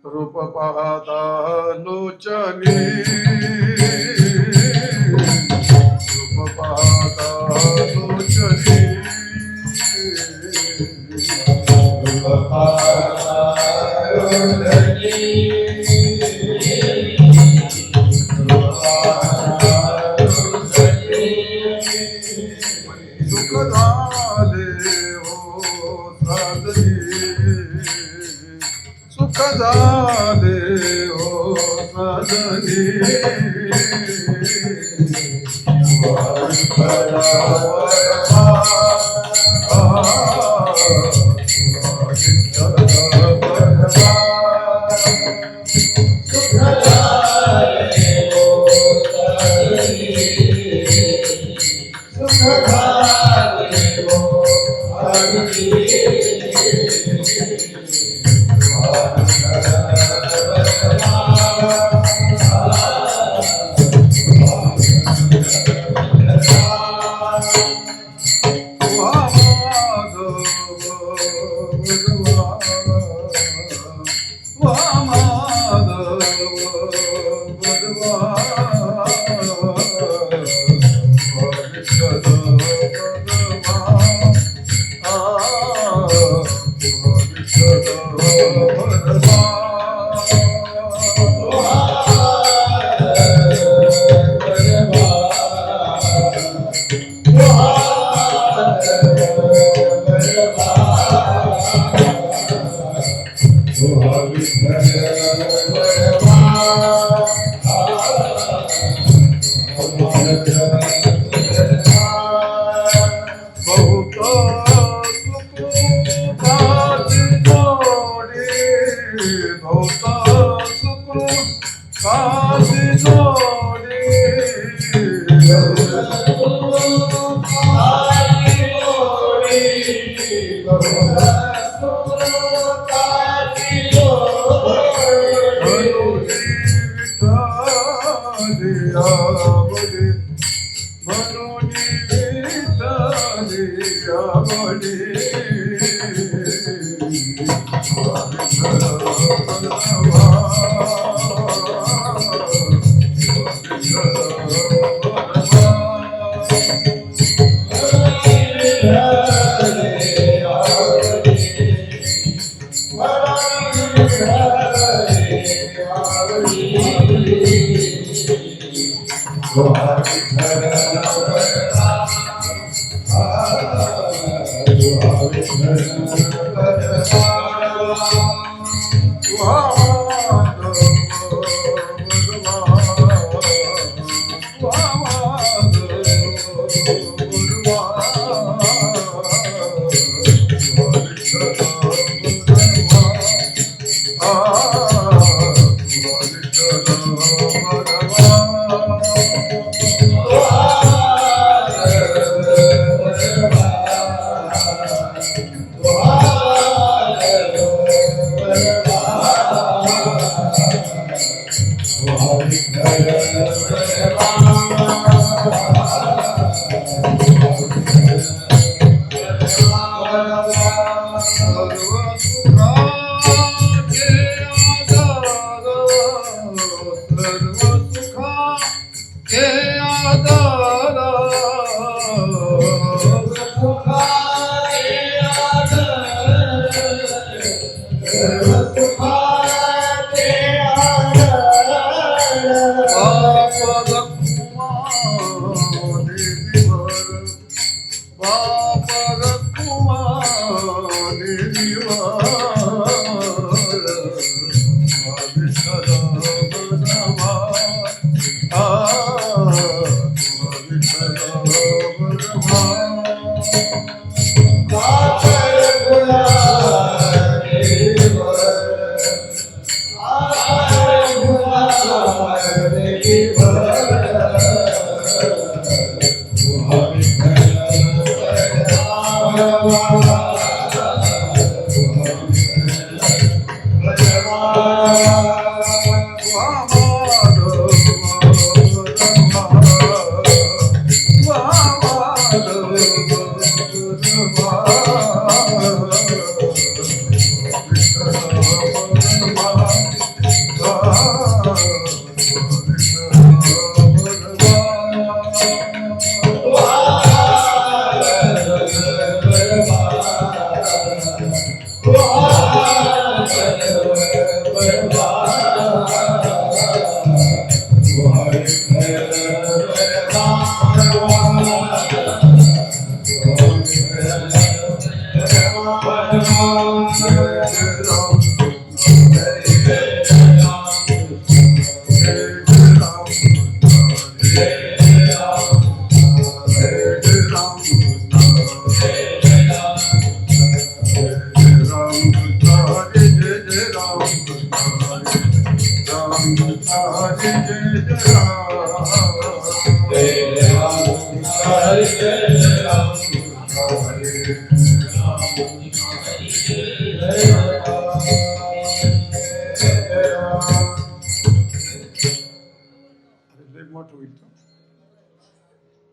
रूप पाहता लोचनी रूप पाहता लोचनी रूप पाहता लोचनी सुख झाले हो साधनी सुख झाले हो साधनी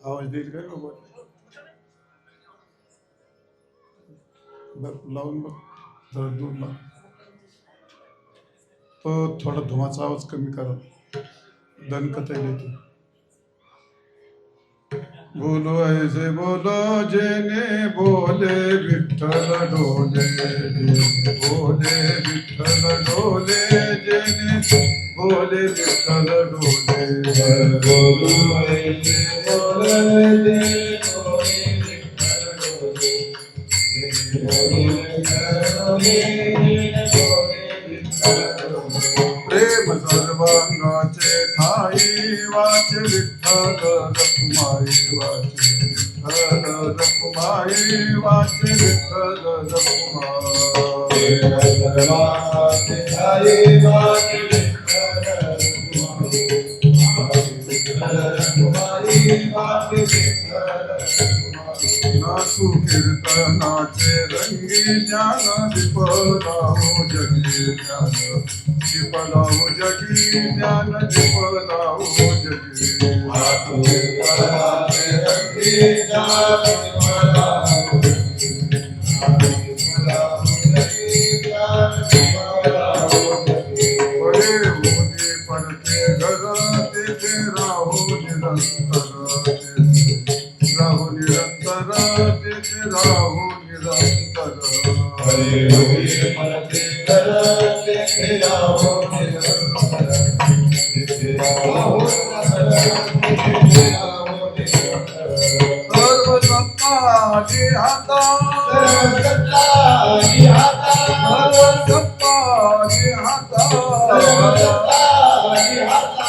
आवाज देईल काय लावून बघ जरा दूर लाव तो थोडा धुमाचा आवाज कमी करा दणकत येते बोलो ऐसे बोलो जेने बोले विठ्ठल डोले बोले विठ्ठल डोले जेने बोले विठ्ठल डोले बोलो ऐसे बोले प्रेम सर्वांगाचे ठाई वाचे विठ्ठल रखुमाई वाचे विठ्ठल रखुमाई वाचे विठ्ठल रखुमाई सर्वांगाचे ठाई वाचे विठ्ठल रखुमाई वाचे विठ्ठल नाचू कीर्तनाचे रंगी ज्ञान दीपलावो जगी ज्ञान दीपलावो जगी ज्ञान दीपलावो जगी नाचू कीर्तनाचे रंगी ज्ञान दीपलावो जगी पडे होते पडते घर तेथे राहो निरंतर राहू निरंतर तेथे राहो निरंतर हरे होई मन भीतर तेथे राहो निरंतर तेथे राहो सर्व सत्ता जी हाता सर्व सत्ता जी हाता सर्व सत्ता जी हाता सर्व सत्ता जी हाता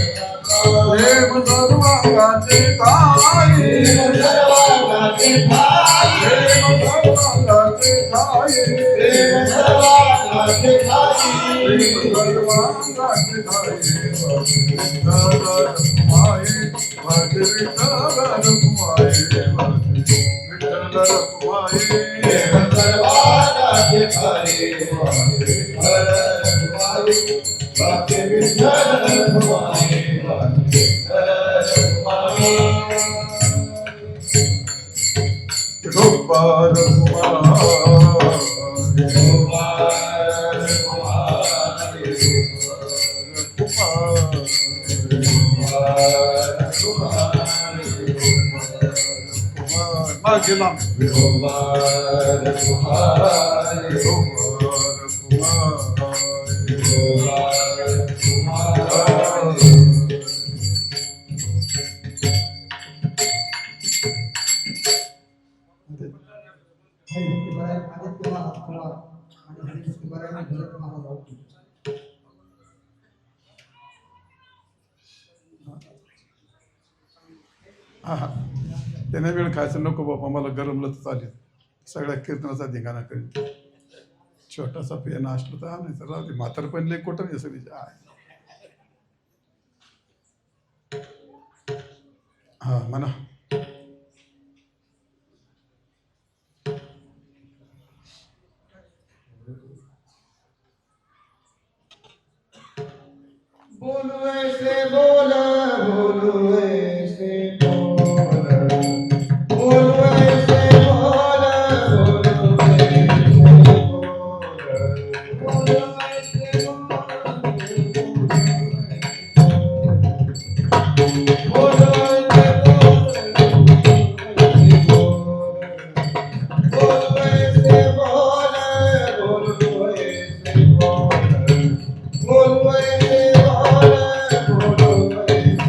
प्रेम सर्वांगाचे ठाई सर्वांगाचे ठाई प्रेम सर्वांगाचे ठाई प्रेम सर्वांगाचे ठाई प्रेम सर्वांगाचे ठाई रखुमाई भज विठ्ठल रखुमाई भज विठ्ठल रखुमाई प्रेम सर्वांगाचे ठाई विठ्ठल रखुमाई भज विठ्ठल रखुमाई गोपाल हा त्याने वेळ खायचं नको बाबा मला गरमलं तर चालेल सगळ्या कीर्तनाचा धिंगाणा करेल छोटासा पेन असलं तर नाही तर राहू दे म्हातारपण लई कुठं नाही सगळी हा म्हणा बोलो ऐसे बोला बोलो ऐसे बोला बोलो ऐसे बोला बोलो ऐसे बोला बोलो ऐसे बोला बोलो ऐसे बोला बोलो ऐसे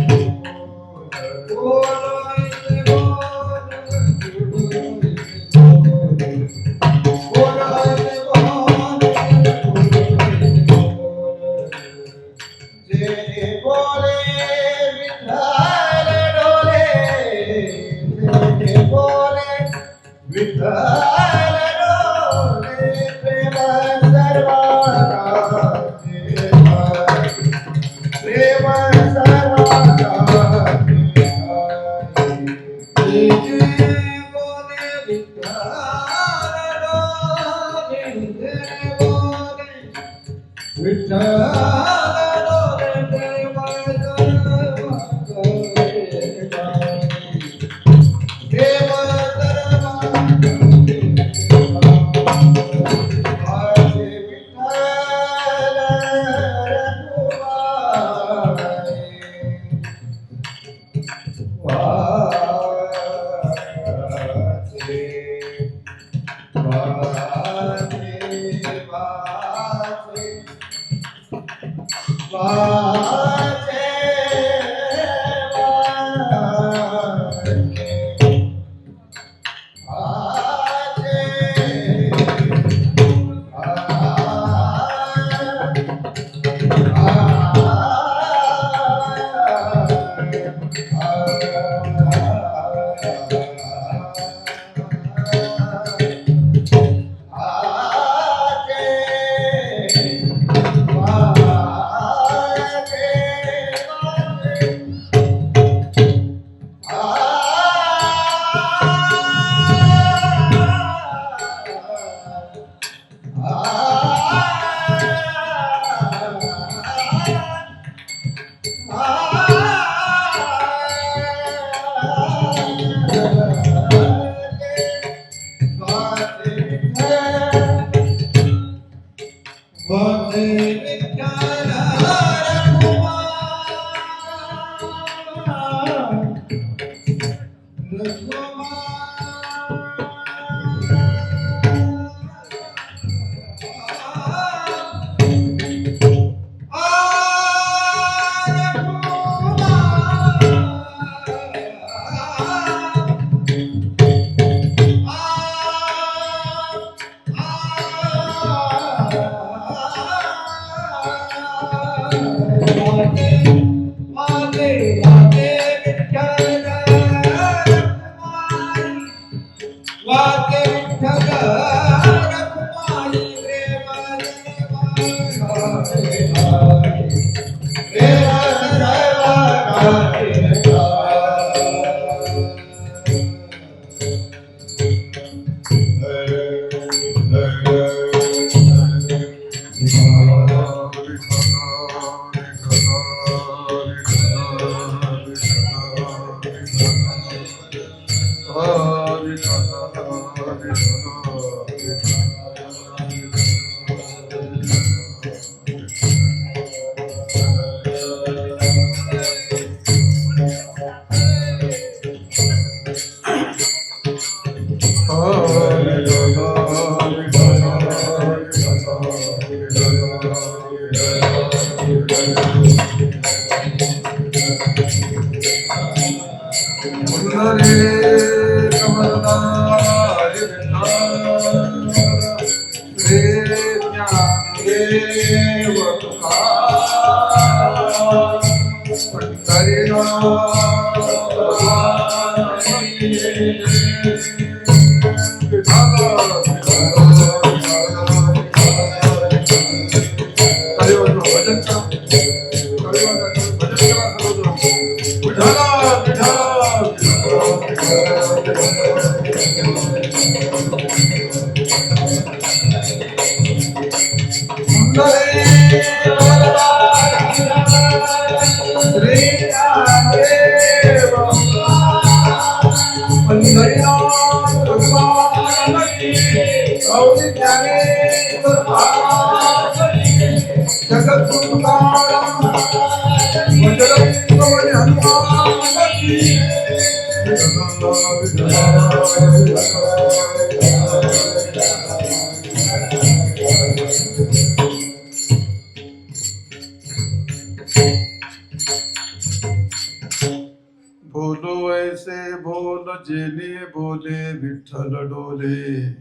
बोलो ऐसे बोल जेने बोले विठ्ठल डोले,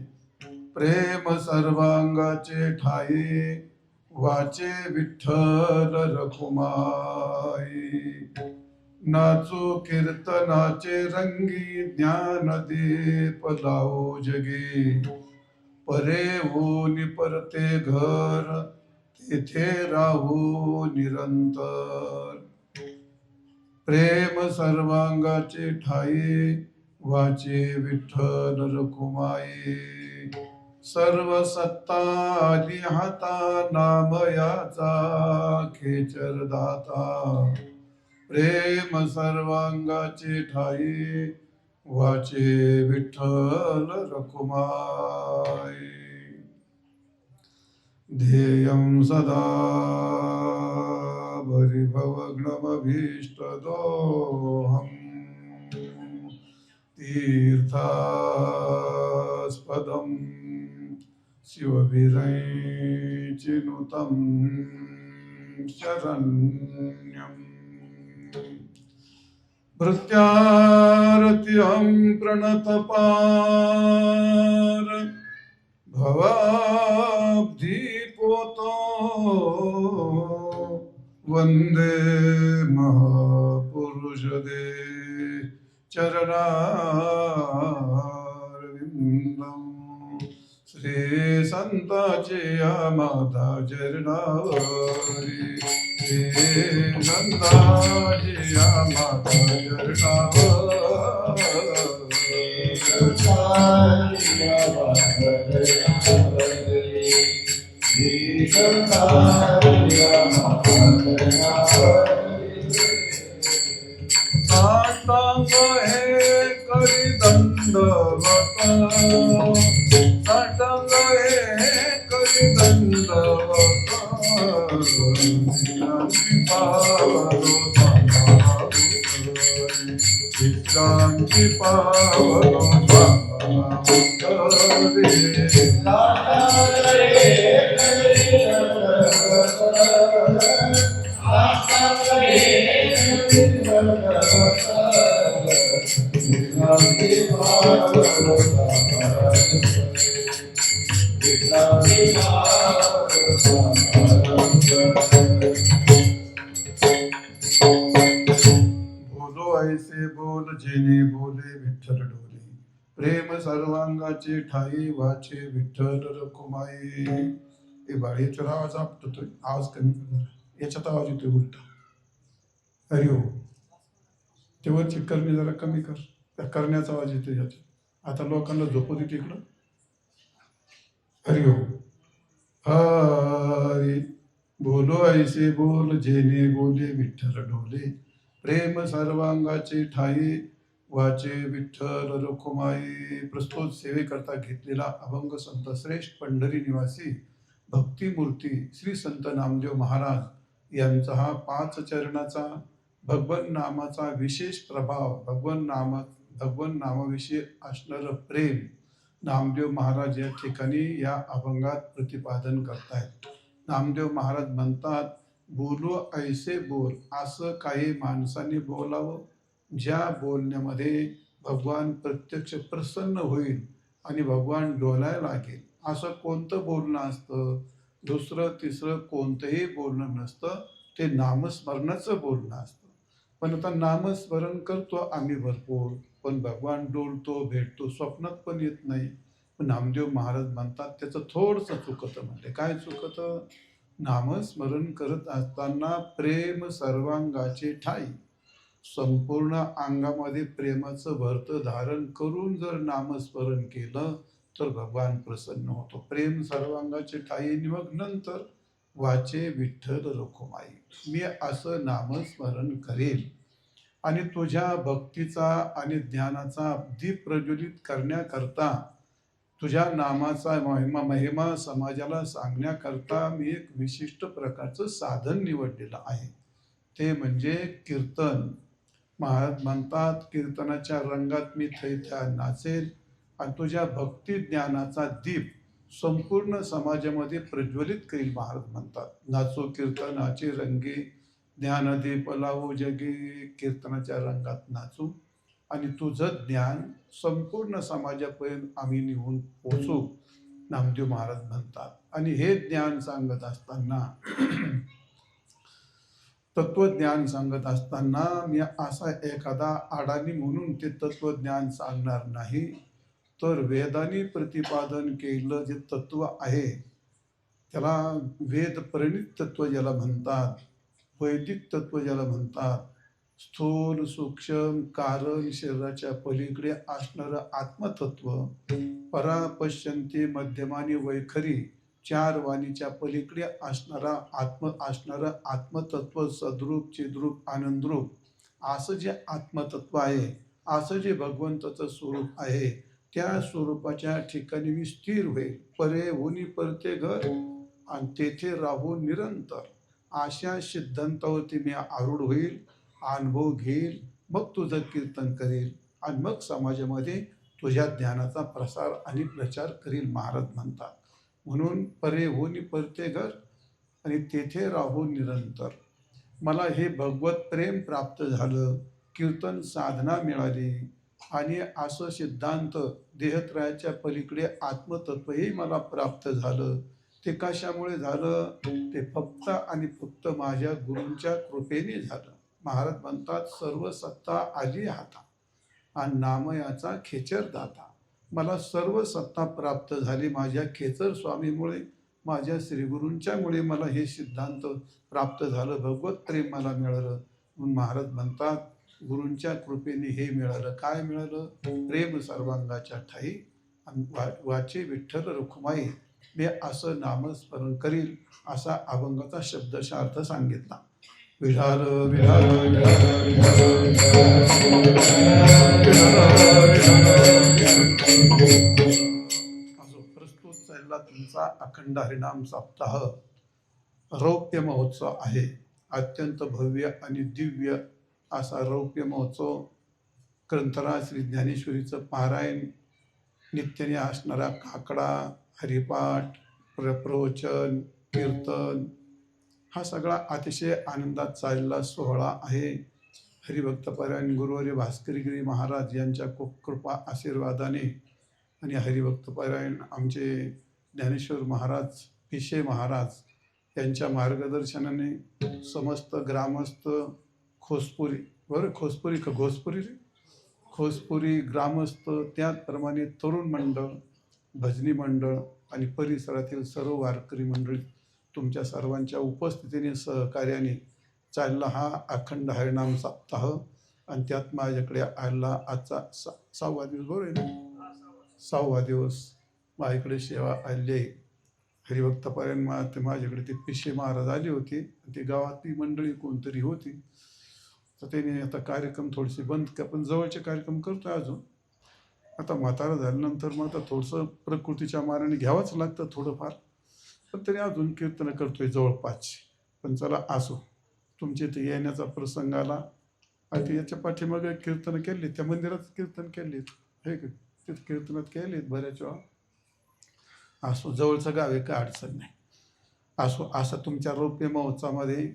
प्रेम सर्वांगाचे ठाई वाचे विठ्ठल रखुमाई. नाचो कीर्तनाचे रंगी ज्ञान दीप लावो जगी, परे होऊन परते घर तेथे राहू निरंतर. प्रेम सर्वांगाचे ठाई वाचे विठ्ठल रखुमाई. सर्व सत्ता आली हाता नाम याचा खेचर दाता. प्रेम सर्वांगाचे ठाई वाचे विठ्ठल रखुमाई. ध्येयं सदा भवग्नमभीष्टदोहम्, तीर्थास्पदं शिवविरञ्चिनुतं शरण्यम्. भृत्यारत्यहं प्रणतपार भवाब्धिपोतो वंदे महापुरुषदे चरणारविंदम. श्री संताचे माता चरणावरी, श्री संताचे माता साष्टांग हे करी दंडवत, साष्टांग हे करी दंडवत. पावलो पावलो स्वाहा बोलो ऐसे बोल जेणे बोले विठ्ठल डोले प्रेम सर्वांगाचे ठाई वाचे विठ्ठल रखुमाई. हे बाळ याच्यावर आवाज आपटतोय, आवाज कमी कर जरा. याच्यात आवाज येतोय उलटा. अरे हो, तेवढची करणे जरा कमी कर, त्या करण्याचा आवाज येतोय याच्यात. आता लोकांना झोपू दे तिकडं. हरि हो. हरी बोलो ऐसे बोल जेणे बोले विठ्ठल डोले प्रेम सर्वांगाचे ठाई वाचे विठ्ठल रखुमाई. प्रस्तुत सेवेकरता घेतलेला अभंग संत श्रेष्ठ पंढरी निवासी भक्तिमूर्ती श्री संत नामदेव महाराज यांचा हा 5 चरणाचा भगवन नामाचा विशेष प्रभाव, भगवन नामाविषयी असणारं प्रेम नामदेव महाराज या ठिकाणी या अभंगात प्रतिपादन करतायत. नामदेव महाराज म्हणतात, बोलो ऐसे बोल, असं काही माणसाने बोलावं ज्या बोलण्यामध्ये भगवान प्रत्यक्ष प्रसन्न होईल आणि भगवान डोलायला लागेल. असं कोणतं बोलणं असतं? दुसरं तिसरं कोणतंही बोलणं नसतं, ते नामस्मरणाचं बोलणं असतं. पण आता नामस्मरण करतो आम्ही भरपूर, पण भगवान डोलतो, भेटतो, स्वप्नात पण येत नाही. नामदेव महाराज म्हणतात त्याचं थोडंसं चुकतं. म्हणजे काय चुकतं? नामस्मरण करत असताना प्रेम सर्वांगाचे ठाई, संपूर्ण अंगामध्ये प्रेमाचं भरतं धारण करून जर नामस्मरण केलं तर भगवान प्रसन्न होतो. प्रेम सर्वांगाचे ठाई, मग नंतर वाचे विठ्ठल रखुमाई, मी असं नामस्मरण करेल आणि तुझ्या भक्तीचा आणि ज्ञानाचा दीप प्रज्वलित करण्याकरता, तुझ्या नामाचा महिमा समाजाला सांगण्याकरता मी एक विशिष्ट प्रकारचं साधन निवडलेलं आहे, ते म्हणजे कीर्तन. महाराज म्हणतात, कीर्तनाच्या रंगात मी थैथ्या नाचेल आणि तुझ्या भक्ती ज्ञानाचा दीप संपूर्ण समाजामध्ये प्रज्वलित करील. महाराज म्हणतात, नाचो कीर्तनाचे रंगे ज्ञानदीप लावू जगे. कीर्तनाच्या रंगात नाचू आणि तुझं ज्ञान संपूर्ण समाजापर्यंत आम्ही निघून पोचू, नामदेव महाराज म्हणतात. आणि हे ज्ञान सांगत असताना तत्वज्ञान सांगत असताना मी असा एखादा अडाणी म्हणून ते तत्वज्ञान सांगणार नाही, तर वेदांनी प्रतिपादन केलेलं जे तत्व आहे त्याला वेद प्रणित तत्व ज्याला म्हणतात, वैदिक तत्व ज्याला म्हणतात, स्थूल सूक्ष्म कारण शरीराच्या पलीकडे असणारं आत्मतत्व, परा पश्यंती मध्यमानी वैखरी 4 वाणीच्या पलीकडे असणारं आत्मतत्व, सद्रूप चिद्रूप आनंदरूप, असं जे आत्मतत्व आहे, असं जे भगवंताचं स्वरूप आहे, त्या स्वरूपाच्या ठिकाणी मी स्थिर होईल. परे होनी परते घर आणि तेथे राहून निरंतर, अशा सिद्धांतावरती मी आरूढ होईल, अनुभव घेईल, मग तुझं कीर्तन करेल आणि मग समाजामध्ये तुझ्या ज्ञानाचा प्रसार आणि प्रचार करील, महाराज म्हणतात. म्हणून परे होनी परते घर आणि तेथे राहून निरंतर, मला हे भगवत प्रेम प्राप्त झालं, कीर्तन साधना मिळाली आणि असं सिद्धांत देहत्रयाच्या पलीकडे आत्मतत्वही मला प्राप्त झालं. ते कशामुळे झालं? ते फक्त आणि फक्त माझ्या गुरूंच्या कृपेने झालं. महाराज म्हणतात, सर्व सत्ता आली हाता आणि नामयाचा खेचर दाता. मला सर्व सत्ता प्राप्त झाली माझ्या खेचर स्वामीमुळे, माझ्या श्रीगुरूंच्यामुळे मला हे सिद्धांत प्राप्त झालं, भगवत प्रेम मला मिळालं. म्हणून महाराज म्हणतात, गुरूंच्या कृपेने हे मिळालं. काय मिळालं? प्रेम सर्वांगाच्या ठाई आणि वाचे विठ्ठल रखुमाई, मी असं नामस्मरण करील, असा अभंगाचा शब्दशः अर्थ सांगितला. विठाल विठाल असो. प्रस्तुत चालला तुमचा अखंड हरिनाम सप्ताह रौप्य महोत्सव आहे. अत्यंत भव्य आणि दिव्य असा रौप्य महोत्सव ग्रंथराज श्री ज्ञानेश्वरीचं पारायण, नित्याने असणारा काकडा, हरिपाठ, प्रवचन, कीर्तन, हा सगळा अतिशय आनंदात चाललेला सोहळा आहे. हरिभक्त पारायण गुरुवर्य भास्करगिरी महाराज यांच्या कृपा आशीर्वादाने आणि हरिभक्त पारायण आमचे ज्ञानेश्वर महाराज, पिशे महाराज यांच्या मार्गदर्शनाने समस्त ग्रामस्थ खोसपुरी, बरं खोसपुरी का घोसपुरी रे, खोसपुरी ग्रामस्थ, त्याचप्रमाणे तरुण मंडळ, भजनी मंडळ आणि परिसरातील सर्व वारकरी मंडळी तुमच्या सर्वांच्या उपस्थितीने सहकार्याने चालला हा अखंड हरिनाम सप्ताह. आणि त्यात माझ्याकडे आला आजचा 6वा दिवस, बरोबर आहे ना, 6वा दिवस माझ्याकडे सेवा आली आहे. हरिभक्त पारायण माझ्याकडे ते पिशे महाराज आले होते, ते गावातली मंडळी कोणतरी होती, तर त्याने आता कार्यक्रम थोडेसे बंद, आपण जवळचे कार्यक्रम करतोय अजून. आता म्हातारा झाल्यानंतर मग आता थोडंसं प्रकृतीच्या माराने घ्यावंच लागतं थोडंफार, पण तरी अजून कीर्तन करतोय जवळपास. पण चला असो, तुमच्या इथे येण्याचा प्रसंग आला आणि याच्या पाठीमागे कीर्तन केले, त्या मंदिरात कीर्तन केलेत, हे का तिथे कीर्तनात केलेत बऱ्याच वेळा. असो, जवळचं गाव आहे, काय अडचण नाही. असो, असं तुमच्या रौप्य महोत्सवामध्ये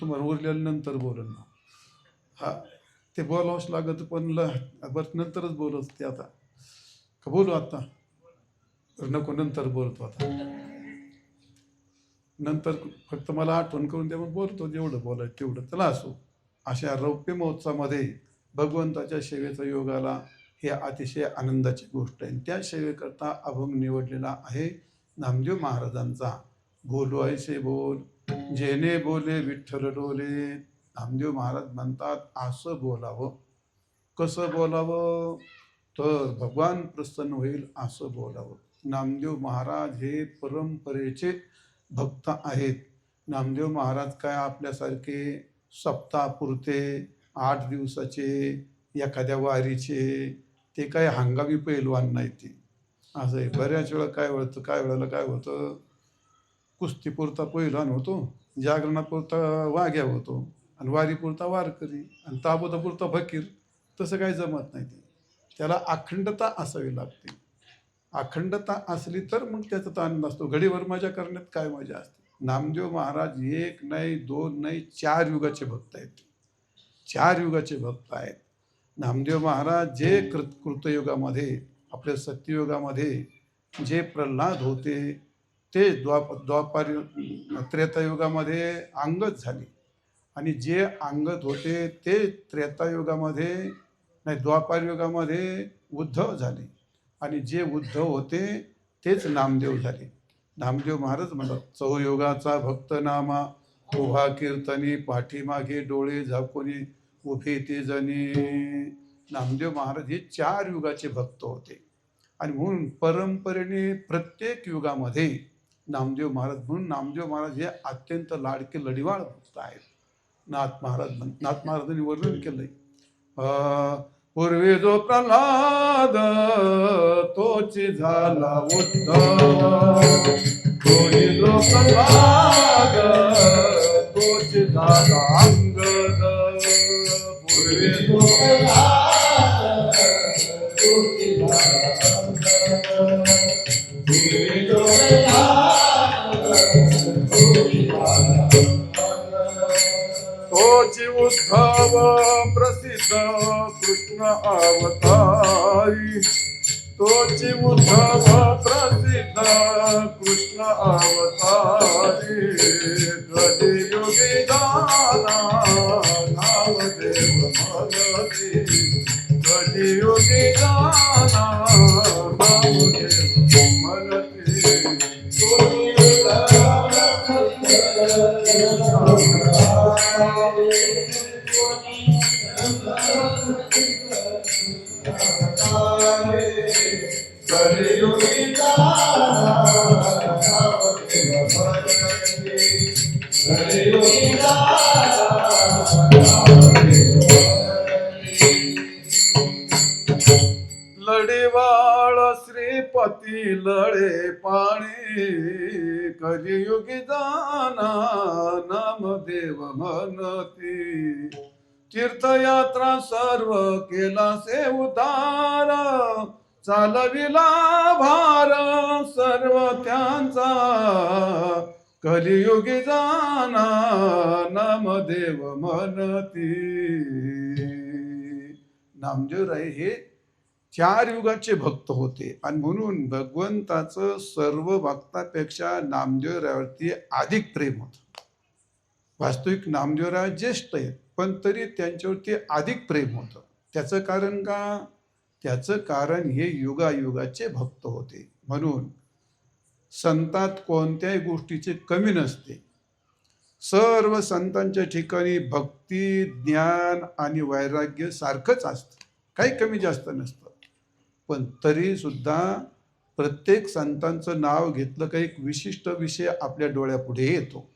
तुम्हाला उरलेलं नंतर बोलून ना, हा ते बोलावंच लागत, पण बरं नंतरच बोलत ते. आता का बोलू आता, नको नंतर बोलतो आता, नंतर फक्त मला आठवण करून द्या, मग बोलतो जेवढं बोलायचं तेवढं. चला असो, अशा रौप्य महोत्सवामध्ये भगवंताच्या सेवेचा योग आला, हे अतिशय आनंदाची गोष्ट आहे. त्या सेवेकरता अभंग निवडलेला आहे नामदेव महाराजांचा, बोलू ऐसे बोल जेने बोले विठ्ठल डोले. नामदेव महाराज म्हणतात असं बोलावं. कसं बोलावं, तर भगवान प्रसन्न होईल असं बोलावं. नामदेव महाराज हे परंपरेचे भक्त आहेत. नामदेव महाराज काय आपल्यासारखे सप्ताहापुरते, 8 दिवसाचे, एखाद्या वारीचे, ते काय हंगामी पैलवान नाही. ते असं आहे. बऱ्याच वेळा काय होतं, कुस्तीपुरता पैलवान होतो, जागरणापुरता वाघ्या होतो, आणि वारीपुरता वारकरी, आणि ताबोतापुरता फकीर. तसं काही जमत नाही. ते त्याला अखंडता असावी लागते. अखंडता असली तर मग त्याचा आनंद असतो. घडीभर मजा करण्यात काय मजा असते. नामदेव महाराज 1 नाही 2 नाही 4 युगाचे भक्त आहेत. 4 युगाचे भक्त आहेत नामदेव महाराज. जे कृतयुगामध्ये, आपल्या सत्ययुगामध्ये जे प्रल्हाद होते, ते द्वापार त्रेतायुगामध्ये अंगद झाले, आणि जे अंगद होते ते त्रेतायुगामध्ये नाही, द्वापार युगामध्ये उद्धव झाले, आणि जे उद्धव होते तेच नामदेव झाले. नामदेव महाराज म्हणतात, चौयुगाचा भक्त नामा, उभा कीर्तनी, पाठीमागे डोळे झाकोनी, उभे ते जणी. नामदेव महाराज हे 4 युगाचे भक्त होते, आणि म्हणून परंपरेने प्रत्येक युगामध्ये नामदेव महाराज, म्हणून नामदेव महाराज हे अत्यंत लाडके लढीवाळ भक्त आहेत. नाथ महाराजांनी वर्णन केलंय, पूर्वी जो प्रल्हाद तोची झाला उद्धव, पूर्वी जो प्रल्हाद तोची झाला अंगद, पूर्वी जो प्रल्हाद तोची झाला अंगद, पूर्वी जो प्रल्हाद तोची झाला तोची उद्धव प्रसिद्ध कृष्ण अवतारी, तोची उद्धव प्रसिद्ध कृष्ण अवतारी. कलियुगी दाना नामदेव भगती, कलियुगी दाना नामदेव लढीवाळ श्रीपती लढे पाणी, कलियुगी दाना नामदेव म्हणती. तीर्थयात्रा सर्व केला से उद्धार, चालविला भार सर्व त्यांचा, कलियुगी जाना नामदेव म्हणती. नामदेवराय हे 4 युगाचे भक्त होते आणि म्हणून भगवंताचं सर्व भक्तापेक्षा नामदेवरायावरती अधिक प्रेम होतं. वास्तविक नामदेवराय ज्येष्ठ आहेत, पण तरी त्यांच्यावरती अधिक प्रेम होतं. त्याचं कारण का? त्याचं कारण हे युगायुगाचे भक्त होते. म्हणून संतात कोणत्याही गोष्टीची कमी नसते. सर्व संतांच्या ठिकाणी भक्ती, ज्ञान आणि वैराग्य सारखंच असतं, काही कमी जास्त नसतं. पण तरी सुद्धा प्रत्येक संतांचं नाव घेतलं का एक विशिष्ट विषय आपल्या डोळ्यापुढे येतो.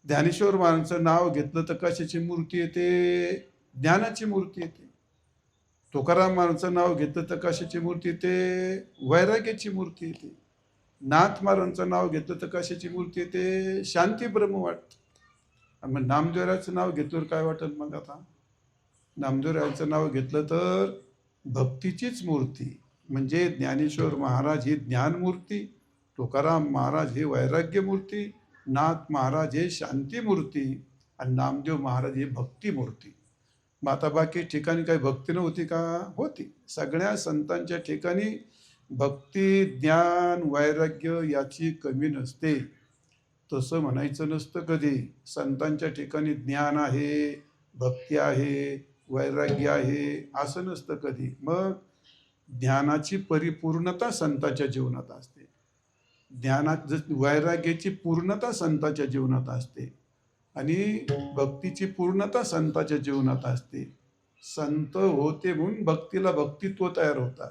ज्ञानेश्वर महाराजांचं नाव घेतलं तर कशाची मूर्ती येते? ज्ञानाची मूर्ती येते. तुकाराम महाराजांचं नाव घेतलं तर कशाची मूर्ती येते? वैराग्याची मूर्ती येते. नाथ महाराजांचं नाव घेतलं तर कशाची मूर्ती येते? शांती ब्रह्म वाटतं. आणि मग नामदेवरायाचं नाव घेतल्यावर काय वाटेल मग? आता नामदेवरायाचं नाव घेतलं तर भक्तीचीच मूर्ती, म्हणजे ज्ञानेश्वर महाराज ही ज्ञानमूर्ती, तुकाराम महाराज हे वैराग्य मूर्ती, नाथ महाराज हे शांती मूर्ती आणि नामदेव महाराज हे भक्ती मूर्ती. मग आता बाकी ठिकाणी काही भक्ती नव्हती का? होती. सगळ्या संतांच्या ठिकाणी भक्ती, ज्ञान, वैराग्य याची कमी नसते. तसं म्हणायचं नसतं कधी. संतांच्या ठिकाणी ज्ञान आहे, भक्ती आहे, वैराग्य आहे असं नसतं कधी. मग ज्ञानाची परिपूर्णता संतांच्या जीवनात असते, ज्ञानात वैराग्याची पूर्णता संतांच्या जीवनात असते आणि भक्तीची पूर्णता संतांच्या जीवनात असते. संत होते म्हणून भक्तीला भक्तित्व तयार होतात.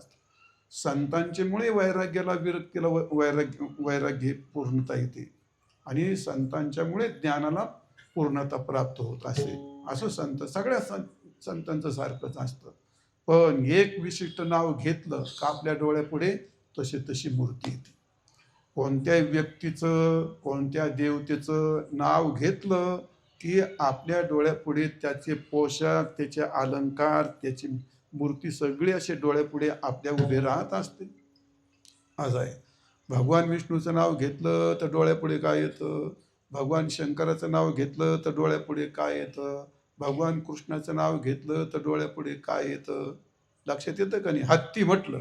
संतांच्यामुळे वैराग्याला विरक्तीला वैराग्य पूर्णता येते आणि संतांच्यामुळे ज्ञानाला पूर्णता प्राप्त होत असे. असं सगळ्या संतांचं सारखंच असतं. पण एक विशिष्ट नाव घेतलं का आपल्या डोळ्यापुढे तशी मूर्ती येते. कोणत्याही व्यक्तीचं, कोणत्या देवतेचं नाव घेतलं की आपल्या डोळ्यापुढे त्याचे पोशाख, त्याचे अलंकार, त्याची मूर्ती सगळी असे डोळ्यापुढे आपल्या उभे राहत असते. असं आहे. भगवान विष्णूचं नाव घेतलं तर डोळ्यापुढे काय येतं? भगवान शंकराचं नाव घेतलं तर डोळ्यापुढे काय येतं? भगवान कृष्णाचं नाव घेतलं तर डोळ्यापुढे काय येतं? लक्षात येतं का नाही? हत्ती म्हटलं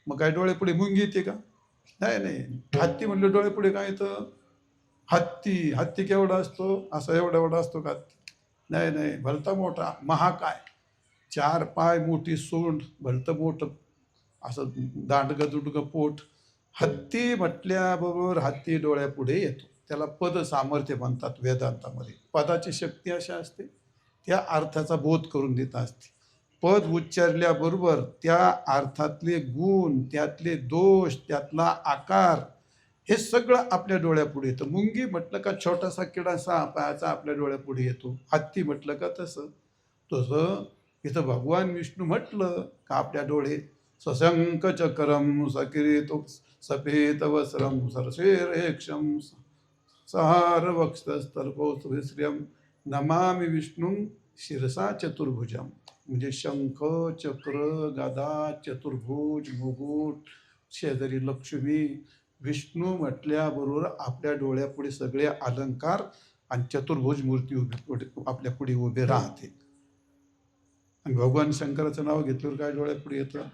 मग काय डोळ्यापुढे मुंगी येते का? नाही. हत्ती म्हटलं डोळ्यापुढे काय येतं? हत्ती केवढा असतो? असा एवढा असतो का हत्ती? नाही, भलता मोठा, महाकाय, 4 पाय, मोठी सोंड, भलतं मोठं असं दांडगं दुडगं पोट. हत्ती म्हटल्याबरोबर हत्ती डोळ्यापुढे येतो. त्याला पद सामर्थ्य म्हणतात वेदांतामध्ये. पदाची शक्ती अशी असते, त्या अर्थाचा बोध करून देत असते. पद उच्चारल्याबरोबर त्या अर्थातले गुण, त्यातले दोष, त्यातला आकार हे सगळं आपल्या डोळ्यापुढे येतं. मुंगी म्हटलं का छोटासा किडा 6 पायाचा आपल्या डोळ्यापुढे येतो. हत्ती म्हटलं का तसं इथं भगवान विष्णू म्हटलं का आपल्या डोळे सशंक चक्रम सकिरीतो सफेद वस्त्रम सरस्वेरेक्षम सहार वक्षस्थलपोस्त्रियम नमामि विष्णू शिरसा चतुर्भुजम. म्हणजे शंख, चक्र, गदा, चतुर्भुज, मुकुट, शेजारी लक्ष्मी. विष्णू म्हटल्याबरोबर आपल्या डोळ्यापुढे सगळे अलंकार आणि चतुर्भुज मूर्ती आपल्या पुढे उभे राहते. आणि भगवान शंकराचं नाव घेतल्यावर काय डोळ्यापुढे येतं?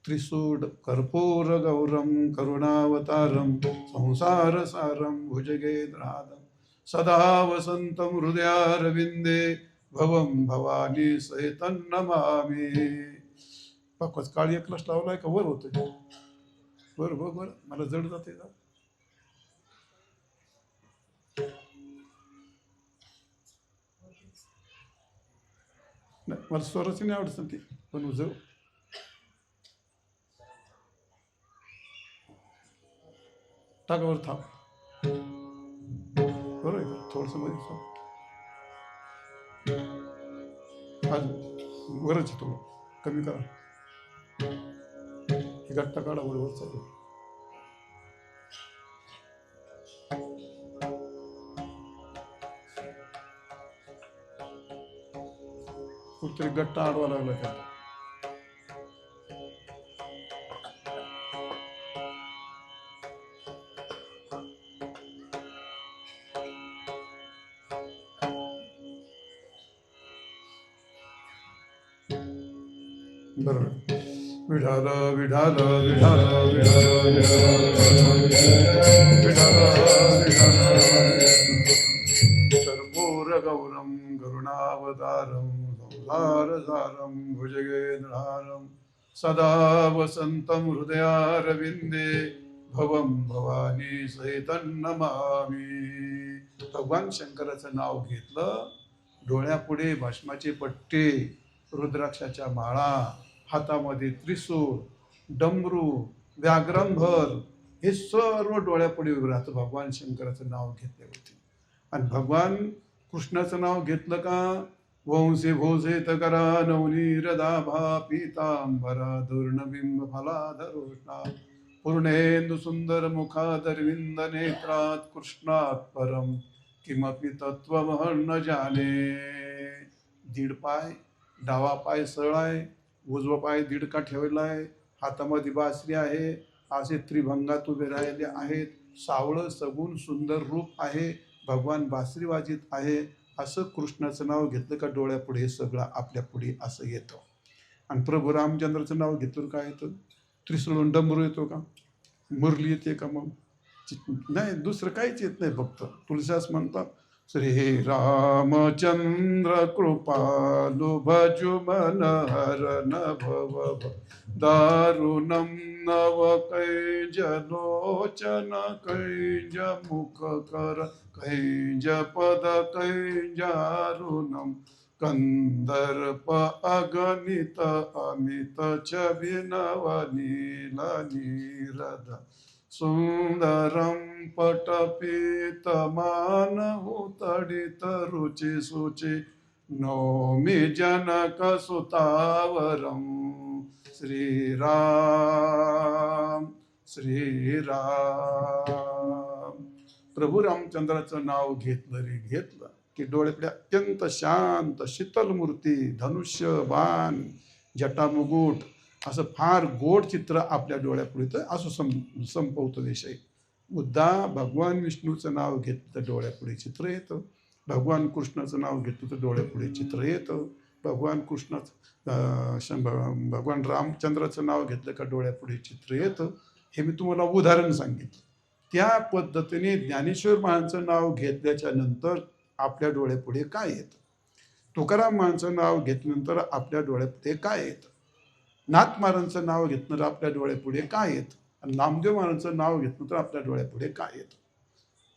त्रिसूड कर्पूर गौरम करुणावतारम संसार सारम भुजगेंद्रहारम सदा वसंतम हृदयारविंदे भवम भवानी सहितं नमामि. पक्कच काळी एकलाच लावलाय का वर होतोय? वर मला जड जाते का? नाही, मला स्वराची नाही आवडत ती, पण उजव टाकावर थांब. बरोबर आहे का? थोडस मध्ये आज वरच थोडं कमी करा. हे गट्टा काढा बरोबर चालू. कुठतरी गट्टा आडवा लागला त्याला. बरोबर. विठाल विठाल विठाल विठाल कर्पूर गौरम करुणावतारम संसारसारम भुजगेन्द्रहारम सदा वसंतम हृदयारविंदे भवम भवानी सहितं नमामि. भगवान शंकराचं नाव घेतलं, डोळ्यापुढे भस्माचे पट्टे, रुद्राक्षाच्या माळा, हातामध्ये त्रिशूळ, डमरू, व्याघ्रंभर, हे सर्व डोळ्यापुढे उभं राहतं. भगवान शंकराचं नाव घेतले होते. आणि भगवान कृष्णाचं नाव घेतलं का, वंशे भोजे तकरा नवनीरदाभा पीतांबरा दुर्णबिंब फलाधरोष्णा पूर्णेंदु सुंदर मुखादरविंद नेत्रात कृष्णात परम किमपि तत्वमहं न जाने. दीड पाय, डावा पाय सरळ आहे, उजवा पाय दीडका ठेवला आहे, हातामध्ये बासरी आहे, असे त्रिभंगात उभे राहिले आहेत. सावळं सगुण सुंदर रूप आहे, भगवान बासरी वाजित आहे. असं कृष्णाचं नाव घेतलं का डोळ्यापुढे हे सगळं आपल्या पुढे असं येतं. आणि प्रभू रामचंद्राचं नाव घेतलं काय येतं, त्रिशूळ डमरू येतो का, मुरली येते का, मग नाही, दुसरं काहीच येत नाही. फक्त तुलसीदास म्हणतात, श्री रामचंद्र कृपालु भजु मन हरन भव दारुणम नव कैज लोचन कैज मुख कर कैज पद कैजारुणम कंदर्प अगणित अमित छविनव नील नीरद सुंदरम पटपीतमानहु तडित रुचि सुचि नौमि जनक सुतावरम. श्रीराम श्रीराम. प्रभू रामचंद्राचं नाव घेतलं रे घेतलं की डोळ्यातल्या अत्यंत शांत शीतल मूर्ती, धनुष्य, बाण, जटामुकुट, असं फार गोड चित्र आपल्या डोळ्यापुढे तर असं संपवतो विषय. मुद्दा भगवान विष्णूचं नाव घेतलं तर डोळ्यापुढे चित्र येतं, भगवान कृष्णाचं नाव घेतलं तर डोळ्यापुढे चित्र येतं, भगवान कृष्णाचं भगवान रामचंद्राचं नाव घेतलं का डोळ्यापुढे चित्र येतं. हे मी तुम्हाला उदाहरण सांगितलं. त्या पद्धतीने ज्ञानेश्वर महाराजांचं नाव घेतल्याच्या नंतर आपल्या डोळ्यापुढे काय येतं, तुकाराम महाराजांचं नाव घेतल्यानंतर आपल्या डोळ्यापुढे काय येतं, नाथ महाराजांचं नाव घेतलं तर आपल्या डोळ्यापुढे काय येतं, आणि नामदेव महाराजांचं नाव घेतलं तर आपल्या डोळ्यापुढे काय येतं.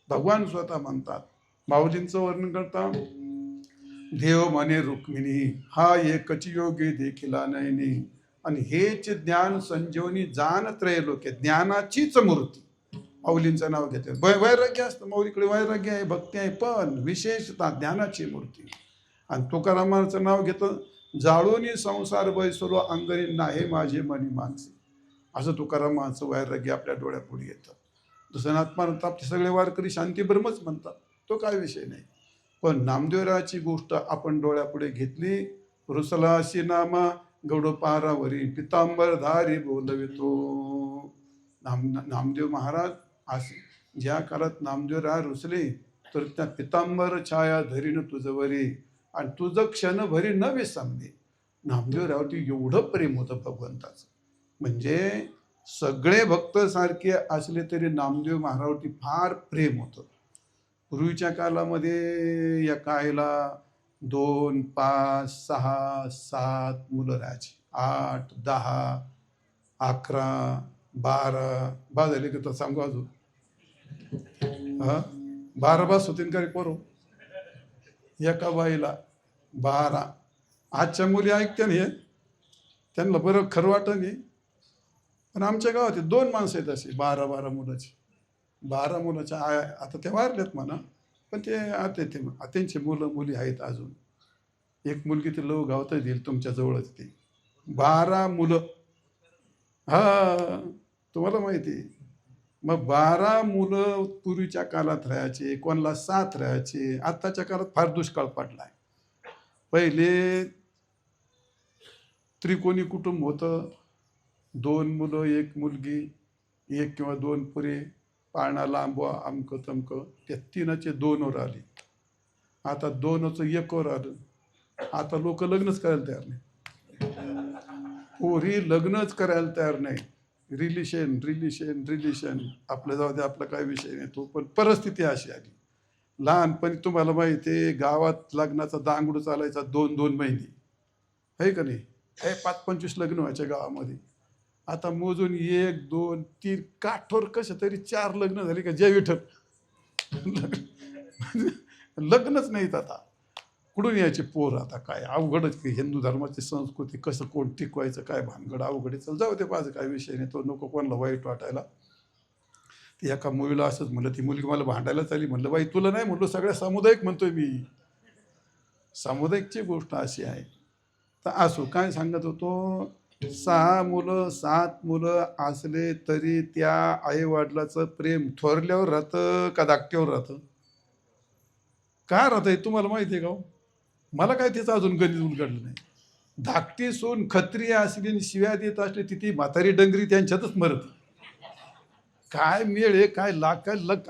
भगवान स्वतः म्हणतात, माऊलींचं वर्णन करता, देव म्हणे रुक्मिणी हा एकच योगी देखिला नयनी, आणि हेच ज्ञान संजीवनी जाण त्रैलोक्य, ज्ञानाचीच मूर्ती. माऊलींचं नाव घेते. वैराग्य असतं माऊलीकडे, वैराग्य आहे, भक्ती आहे, पण विशेषतः ज्ञानाची मूर्ती. आणि तुकारामाचं नाव घेतं, जाळोनी संसार बैसरो अंगणी नाही माझे मनी मानसे. असं तुकारामाचं वैराग्य आपल्या डोळ्यापुढे येतं. दुसरनाथ म्हणतात, ते सगळे वारकरी शांतीब्रह्मच म्हणतात, तो काय विषय नाही. पण नामदेवराची गोष्ट आपण डोळ्यापुढे घेतली. रुसलाशी नामा गौड पारावरी पितांबरधारी बोलवितो. नामदेव महाराज असे ज्या काळात नामदेवराय रुसले तर त्या पितांबर छाया धरीन तुझवरी, आणि तुझं क्षणभरी न विसरणे. नामदेवरावती एवढं प्रेम होतं भगवंताचं. म्हणजे सगळे भक्त सारखे असले तरी नामदेव महाराजवरती फार प्रेम होतं. पूर्वीच्या काळामध्ये एका आईला 2, 5, 6, 7 मुलं राहायची. 8, 10, 11, 12 बा झाले की तर सांगू अजून 12 बास होतील का रे पोरो, एका बाईला 12. आजच्या मुली ऐकते ना हे, त्यांना बरं खरं वाटत नाही. पण आमच्या गावात 2 माणसं आहेत अशी 12 मुलाची. 12 मुलाच्या आता ते वारलेत म्हणा, पण ते आता ते त्यांची मुलं मुली आहेत अजून. एक मुलगी ते लव गावातच देईल तुमच्या जवळच. ती 12 मुलं. हा तुम्हाला माहिती आहे. मग 12 मुलं पूर्वीच्या काळात राहायचे, कोणाला 7 राहायचे. आत्ताच्या काळात फार दुष्काळ पडलाय. पहिले त्रिकोणी कुटुंब होतं, 2 मुलं 1 मुलगी, 1 किंवा 2 पुरे, पाळणा लांबवा, अमकं तमकं. त्या 3चे 2वर आली. आता 2चं 1वर आलं. आता लोक लग्नच करायला तयार नाही. पोरी लग्नच करायला तयार नाही. Relation relation relation. आपलं जाऊ दे, आपला काय विषय नाही तो, पण परिस्थिती अशी आली. लहानपणी तुम्हाला माहिती आहे, गावात लग्नाचा दांगडू चालायचा 2-2 महिने, आहे का नाही? हे 5-25 लग्न व्हायच्या गावामध्ये. आता मोजून 1, 2, 3 काठोर कसं तरी 4 लग्न झाली का जय विठ्ठल. लग्नच नाहीत आता. कुठून यायचे पोर? आता काय अवघडच की. हिंदू धर्माची संस्कृती कसं कोण टिकवायचं, काय भानगड अवघड आहे. चल जाऊ दे, माझं काय विषय नाही तो, नको कोणाला वाईट वाटायला. ती एका मुलीला असंच म्हणलं, ती मुलगी मला भांडायला चालली. म्हणलं बाई तुला नाही म्हणलो, सगळ्या सामुदायिक म्हणतोय मी. सामुदायिकची गोष्ट अशी आहे. तर असो, काय सांगत होतो, 6 मुलं 7 मुलं असले तरी त्या आईवडिलाचं प्रेम थोरल्यावर राहतं का धाकट्यावर राहतं? काय राहतं हे तुम्हाला माहिती आहे का? मला काय तिचं अजून गणित उलगडलं नाही. धाकटी सून खत्री असली आणि शिव्या देत असली, ती म्हातारी डंगरी त्यांच्यातच मरत. काय मेळ आहे, काय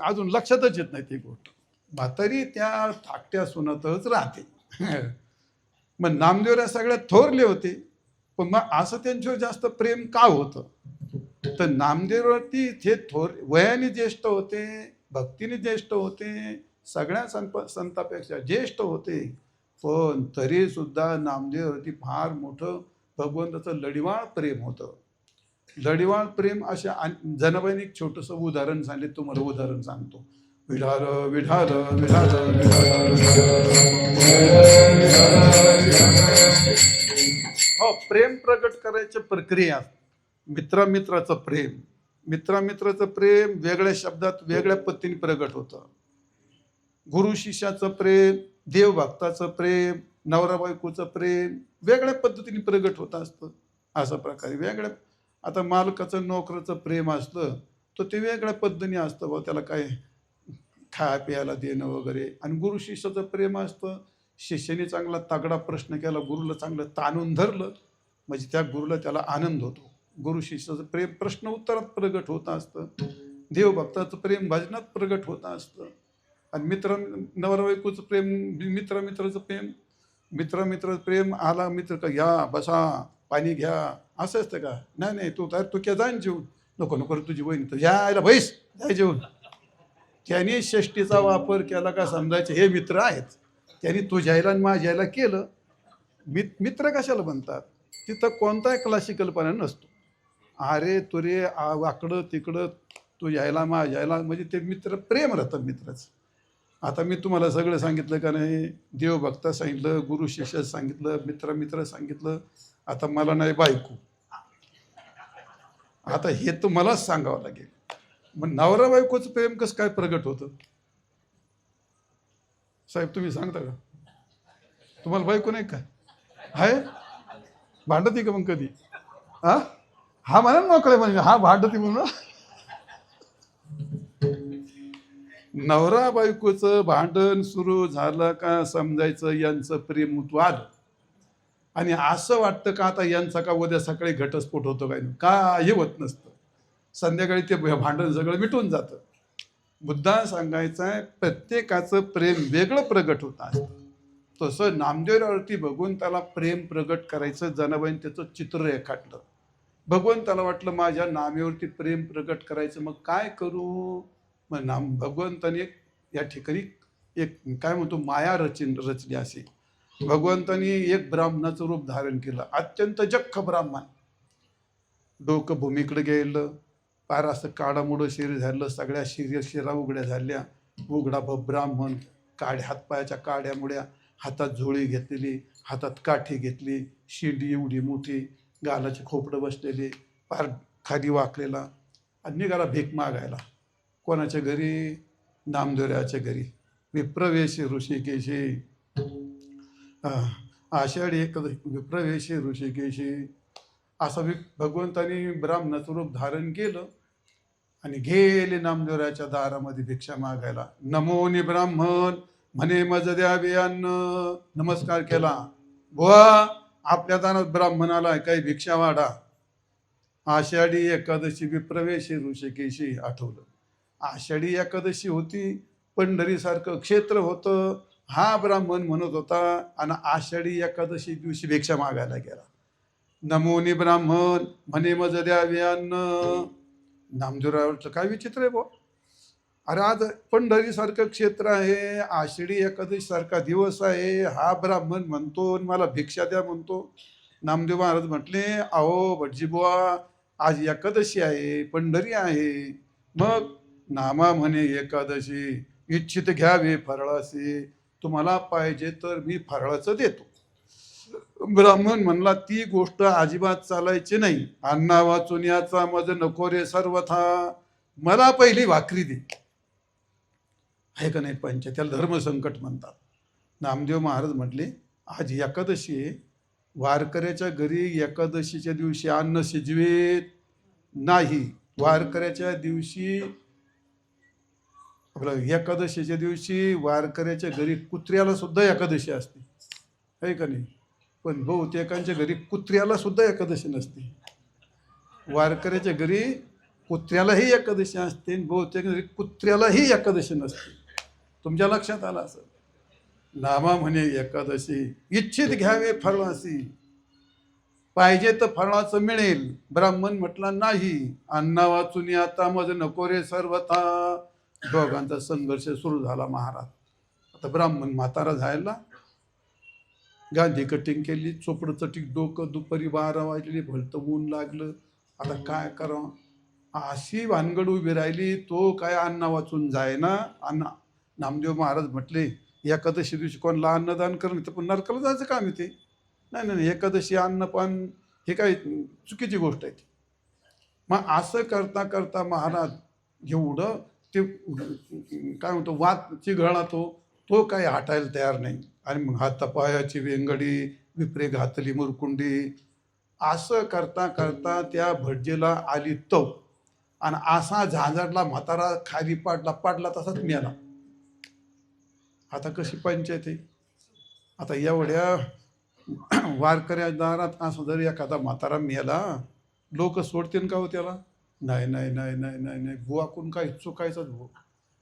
अजून लक्षातच येत नाही ती गोष्ट. म्हातारी त्या धाकट्या सुनातच राहते. मग नामदेवरा सगळ्यात थोरले होते, पण मग असं त्यांच्यावर जास्त प्रेम का होतं? तर नामदेववरती ते वयाने ज्येष्ठ होते, भक्तीने ज्येष्ठ होते, सगळ्या संतापेक्षा ज्येष्ठ होते, पण तरी सुद्धा नामदेववरती फार मोठं भगवंताचं लढिवाळ प्रेम होतं. लढिवाळ प्रेम. अशा जनाबाईने एक छोटंसं उदाहरण सांगितलं, तुम्हाला उदाहरण सांगतो. विढाल विढाल विढाल हो, प्रेम प्रगट करायची प्रक्रिया. मित्राचं प्रेम, मित्राचं प्रेम वेगळ्या शब्दात वेगळ्या पद्धतीने प्रगट होतं. गुरु शिष्याचं प्रेम, देवभक्ताचं प्रेम, नवरा बायकोचं प्रेम वेगळ्या पद्धतीने प्रगट होत असतं. अशा प्रकारे वेगळ्या. आता मालकाचं नोकराचं प्रेम असतं तर ते वेगळ्या पद्धतीने असतं बा, त्याला काय खाया प्यायला देणं वगैरे. आणि गुरु शिष्याचं प्रेम असतं, शिष्याने चांगला तगडा प्रश्न केला, गुरुला चांगलं ताणून धरलं म्हणजे त्या गुरुला त्याला आनंद होतो. गुरु शिष्याचं प्रेम प्रश्न उत्तरात प्रगट होत असतं. देवभक्ताचं प्रेम भजनात प्रगट होत असतं. आणि नवरा बायकोचं प्रेम, मित्राचं प्रेम आला मित्र का या बसा पाणी घ्या असं असतं का? नाही तू क्या जाईन जेवून. नको तुझी बहीण तर यायला बैस जाय जेवून. त्याने षष्टीचा वापर केला का समजायचे हे मित्र आहेत. त्यांनी तुझ्याला आणि माझ्याला केलं. मित्र कशाला बनतात? तिथं कोणताही क्लासिकलपणा नसतो. अरे तुरे वाकडं तिकडं तुझ्याला माझ्याला म्हणजे ते मित्र प्रेम राहतं मित्राचं. आता मी तुम्हाला सगळं सांगितलं का नाही? देवभक्ता सांगितलं, गुरु शिष्य सांगितलं, मित्र सांगितलं. आता मला नाही बायको, आता हे तर मलाच सांगावं लागेल. मग नवरा बायकोचं प्रेम कसं काय प्रगट होतं साहेब? तुम्ही सांगता का? तुम्हाला बायको नाही काय आहे? भांडती का मग कधी? हा म्हणा मोकळे म्हणजे हा भांडती म्हणून. नवरा बायकोचं भांडण सुरू झालं का समजायचं यांचं प्रेम आलं. आणि असं वाटतं का आता यांचा का उद्या सकाळी घटस्फोट होतो काय हे होत नसतं. संध्याकाळी ते भांडण सगळं मिटून जातं. मुद्दा सांगायचा आहे, प्रत्येकाचं प्रेम वेगळं प्रगट होत असतं. तसं नामदेवरावरती भगवंताला प्रेम प्रगट करायचं, जनाबाईंनी त्याचं चित्र रेखाटलं. भगवंताला वाटलं माझ्या नामेवरती प्रेम प्रगट करायचं, मग काय करू? मग भगवंताने या ठिकाणी एक काय म्हणतो माया रचली. असे भगवंतानी एक ब्राह्मणाचं रूप धारण केलं, अत्यंत जख्ख ब्राह्मण. डोकं भूमीकडे गेलं, पार असं काडामुडं शरीर झालं, सगळ्या शिरा उघड्या झाल्या. उघडा ब्राह्मण, हातपायाच्या काड्यामुळ्या, हातात झोळी घेतलेली, हातात काठी घेतली, शिंडी एवढी मोठी, गालाचे खोपडं बसलेले, पार खाली वाकलेला. आणि निघाला भीक मागायला. कोणाच्या घरी? नामदेवरायाच्या घरी. विप्रवेशी ऋषिकेशी, आषाढी विप्रवेशी ऋषिकेशी असं भगवंतानी ब्राह्मणाचं रूप धारण केलं आणि गेले नामदेवरायाच्या दारामध्ये भिक्षा मागायला. नमोनी ब्राह्मण म्हणे मज द्यावे अन्न. नमस्कार केला. बुवा आपल्या दारात ब्राह्मणाला काही भिक्षा वाढा. आषाढी एकादशी विप्रवेशी ऋषिकेशी आठवलं. आषाढी एकादशी होती, पंढरीसारखं क्षेत्र होतं. हा ब्राह्मण म्हणत होता आणि आषाढी एकादशी दिवशी भिक्षा मागायला गेला. नमोनी ब्राह्मण म्हणे मज द्यावे अन्न. नामदेवरावांचं काय विचित्र आहे बुवा. अरे आज पंढरीसारखं क्षेत्र आहे, आषाढी एकादशी सारखा दिवस आहे, हा ब्राह्मण म्हणतो आणि मला भिक्षा द्या म्हणतो. नामदेव महाराज म्हटले, अहो भटजी बुवा, आज एकादशी आहे, पंढरी आहे. मग नामा म्हणे एकादशी, इच्छित घ्यावे फराळाचे, तुम्हाला पाहिजे तर मी फराळाचं देतो. ब्राह्मण म्हणला, ती गोष्ट अजिबात चालायची नाही. अण्णा वाचून याचा मज नको रे सर्वथा, मला पहिली भाकरी दे. आहे का नाही पंच, त्याला धर्मसंकट म्हणतात. नामदेव महाराज म्हटले, आज एकादशी आहे, वारकऱ्याच्या घरी एकादशीच्या दिवशी अन्न शिजवेत नाही. वारकऱ्याच्या दिवशी आपलं एकादशीच्या दिवशी वारकऱ्याच्या घरी कुत्र्याला सुद्धा एकादशी असते, आहे का नाही. पण बहुतेकांच्या घरी कुत्र्याला सुद्धा एकादशी नसते. वारकऱ्याच्या घरी कुत्र्यालाही एकादशी असते, बहुतेक घरी कुत्र्यालाही एकादशी नसते. तुमच्या लक्षात आलं असं. नामा म्हणे एकादशी, इच्छित घ्यावे फळासी, पाहिजे तर फळाचं मिळेल. ब्राह्मण म्हटला नाही. अण्णा वाचून आता मज नको रे सर्वथा. दोघांचा संघर्ष सुरू झाला महाराज. आता ब्राह्मण म्हातारा झायला, गांधी कटिंग केली, चोपडं चटीक डोकं, दुपारी 12 वाजले, भलतं ऊन लागलं. आता काय करावं, अशी भानगड उभी राहिली. तो काय अण्णा वाचून जायना. अण्णा नामदेव महाराज म्हटले, एकादशी दिवशी कोणाला अन्नदान करणं तर पण नरकाला जायचं काम आहे ते. नाही नाही, एकादशी अन्नपान हे काय चुकीची गोष्ट आहे. मग असं करता करता महाराज एवढं ते काय म्हणतो वाद चिघळला, तो काही हटायला तयार नाही. आणि मग हातापायाची वेंगडी, विपरे घातली मुरकुंडी. असं करता करता त्या भटजीला आली तव आणि असा झांझाडला, म्हातारा खाली पाडला तसाच मेला. आता कशी पंचायत आहे. आता एवढ्या वारकऱ्या दारात असं जर एखादा म्हातारा मेला, लोक सोडतील का हो त्याला. नाही नाही नाही नाही नाही नाही, बुवा कोण काय चुकायचाच भाऊ.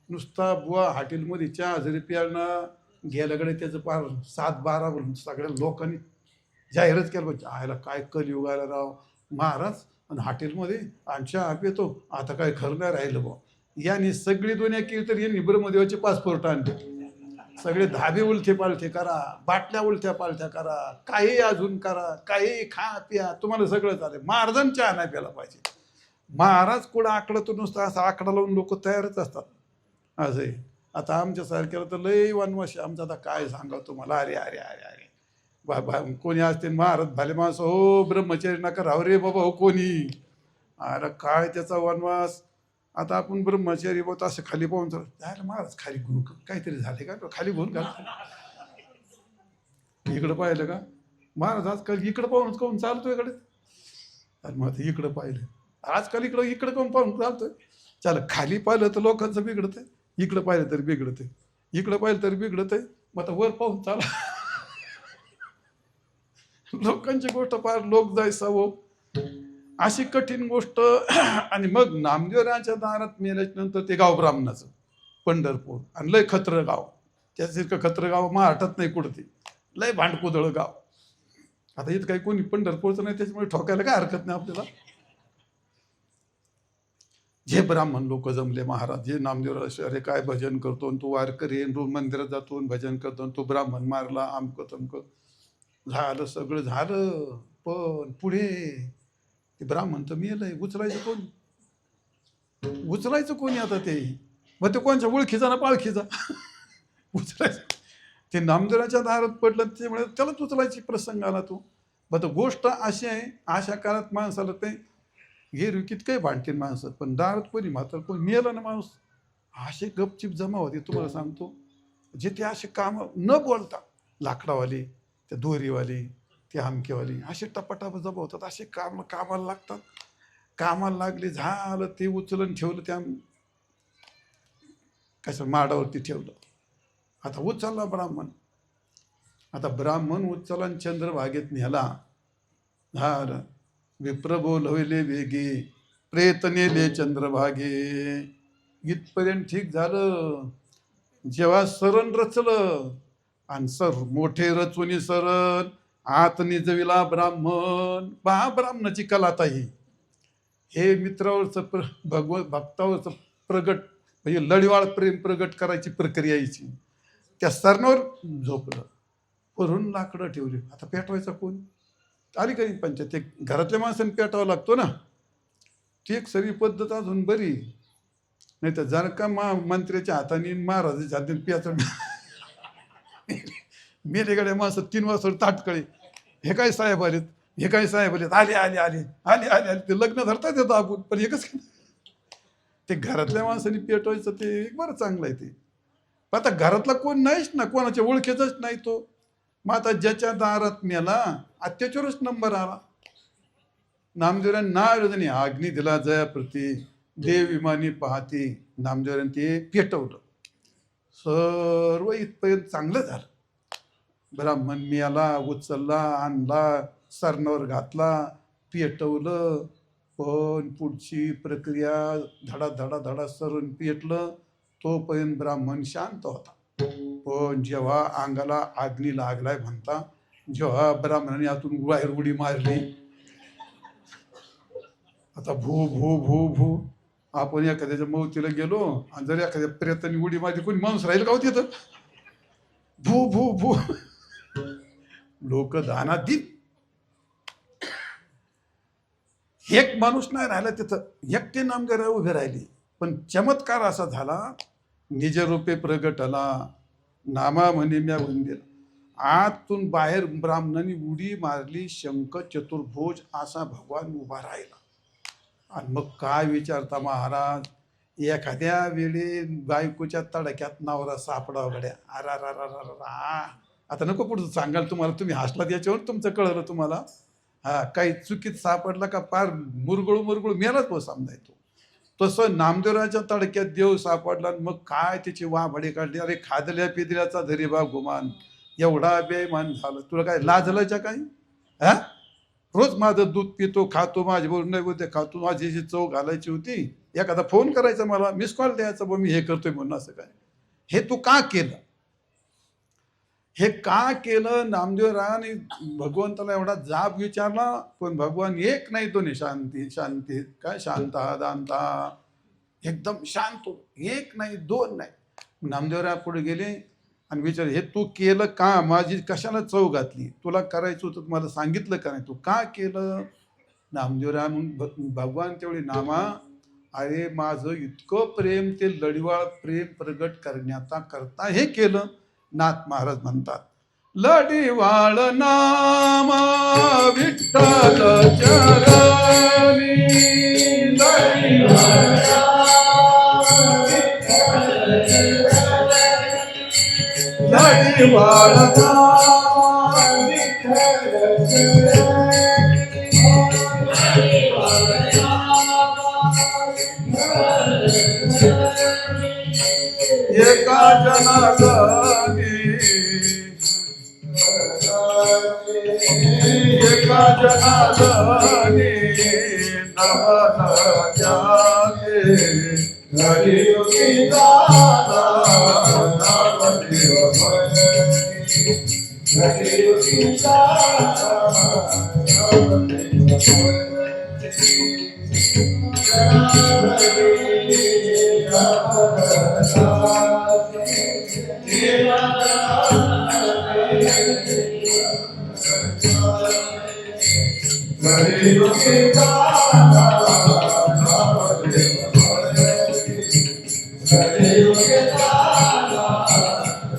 नुसता बुवा हॉटेलमध्ये चहा हजेरी प्यायला गेल्याकडे त्याचं पार 7-12 सगळ्या लोकांनी जाहीरच केलं पाहिजे. आयला काय कलियुगाला राव महाराज, आणि हॉटेलमध्ये आणि चहा पितो, आता काय खरं नाही राहिलं बुवा. याने सगळी दुनिया केली तर यांनी ब्रह्मदेवाचे पासपोर्ट आणले. सगळे धाबे उलथे पालथे करा, बाटल्या उलथ्या पालथ्या करा, काही अजून करा, काही खा प्या, तुम्हाला सगळं चालेल. महाराजांनी चहा नाही प्यायला पाहिजे. महाराज कुठं आकडातून नुसतं असं आकडा लावून लोक तयारच असतात. असं आहे. आता आमच्यासारख्याला तर लय वनवाशी. आमचं आता काय सांगा तुम्हाला. अरे अरे अरे अरे बाबा, कोणी असते महाराज भाले माणसं, हो ब्रह्मचारी नका राहू रे बाबा, हो कोणी. अरे काय त्याचा वनवास. आता आपण ब्रह्मचारी बोत असं खाली पाहून जायला, महाराज खाली गुरु काहीतरी झाले का, खाली घेऊन घाल. इकडं पाहिलं का महाराज, आजकाल इकडं पाहूनच काहून चालतो इकडे. आणि मग इकडं पाहिलं, आजकाल इकडं काहून पाहून चालतोय. चला, खाली पाहिलं तर लोकांचं बिघडत आहे, इकडं पाहिलं तरी बिघडत आहे, इकडं पाहिलं तरी बिघडत आहे. मग आता वर पाहून चाला. लोकांची गोष्ट पार लोक जायचा हो, अशी कठीण गोष्ट. आणि मग नामदेवराच्या दारात मेल्याच्या नंतर ते गाव ब्राह्मणाचं पंढरपूर, आणि लय खत्र गाव. त्यासारखं खत्र गाव महाराष्ट्रात नाही कुठं. ते लय भांडकुदळ गाव. आता इथं काही कोणी पंढरपूरचं नाही, त्याच्यामुळे ठोकायला काय हरकत नाही आपल्याला. जे ब्राह्मण लोक जमले महाराज, जे नामदेवराज, अरे काय भजन करतो, तू वारकरी मंदिरात जातो भजन करतो, तो ब्राह्मण मारला, आमकं तमकं झालं, सगळं झालं. पण पुढे ते ब्राह्मण तर मेलंय, उचलायचं कोणी आता. ते मग ते कोणच्या ओळखीचा ना पाळखीचा उचलायचं. ते नामदेवाच्या दारात पडलं, त्यामुळे त्यालाच उचलायची प्रसंग आला तो. मग गोष्ट अशी आहे, अशा काळात माणसाला ते हे रुकीत काही भांडतील माणसं, पण दारात कोणी मात्र कोणी मेलं ना माणूस, असे गपचिप जमा होते. तुम्हाला सांगतो, जे ते असे काम न बोलता, लाकडावाले, त्या दोरीवाले, ते आमकेवाले असे टपाटप जमा होतात. असे कामाला लागतात. कामाला लागले, झालं, ते उचलून ठेवलं, त्या कसं माडावरती ठेवलं. आता उचलला ब्राह्मण, आता ब्राह्मण उच्चला आणि चंद्रभागेत नेला. हा विप्र बोलविले वेगे, प्रेत नेले चंद्रभागे. इथपर्यंत ठीक झालं. जेव्हा सरण रचलं आणि सर मोठे रचुनी सरण आत निजविला ब्राह्मण. पहा ब्राह्मणाची कलाता ही. हे मित्रावरचं भक्तावरचं प्रगट म्हणजे लढिवाळ प्रेम प्रगट करायची प्रक्रिया यायची. त्या सरणावर झोपलं, वरून लाकडं ठेवली. आता पेटवायचा कोण? आली काही पंचायत. ते घरातल्या माणसाने पेटावं लागतो ना. ती एक सरी पद्धत अजून बरी. नाही तर जर का मंत्र्याच्या हाताने महाराजाच्या हाताने पेचून मेलेगाड्या माणसं 3 वाजता ताटकळे. हे काय साहेब आलेत, हे काय साहेब आलेत, आले आले आले आले आले आले. ते लग्न धरतात येतं आपण, पण एकच ते घरातल्या माणसाने पेटवायचं ते एक बरं चांगलं आहे. ते पण आता घरातला कोण नाहीच ना, कोणाच्या ओळखीचाच नाही तो. मग आता ज्याच्या दारात मेला त्याच्यावरच नंबर आला. नामदेवरांनी नाविरोधाने अग्नी दिला जयाप्रती, देव विमानी पाहते. नामदेवरांनी ते पेटवलं. सर्व इथपर्यंत चांगलं झालं. ब्राह्मण मेला, उचलला, आणला, सरणावर घातला, पेटवलं. पण पुढची प्रक्रिया धडा धडा धडा सरून पेटलं. तोपर्यंत ब्राह्मण शांत होता. पण जेव्हा अंगाला अग्नी लागलाय म्हणता, जेव्हा ब्राह्मणाने आतून बाहेर उडी मारली, आता भू भू भू भू. आपण एखाद्याच्या मौतीला गेलो आणि जर एखाद्या प्रेताने उडी मारली, कोणी माणूस राहील का हो तिथं? भू भू भू. लोक दानातील. एक माणूस नाही राहिला तिथं, एकटे नामदेव उभे राहिले. पण चमत्कार असा झाला, निज रूपे प्रगटला, नामा म्हणे म्या वंदिला. आतून बाहेर ब्राह्मणाने उडी मारली, शंख चतुर्भुज असा भगवान उभा राहिला. आणि मग काय विचारता महाराज, एखाद्या वेळी बायकोच्या तडक्यात नवरा सापडा गड्या. आता नको पुढचं सांगाल तुम्हाला, तुम्ही हसलात याच्यावर तुमचं कळलं तुम्हाला. हा काही चुकीत सापडला का पार मुरगळू मुरगळू मेलाच हो समजायचो. तसं नामदेवराच्या तडक्यात देव सापडला. मग काय त्याची वाभडे काढली. अरे खादल्या पिदल्याचा धरी बा गुमान, एवढा बेमान झालं. तुला काय लाजलाच्या काही? हा रोज माझं दूध पितो, खातो, माझ्या बरोबर नाही बोलते, खातो, माझी जी चव घालायची होती, एखादा फोन करायचा मला, मिस कॉल द्यायचा, बा मी हे करतोय म्हणून. असं काय हे तू का केलं? हे का केलं? नामदेवरायाने भगवंताला एवढा जाब विचारला, पण भगवान एक नाही दोन्ही शांती शांती काय शांता दांता एकदम शांत. एक नाही दोन नाही. नामदेवराया पुढे गेले आणि विचार, हे तू केलं का? माझी कशाला चव घातली? तुला करायचं होतं मला सांगितलं का नाही? तू का केलं? नामदेवराया म्हणून भगवान तेवढे नामा, अरे माझं इतकं प्रेम ते लढिवाळ प्रेम प्रगट करण्याचा करता हे केलं. नाथ महाराज म्हणतात, लढिवाळ नामा विठ्ठल चरणी, लढिवाळ लढिवाळ नामा विठ्ठल एका जनार्दनी, एका जनार्दनी नमन जागे, हरियोगी दाता नामदेव भजनी, हरियोगी दाता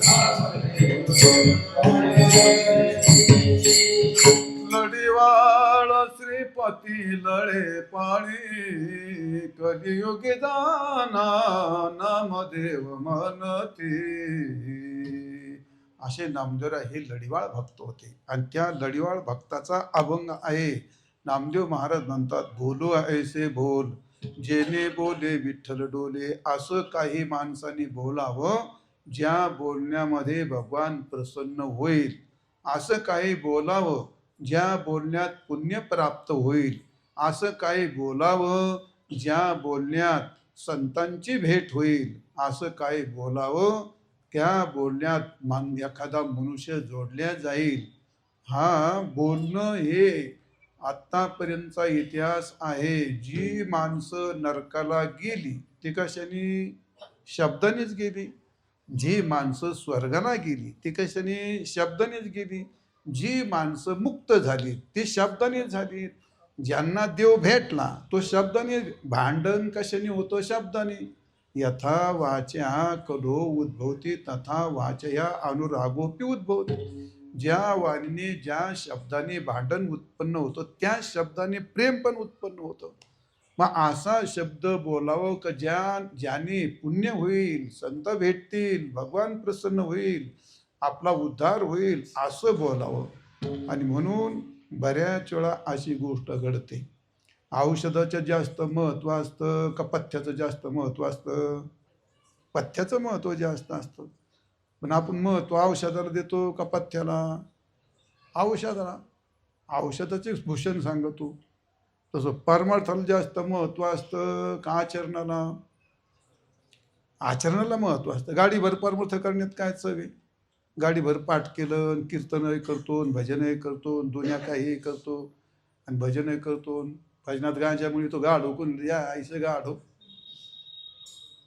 नामदेव लढिवाळ श्रीपती लळे पाणी, कलियुगी दाना नामदेव म्हणती. असे नामदेवराय हे लढिवाळ भक्त होते. आणि त्या लढिवाळ भक्ताचा अभंग आहे. नामदेव महाराज म्हणतात, बोलू ऐसे बोल जेने बोले विठ्ठल डोले. असं काही माणसाने बोलावं ज्या बोलण्यामध्ये भगवान प्रसन्न होईल. असं काही बोलावं ज्या बोलण्यात पुण्य प्राप्त होईल, असं काही बोलावं ज्या बोलण्यात संतांची भेट होईल, असं काही बोलावं त्या बोलण्यात एखादा मनुष्य जोडल्या जाईल. हा बोलणं हे आत्तापर्यंतचा इतिहास आहे. जी माणसं नरकाला गेली ती कशाने? शब्दानेच गेली. जी माणसं स्वर्गाला गेली ती कशाने? शब्दानेच गेली. जी माणसं मुक्त झाली ती शब्दाने झाली. ज्यांना देव भेटला तो शब्दाने. भांडण कशाने होतं? शब्दाने. यथा वाच्या कलो उद्भवती तथा वाचया अनुरागोपी उद्भवते. ज्या वाणीने ज्या शब्दाने भांडण उत्पन्न होतं त्या शब्दाने प्रेम पण उत्पन्न होतं. मग असा शब्द बोलावं का ज्याने पुण्य होईल, संत भेटतील, भगवान प्रसन्न होईल, आपला उद्धार होईल, असं बोलावं. आणि म्हणून बऱ्याच वेळा अशी गोष्ट घडते. औषधाचं जास्त महत्व असतं का पथ्याचं जास्त महत्व असतं? पथ्याचं महत्व जास्त असतं. पण आपण महत्व औषधाला देतो का पथ्याला? औषधाला. औषधाचे भूषण सांगतो. तसं परमार्थाला जास्त महत्व असतं का आचरणाला? आचरणाला महत्व असतं. गाडीभर परमार्थ करण्यात काय चव आहे? गाडीभर पाठ केलं, कीर्तनही करतो, भजनही करतो, दुनिया काही करतो आणि भजनही करतो. भजनात गांजामुळे तो गाढो कोण या आईचं गाढो.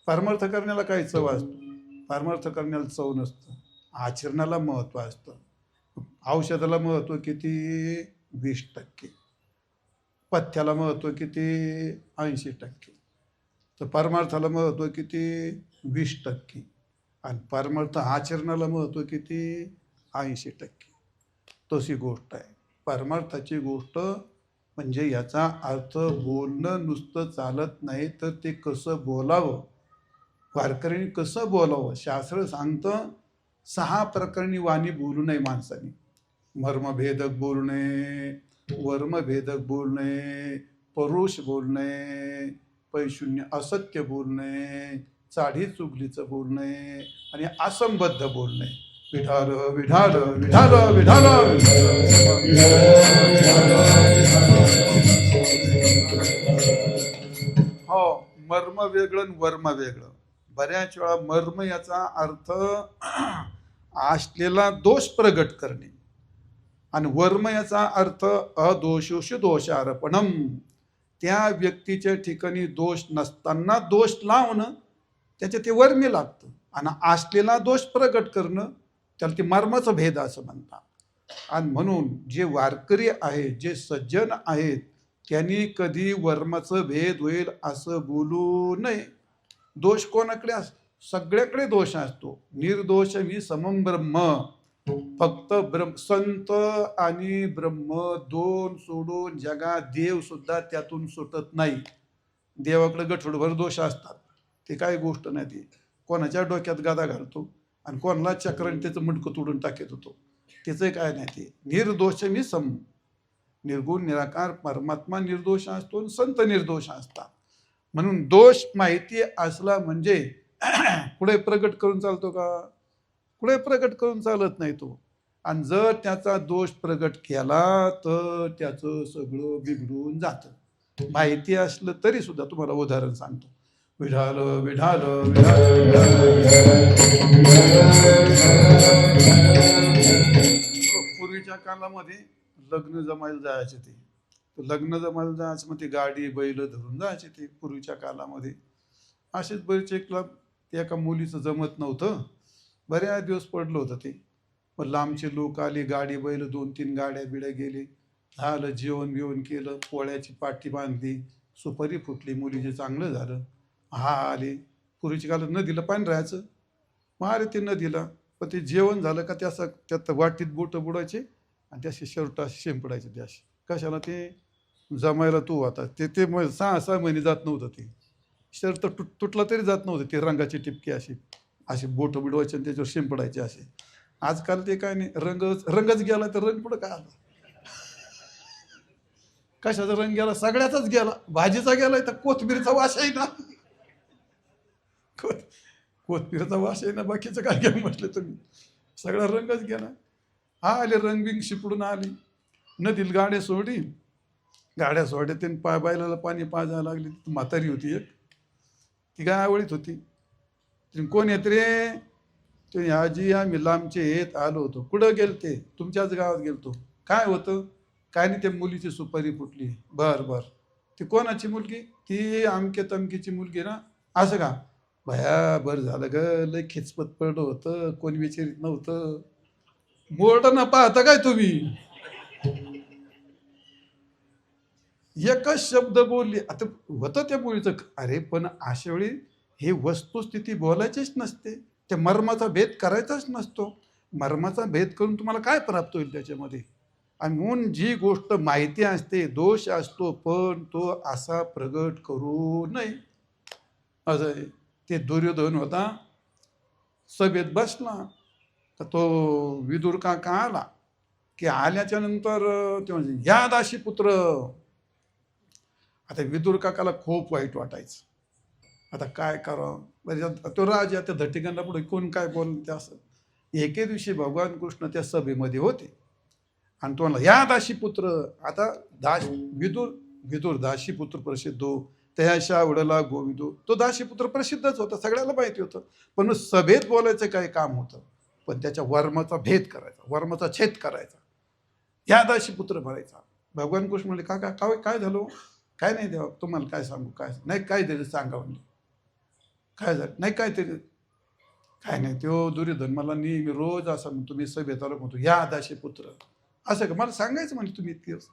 परमार्थ करण्याला काही चव असतो? परमार्थ करण्याला चव नसतं. आचरणाला महत्व असतं. औषधाला महत्व किती? 20%. पथ्याला महत्व किती? 80%. तर परमार्थाला महत्व किती? 20%. आणि परमार्थ आचरणाला महत्व किती? 80%. तशी गोष्ट आहे. परमार्थाची गोष्ट म्हणजे याचा अर्थ बोलणं नुसतं चालत नाही, तर ते कसं बोलावं, वारकऱ्यांनी कसं बोलावं. शास्त्र सांगतं 6 प्रकरणी वाणी बोलू नये माणसाने. मर्मभेदक बोलणे, वर्मभेदक बोलणे, परुष बोलणे, पैशून्य असत्य बोलणे, चाढी चुगलीचं बोलणे आणि असंबद्ध बोलणे. विठाल विठाल विठाल विठाल. हो, मर्म वेगळं आणि वर्म वेगळं. बऱ्याच वेळा मर्म याचा अर्थ असलेला दोष प्रगट करणे आणि वर्म याचा अर्थ अदोषोष दोषारोपणम. त्या व्यक्तीच्या ठिकाणी दोष नसताना दोष लावणं त्याचे ते वर्मी लागतं. आणि असलेला दोष प्रगट करणं त्याला ते मर्माचा भेद असं म्हणतात. आणि म्हणून जे वारकरी आहेत, जे सज्जन आहेत, त्यांनी कधी वर्माचं भेद होईल असं बोलू नये. दोष कोणाकडे सगळ्याकडे दोष असतो. निर्दोष मी समम ब्रह्म. फक्त संत आणि ब्रह्म दोन सोडून जगात देव सुद्धा त्यातून सुटत नाही. देवाकडे गठोडभर दोष असतात. ते काय गोष्ट नाही. ती कोणाच्या डोक्यात गादा घालतो आणि कोणाला चक्राने त्याचं मुंडकं तोडून टाकत होतो. त्याचं काय नाही. ते निर्दोष मी सम. निर्गुण निराकार परमात्मा निर्दोष असतो आणि संत निर्दोष असतात. म्हणून दोष माहिती असला म्हणजे पुढे प्रगट करून चालतो का? पुढे प्रगट करून चालत नाही तो. आणि जर त्याचा दोष प्रगट केला तर त्याचं सगळं बिघडून जातं. माहिती असलं तरी सुद्धा. तुम्हाला उदाहरण सांगतो. विढाल विढाल पूर्वीच्या काळामध्ये लग्न जमायला जायचे ते. लग्न जमायला जायचं मग ते गाडी बैल धरून जायचे ते पूर्वीच्या काळामध्ये. असेच बरेच एका मुलीचं जमत नव्हतं. बऱ्याच दिवस पडलं होतं ते. मग लांबचे लोक आले, गाडी बैल 2-3 गाड्या बिड्या गेले. झालं, जेवण बिवण केलं, पोळ्याची पाठी बांधली, सुपारी फुटली, मुलीचे चांगलं झालं. हा आले. पूर्वीच्या काळात नदीला पाणी राहायचं. मग अरे ते नदीला पण ते जेवण झालं का त्यात वाटीत बोटं बुडायचे आणि त्याशी शर्ट असे शिंपडायचे. ते असे कशाला? ते जमायला तू आता ते 6 महिने जात नव्हतं. ते शर्ट तुटला तरी जात नव्हतं. ते रंगाची टिपकी अशी बोटं बुडवायचे आणि त्याच्यावर शिंपडायचे असे. आजकाल ते काय नाही. रंगच गेला तर रंग पुढं काय आला? कशाचा रंग गेला? सगळ्याचाच गेला. भाजीचा गेलाय तर कोथबिरीचा वास आहे ना. कोथबिरीचा वास आहे ना. बाकीचं काय घ्या म्हटलं तुम्ही. सगळा रंगच गेला. आले रंगबिंग शिपडून आली, नदीत गाड्या सोडली, गाड्या सोडल्या त्यांनी बैलाला पाणी पाजायला लागली. म्हातारी होती एक, ती काय आवडीत होती. तिने कोण येत रे? तुम्ही आजी आम्ही लांबचे येत आलो होतो. कुठं गेलते? तुमच्याच गावात गेलतो. काय होतं? काय नाही, त्या मुलीची सुपारी फुटली. बर बर, ती कोणाची मुलगी? ती अमके तमकीची मुलगी ना. असं का? भया बरं झालं ग, लय खिचपत पडलं होतं, कोणी विचारित नव्हतं. मोठ ना पाहता काय तुम्ही? एकच शब्द बोलली. आता होतं त्या मुलीचं. अरे पण अशा वेळी हे वस्तुस्थिती बोलायचीच नसते, त्या मर्माचा भेद करायचाच नसतो. मर्माचा भेद करून तुम्हाला काय प्राप्त होईल त्याच्यामध्ये? आणि म्हणून जी गोष्ट माहिती असते, दोष असतो, पण तो असा प्रगट करू नये. असं आहे. ते दुर्योधन होता, सभेत बसला, तर तो विदुर काका आला, की आल्याच्या नंतर ते म्हणजे या दाशी पुत्र. आता विदुर काकाला खूप वाईट वाटायचं. आता काय करावं? म्हणजे तो राजा त्या धटिकांना पुढे कोण काय बोललं ते असं. एके दिवशी भगवान कृष्ण त्या सभेमध्ये होते आणि तो म्हणला या दाशीपुत्र. आता विदुर विदुर दाशीपुत्र प्रसिद्ध हो, त्याच्या आवडला गोविंदो. तो दाशीपुत्र प्रसिद्धच होता, सगळ्याला माहिती होतं. पण सभेत बोलायचं काय काम होतं, पण त्याच्या वर्माचा भेद करायचा, वर्माचा छेद करायचा, या दाशीपुत्र भरायचा. भगवान कृष्ण म्हणले काका काय काय झालं? काय नाही देवा, तुम्हाला काय सांगू? काय नाही, काय तरी सांगा म्हणजे. काय झालं? नाही काय तरी. काय नाही, तो दुर्योधन मला नेहमी रोज असं म्हणतो, मी सभेत आलो म्हणतो या दाशी पुत्र. असं का? मला सांगायचं म्हणजे तुम्ही इतके दिवस.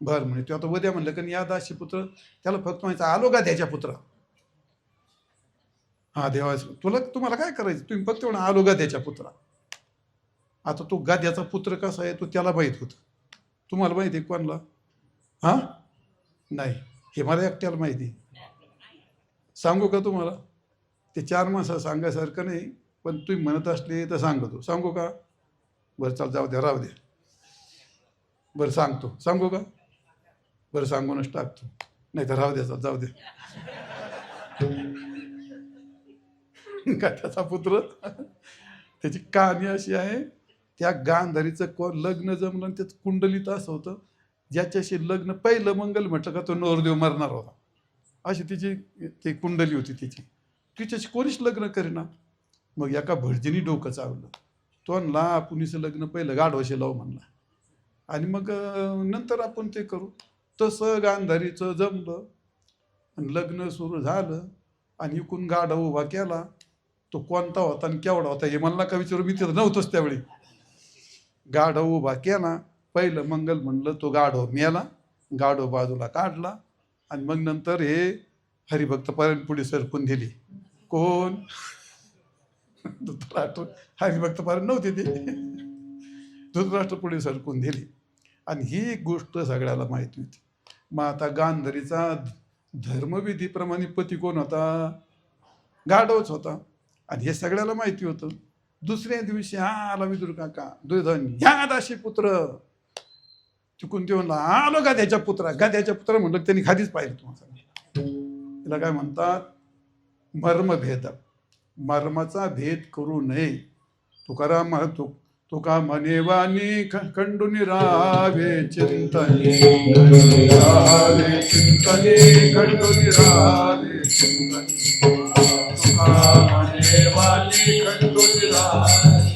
बरं म्हणे, तो आता उद्या म्हणलं का या दाशी पुत्र, त्याला फक्त म्हणायचं आलो का त्याच्या पुत्र. हा देवाचं तुम्हाला काय करायचं? तुम्ही फक्त म्हणा आलो का त्याच्या पुत्रा. आता तो गाद्याचा पुत्र कसा आहे तो त्याला माहीत होतं. तुम्हाला माहिती आहे कोणाला? हा नाही, हे मला एकट्याला माहिती. सांगू का तुम्हाला? ते 4 माणसं सांगायसारखं नाही, पण तुम्ही म्हणत असले तर सांगतो. सांगू का? बरं चाल, जाऊ द्या, राहू द्या. बरं सांगतो. सांगू का? बरं सांगूनच टाकतो. नाही तर राहू द्या, चाल, जाऊ द्या. का त्याचा पुत्र, त्याची कहाणी अशी आहे, त्या गांधारीचं लग्न जमलं आणि त्याचं कुंडलीत असं होतं, ज्याच्याशी लग्न पहिलं मंगल म्हटलं का तो नवरदेव मरणार होता. अशी तिची ती कुंडली होती तिची. तिच्याशी कोणीच लग्न करेना. मग एका भटजीनी डोकं चावलं. तो म्हणला आपणच लग्न पहिलं गाढवाशी लावू म्हणला, आणि मग नंतर आपण ते करू. तसं गांधारीचं जमलं आणि लग्न सुरू झालं. आणि इकून गाढव उभा केला. तो कोणता होता आणि केवढा होता हे मला का विचारू, मी तिथं नव्हतोच त्यावेळी. गाढव उभा केला, पहिलं मंगल म्हणलं, तो गाढव मेला, गाढव बाजूला काढला. आणि मग नंतर हे हरिभक्त पारायण पुढे सरकून दिली. कोण? धृतराष्ट्र. हरिभक्त पारायण नव्हते ते, धृतराष्ट्र पुढे सरकून दिली. आणि ही गोष्ट सगळ्याला माहिती होती. मग आता गांधारीचा धर्मविधीप्रमाणे पती कोण होता? गाढवच होता. आणि हे सगळ्याला माहिती होतं. दुसऱ्या दिवशी आला विदुर काका, दुर्योधन ह्या दाशी पुत्र. चुकून ते म्हणला आलो गाद्याच्या पुत्रा. गाद्याच्या पुत्रा म्हणलं त्यांनी खालीच पाहिलं. तुम्हाला तिला काय म्हणतात? मर्मभेद. मर्माचा भेद करू नये. तुकाराम म्हणतो, तुका म्हणे वाणी खंडून राहावे चिंतने, राहावे चिंतने, खंडून राहावे चिंतने. तुका म्हणे वाणी खंडून राहावे.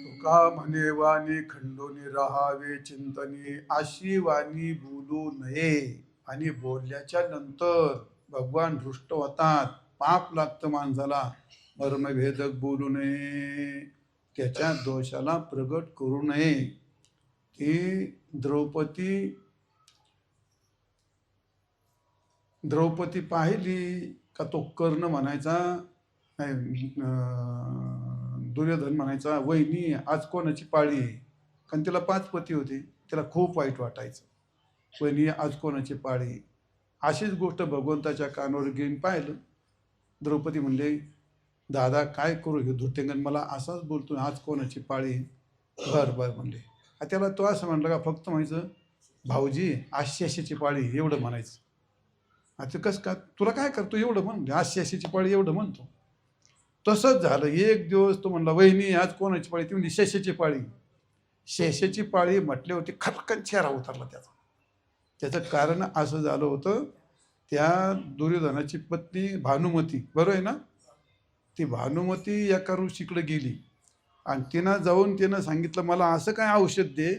तुका म्हणे वाणी खंडोनी राहावे चिंतनी. अशी वाणी बोलू नये. आणि बोलल्याच्या नंतर भगवान दृष्ट होतात, पाप लागतं माणसाला. मर्मभेदक बोलू नये, त्याच्या दोषाला प्रगट करू नये. ती द्रौपदी पाहिली का तो कर्ण म्हणायचा, नाही दुर्योधन म्हणायचा, वहिनी आज कोणाची पाळी आहे. कारण तिला 5 पती होते. तिला खूप वाईट वाटायचं, वहिनी आज कोणाची पाळी आहे. अशीच गोष्ट भगवंताच्या कानावर घेऊन पाहिलं. द्रौपदी म्हणले, दादा काय करू, हे धुर्तेंगण मला असाच बोलतो, आज कोणाची पाळी आहे. बरं म्हणले. त्याला तो असं म्हणलं का फक्त म्हणायचं, भाऊजी आज शेषाची पाळी एवढं म्हणायचं. आता कसं का तुला काय करतो एवढं म्हण, आज शेषाची पाळी एवढं म्हणतो. तसंच झालं. एक दिवस तो म्हणला, वहिनी आज कोणाची पाळी, ती म्हणजे शेषाची पाळी. शेषाची पाळी म्हटले होते, खटकन चेहरा उतरला त्याचा. त्याचं कारण असं झालं होतं, त्या दुर्योधनाची पत्नी भानुमती, बरोबर आहे ना, ती भानुमती एका ऋषीकडे गेली आणि तिनं सांगितलं, मला असं काय औषध दे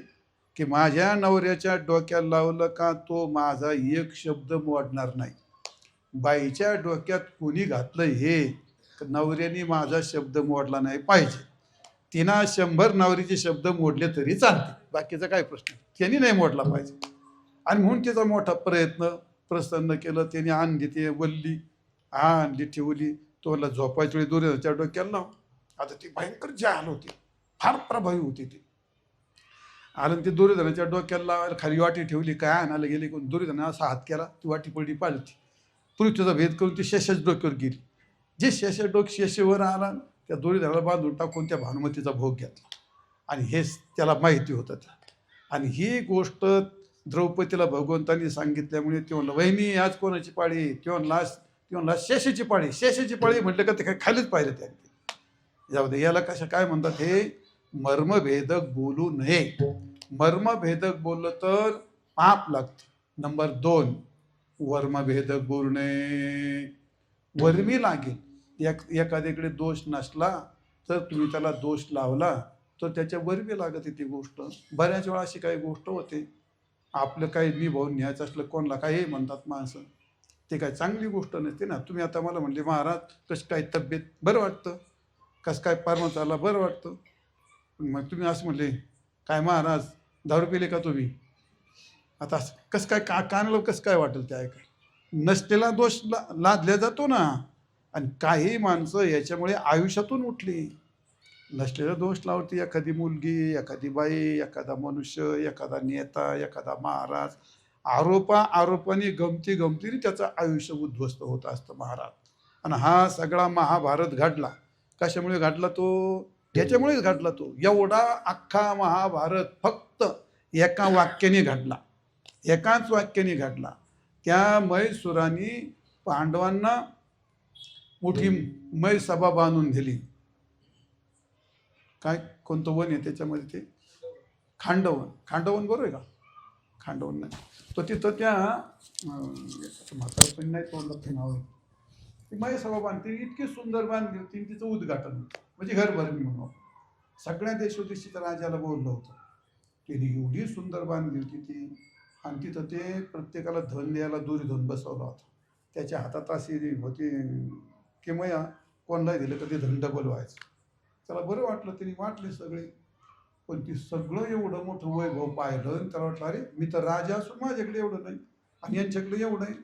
की माझ्या नवऱ्याच्या डोक्याला लावलं का तो माझा एक शब्द मोडणार नाही. बाईच्या डोक्यात कोणी घातलं हे, नवऱ्याने माझा शब्द मोडला नाही पाहिजे. तिनं 100 नवरीचे शब्द मोडले तरी चालते, बाकीचा काय प्रश्न, त्यांनी नाही मोडला पाहिजे. आणि म्हणून तिचा मोठा प्रसन्न केलं. त्याने आणली, ते वल्ली आणली ठेवली. तोला झोपायच्या वेळी दुर्योधनाच्या डोक्याला लाव. आता ती भयंकर जाल होती, फार प्रभावी होती ती. आलं ते दुर्योधनाच्या डोक्याला लावायला खाली वाटी ठेवली. काय आणायला गेली, कोण दुर्योधन असा हात केला, ती वाटी पडली, पालती. पृथ्वीचा भेद करून ती शेषाच्या डोक्यावर गेली. जे शेषेवर आला त्या दुर्योधनाला बांधून टाकून त्या भानुमतीचा भोग घेतला. आणि हेच त्याला माहिती होतं. आणि ही गोष्ट द्रौपदीला भगवंतांनी सांगितल्यामुळे ते म्हणलं, वहिनी आज कोणाची पाळी, ते म्हणला शेषाची पाळी. शेषाची पाळी म्हटलं का ते काय खालीच पाहिलं त्यांनी. जाऊ दे, याला कशा काय म्हणतात, हे मर्मभेदक बोलू नये. मर्मभेदक बोललं तर पाप लागतं. नंबर 2, वर्मभेदक बोलू नये, वर्मी लागेल. एखाद्याकडे दोष नसला तर तुम्ही त्याला दोष लावला तर त्याच्या वर्मी लागते ती गोष्ट. बऱ्याच वेळा अशी काही गोष्ट होते, आपलं काही निभावून न्यायचं असलं कोणाला काही म्हणतात माणसं, ते काय चांगली गोष्ट नसते ना. तुम्ही आता मला म्हणले, महाराज कसं काय तब्येत, बरं वाटतं, कसं काय परमाचाला बरं वाटतं. मग तुम्ही असं म्हणले, काय महाराज दारू पिले का तुम्ही, आता कसं काय कानाला कसं काय वाटेल ते ऐकाय. नसलेला दोष लादल्या जातो ना. आणि काही माणसं याच्यामुळे आयुष्यातून उठली. नसलेला दोष लावते एखादी मुलगी, एखादी बाई, एखादा मनुष्य, एखादा नेता, एखादा महाराज. आरोपाने गमतीने त्याचं आयुष्य उद्ध्वस्त होत असतं महाराज. आणि हा सगळा महाभारत घडला कशामुळे घडला, तो याच्यामुळेच घडला. तो एवढा अख्खा महाभारत फक्त एका वाक्याने घडला, एकाच वाक्याने घडला. त्या मैसुराने पांडवांना मोठी मै सभा बांधून दिली. काय कोणतं वन आहे त्याच्यामध्ये, ते खांडवन बरोबर आहे का, खांडवन नाही तो, तिथं त्या म्हातारपणी नाही तोंडलं ते नाव आहे, ती मै सभा बांधली. इतकी सुंदर बांधली होती. तिचं उद्घाटन होतं, म्हणजे घरभरणी म्हणून सगळ्या देशोदेशीच्या राजाला बोललं होतं. तिने एवढी सुंदर बांधली होती ती. आणि तिथं ते प्रत्येकाला धन द्यायला दुर्योधन बसवला होता. त्याच्या हातात अशी होती किमया, कोणालाही दिलं का ते धन डबल व्हायचं. त्याला बरं वाटलं, त्यांनी वाटले सगळे. पण ती सगळं एवढं मोठं वैभव पाहिलं आणि त्याला वाटलं, अरे मी तर राजा असून माझ्याकडे एवढं नाही आणि यांच्याकडे एवढं आहे,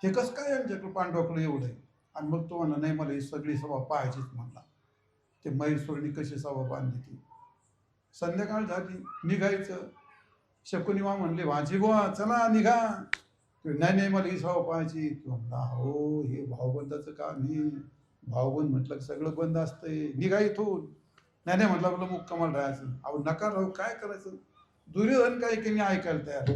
हे कसं काय यांच्याकडे पांडवाकडे एवढं आहे. आणि मग तो म्हणला, नाही मला ही सगळी सभा पाहायचीच म्हणला. ते मैसूरनी कशी सभा बांधली ती. संध्याकाळ झाली, निघायचं. शकुनिमा म्हणले, भाजी बुवा चला निघा. नाही मला ही सभा पाहायची. म्हणला, हो हे भावबंदाचं काम, हे भावबंद म्हटलं सगळं बंद असतंय, निघा इथून. नाही म्हटलं, आपलं मुक्कामाला राहायचं. अहो नका राहू, काय करायचं. दुर्योधन काय की मी ऐकायला तयार.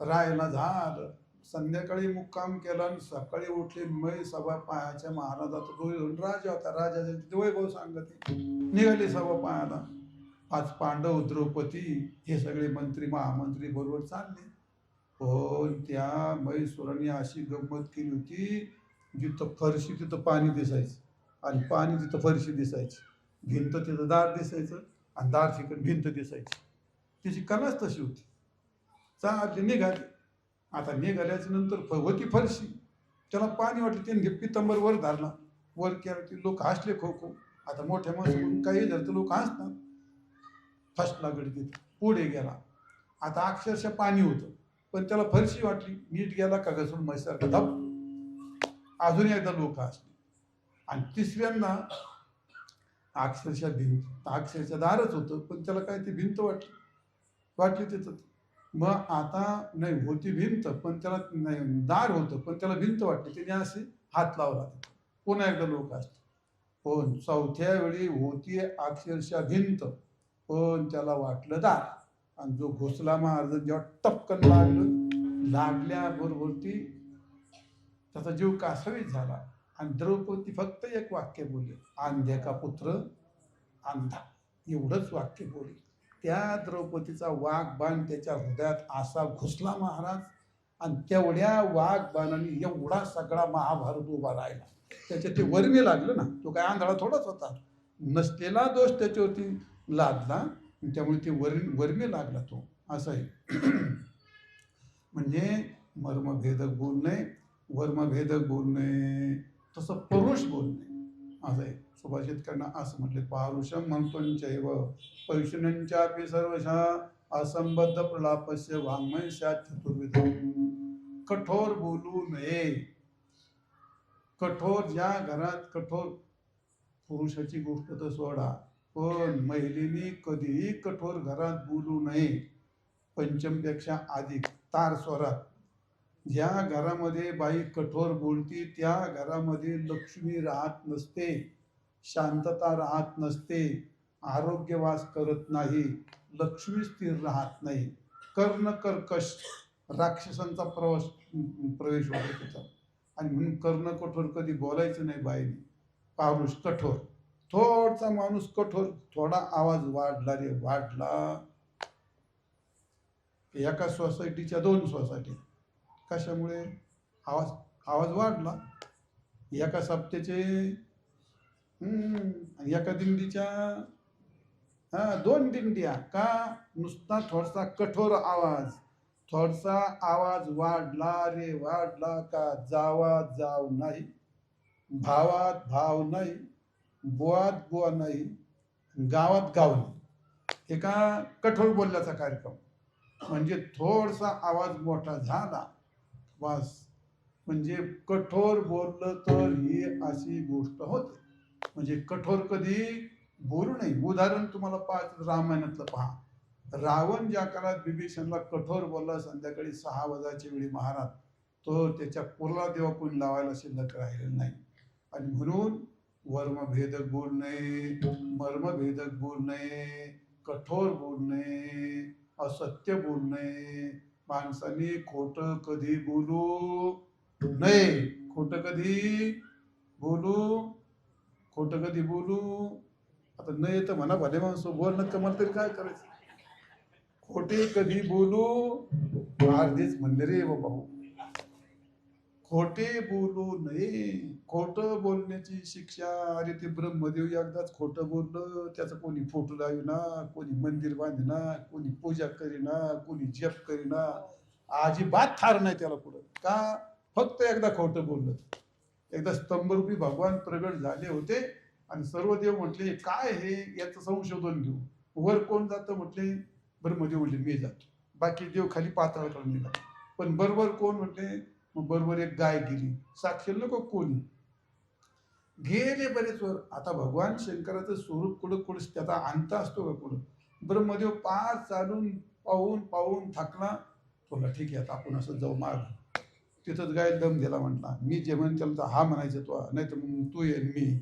राहायला झालं. संध्याकाळी मुक्काम केला आणि सकाळी उठले. मै सभा पाहायच्या महाराजाचा दुर्योधन राजा होता. राजाचे तिथे वैभव सांगत निघाले सभा पाहायला. 5 पांडव, द्रौपदी, हे सगळे मंत्री महामंत्री बरोबर चालले. पण त्या मैसुराने अशी गंमत केली होती, जिथं फरशी तिथं पाणी दिसायचं आणि पाणी तिथं फरशी दिसायची. भिंत तिथं दार दिसायचं आणि दार तिकडे भिंत दिसायची. तिची कलाच तशी होती. चालले निघाले. आता निघाल्याच्या नंतर होती फरशी, त्याला पाणी वाटलं. त्याने पितंबर वर धरला, वर केला. ती लोक हसले खो खो. आता मोठ्या माणसाकडून काही झालं तर लोक हसतात. फसला गडीत पुढे गेला. आता अक्षरशः पाणी होतं, पण त्याला फरशी वाटली, नीट गेला का घसरून म्हैसारखा धप, अजून एकदा लोक असले. आणि तिसऱ्यांदा अक्षरशः भिंत, अक्षरशः दारच होतं, पण त्याला काय ती भिंत वाटली तिथं. मग आता नाही होती भिंत, पण त्याला नाही दार होतं, पण त्याला भिंत वाटली. त्याने असे हात लावला. पुन्हा एकदा लोक असते. पण चौथ्या वेळी होती अक्षरशः भिंत, पण त्याला वाटलं दार. आणि जो घोसला महाराज जेव्हा टपकन लागल्याबरोबर ती त्याचा जीव कासावीस झाला. आणि द्रौपदी फक्त एक वाक्य बोलली, अंधे का पुत्र अंधा, एवढंच वाक्य बोलली. त्या द्रौपदीचा वाघबाण त्याच्या हृदयात असा घुसला महाराज, आणि तेवढ्या वाघबाणाने एवढा सगळा महाभारत उभा राहिला. त्याच्या ते वर्मी लागलं ना, तो काय आंधळा थोडाच होता, नसलेला दोष त्याच्यावरती लादला, त्यामुळे ते वर्मी लागला तो, असं आहे. म्हणजे मर्मभेदक बोलणे, वर्मभेदक बोलणे, तसं परुष बोलणे, असं आहे. सुभाषितकांना असं म्हटले, पारुषम म्हणतोंचैव पैशुनंचापि सर्वशा असंबद्ध प्रलापस्य वाङ्मयस्यात् चतुर्विधम्. कठोर बोलू नये. कठोर, ज्या घरात कठोर, पुरुषाची गोष्ट तर सोडा, पण महिलेने कधीही कठोर घरात बोलू नये. पंचमपेक्षा अधिक तार स्वरात. ज्या घरामध्ये बाई कठोर बोलती त्या घरामध्ये लक्ष्मी राहत नसते, शांतता राहत नसते, आरोग्य वास करत नाही, लक्ष्मी स्थिर राहत नाही, कर्ण कर्कश राक्षसांचा प्रवेश होतो तिचा. आणि म्हणून कर्ण कठोर कधी बोलायचं नाही बाईने. पारुष कठोर, थोडसा माणूस कठोर, थोडा आवाज वाढला रे वाढला, एका सोसायटीच्या 2 सोसायटी, कशामुळे आवाज वाढला. एका सप्त्याचे एका दिंडीच्या 2 दिंड्या, का नुसता थोडासा कठोर आवाज, थोडासा आवाज वाढला रे वाढला का जावात जाव नाही, भावात भाव नाही, बुवात बुवा नाही, गावात गाव नाही. एका कठोर बोलण्याचा कार्यक्रम. म्हणजे थोडासा आवाज मोठा झाला बस, म्हणजे कठोर बोललं तर ही अशी गोष्ट होते. म्हणजे कठोर कधी बोलू नये. उदाहरण तुम्हाला पाहायचं रामायणातलं पहा. रावण ज्या काळात बिभीषणला कठोर बोलला संध्याकाळी 6 वाजायच्या वेळी महाराज, तो त्याच्या पुरला देवा कोणी लावायला शिल्लक राहिलेलं नाही. आणि म्हणून वर्मभेदक बोलणे, मर्मभेदक बोलणे, कठोर बोलणे, असत्य बोलणे, माणसाने खोटं कधी बोलू नये. खोटं कधी बोलू आता नाही तर म्हणा, भले माणसं बोलणं कमल तरी काय करायचं. खोटे कधी बोलू, अर्धेच म्हणले रे बाबा, खोटे बोलू नये. खोटं बोलण्याची शिक्षा, अरे ते ब्रह्मदेव एकदाच खोटं बोललं, त्याचं कोणी फोटो लाविना, कोणी मंदिर बांधेना, कोणी पूजा करीना, कोणी जप करीना, अजिबात ठार नाही त्याला पुढं. का? फक्त एकदा खोटं बोललं. एकदा स्तंभरूपी भगवान प्रगट झाले होते आणि सर्व देव म्हटले काय हे, याचं संशोधन घेऊ. वर कोण जातं म्हटले, ब्रह्मदेव म्हटले मी जातो, बाकी देव खाली पाताळाकडे निघाला. पण बरोबर कोण म्हटले, मग बरोबर एक गाय गेली, साक्षी नको कोणी गेले बरेच वर. आता भगवान शंकराचं स्वरूप कुठं त्याचा अंत असतो का कुठं. ब्रह्मदेव पार चालून पाहून थकला. तुला ठीक आहे आता आपण असं जाऊ माग. तिथंच गाय दम दिला, म्हटला मी जे म्हणेन त्याला हा म्हणायचं तो, नाही तर मग तू ये मी.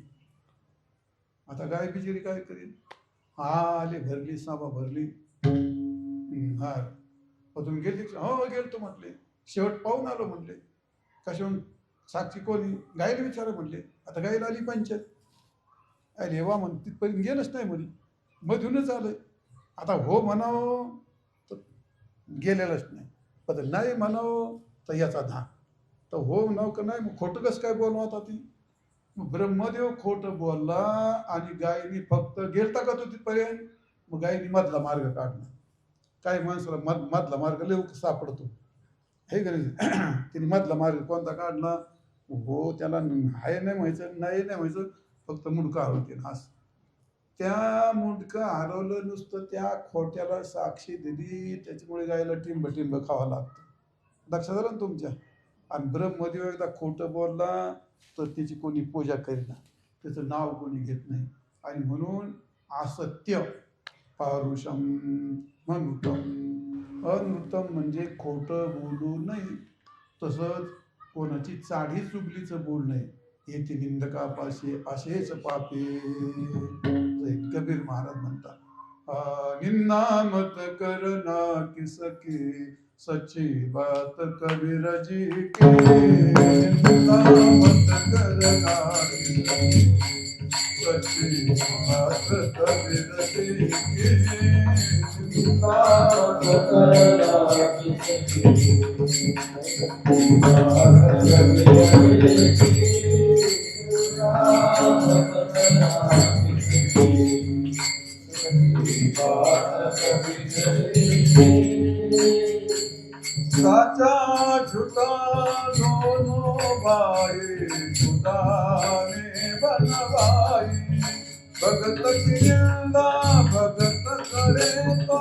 आता गाय बिचारी काय करेल. हा आले, भरली साबा भरली. हा तुम्ही गेले? हो गेलतो म्हटले. शेवट पाहून आलो म्हटले. कशाहून? साक्षी कोणी? गायला विचारा म्हटले. आता गायला आली पंचायत. अरे वा म्हण, तिथपर्यंत गेलंच नाही म्हणे, मधूनच आलंय. आता हो म्हणावं तर गेलेलंच नाही, पण नाही म्हणावं तर याचा धाक. तर हो म्हणावं का नाही, मग खोटं कसं काय बोलवा आता ती. ब्रह्मदेव खोटं बोलला आणि गायनी फक्त गेलता का तो तिथपर्यंत. मग गायनी मधला मार्ग काढला. काय माणसाला मधला मार्ग लय सापडतो हे गरज. तिने मधला मार्ग कोणता काढला. हो त्याला हाय नाही व्हायचं, नाही व्हायचं, फक्त मुडका हळून असं. त्या मुंडकं हरवलं नुसतं त्या खोट्याला साक्षी दिली, त्याच्यामुळे गायला टिंब टिंब खावं लागतं. लक्षात आलं ना तुमच्या? आणि ब्रह्मदेव एकदा खोटं बोलला तर त्याची कोणी पूजा करीना, त्याचं नाव कोणी घेत नाही. आणि म्हणून असत्य पारुषम म्हणूतम, अनृतम म्हणजे खोटं बोलू नये. तसंच कोणाची चाडी चुगलीचं बोल नये. येथे निंदकापाशी असेच पापे, कबीर महाराज म्हणतात. निंदा मत करना किसके, सच्ची बात कबीर जी की. निंदा मत करना सच्ची बात कबीर जी की. निंदा मत करना साचा झूठा दोनों भाई, खुदा ने बनवाई. भगत की निंदा भगत करे तो,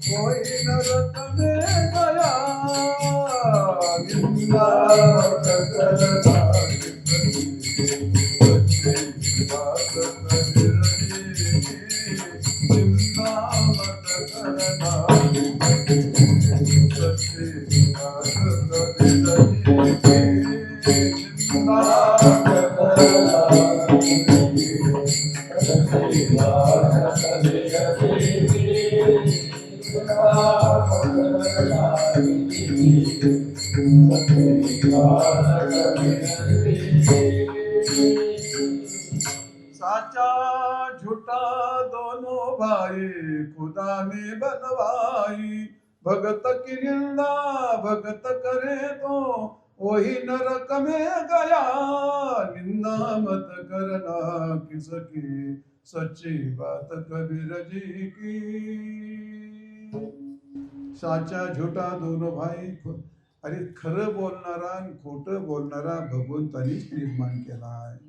कोई नरक में गया. निंदा मत करना सच्ची बात कबीर जी की. निंदा मत करना सच्ची बात कबीर जी की. निंदा मत करना सच्ची बात कबीर जी की. साचा झूठा दोनों भाई, खुदा ने बनवाई. भगत की निंदा भगत करे तो, वही नरक में गया. निंदा मत करना किसकी, सच्ची बात कबीर जी की. साचा झूठा दोनों भाई. अरे खरं बोलणारा आणि खोटं बोलणारा भगवंतानीच निर्माण केला आहे.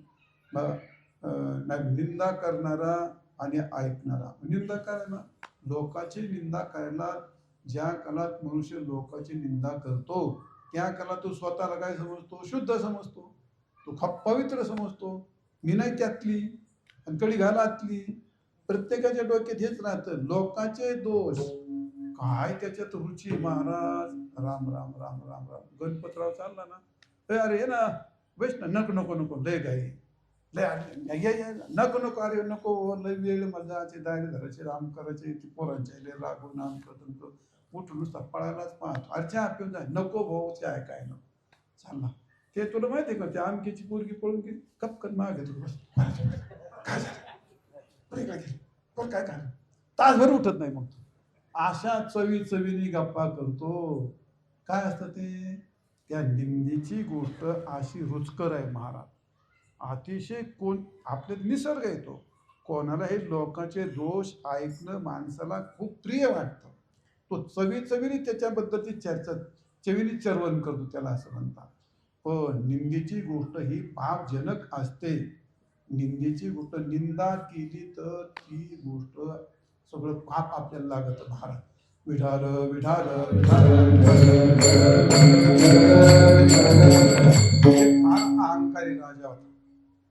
निंदा करणारा आणि ऐकणारा. निंदा करायला, लोकांची निंदा करायला, ज्या काळात मनुष्य लोकांची निंदा करतो त्या काळात तो स्वतःला काय समजतो? शुद्ध समजतो. तो खूप पवित्र समजतो. मी नाही त्यातली आणि कडी घालातली. प्रत्येकाच्या डोक्यात हेच राहतं, लोकांचे दोष काय त्याच्यात रुची. महाराज राम राम राम राम राम. गणपतराव चालला ना, अरे ये ना वैष्णव, नको नको नको, लय गाई लय नको नको, अरे नको, लय वेळ मजाचे दायरे धरायचे, राम करायचे, ती पोरांचे लय रागून नाम करतो, उठून नुसता पळायलाच पाहतो. अरे चहा पिऊन जाय. नको भाऊ चहा काय नको. चालला ते तुला माहिती आहे का, त्या आमकीची पोरगी पळून गेली, कपकन माग घेतो. बस काय झालं, काय काय तासभर उठत नाही. मग अशा चवी चवीनी गप्पा करतो. काय असतं ते? त्या निंदेची गोष्ट अशी रुचकर आहे महाराज. अतिशय आपले निसर्ग येतो. कोणाला हे लोकांचे दोष ऐकणं माणसाला खूप प्रिय वाटतं. तो चवीने त्याच्याबद्दलची चर्चा, चवीने चर्वण करतो, त्याला असं म्हणतात. पण निंदेची गोष्ट ही पापजनक असते. निंदेची गोष्ट निंदा केली तर ती गोष्ट सगळं पाप आपल्याला लागत. महाराज विठाल विठाल अहंकारी राजा होता.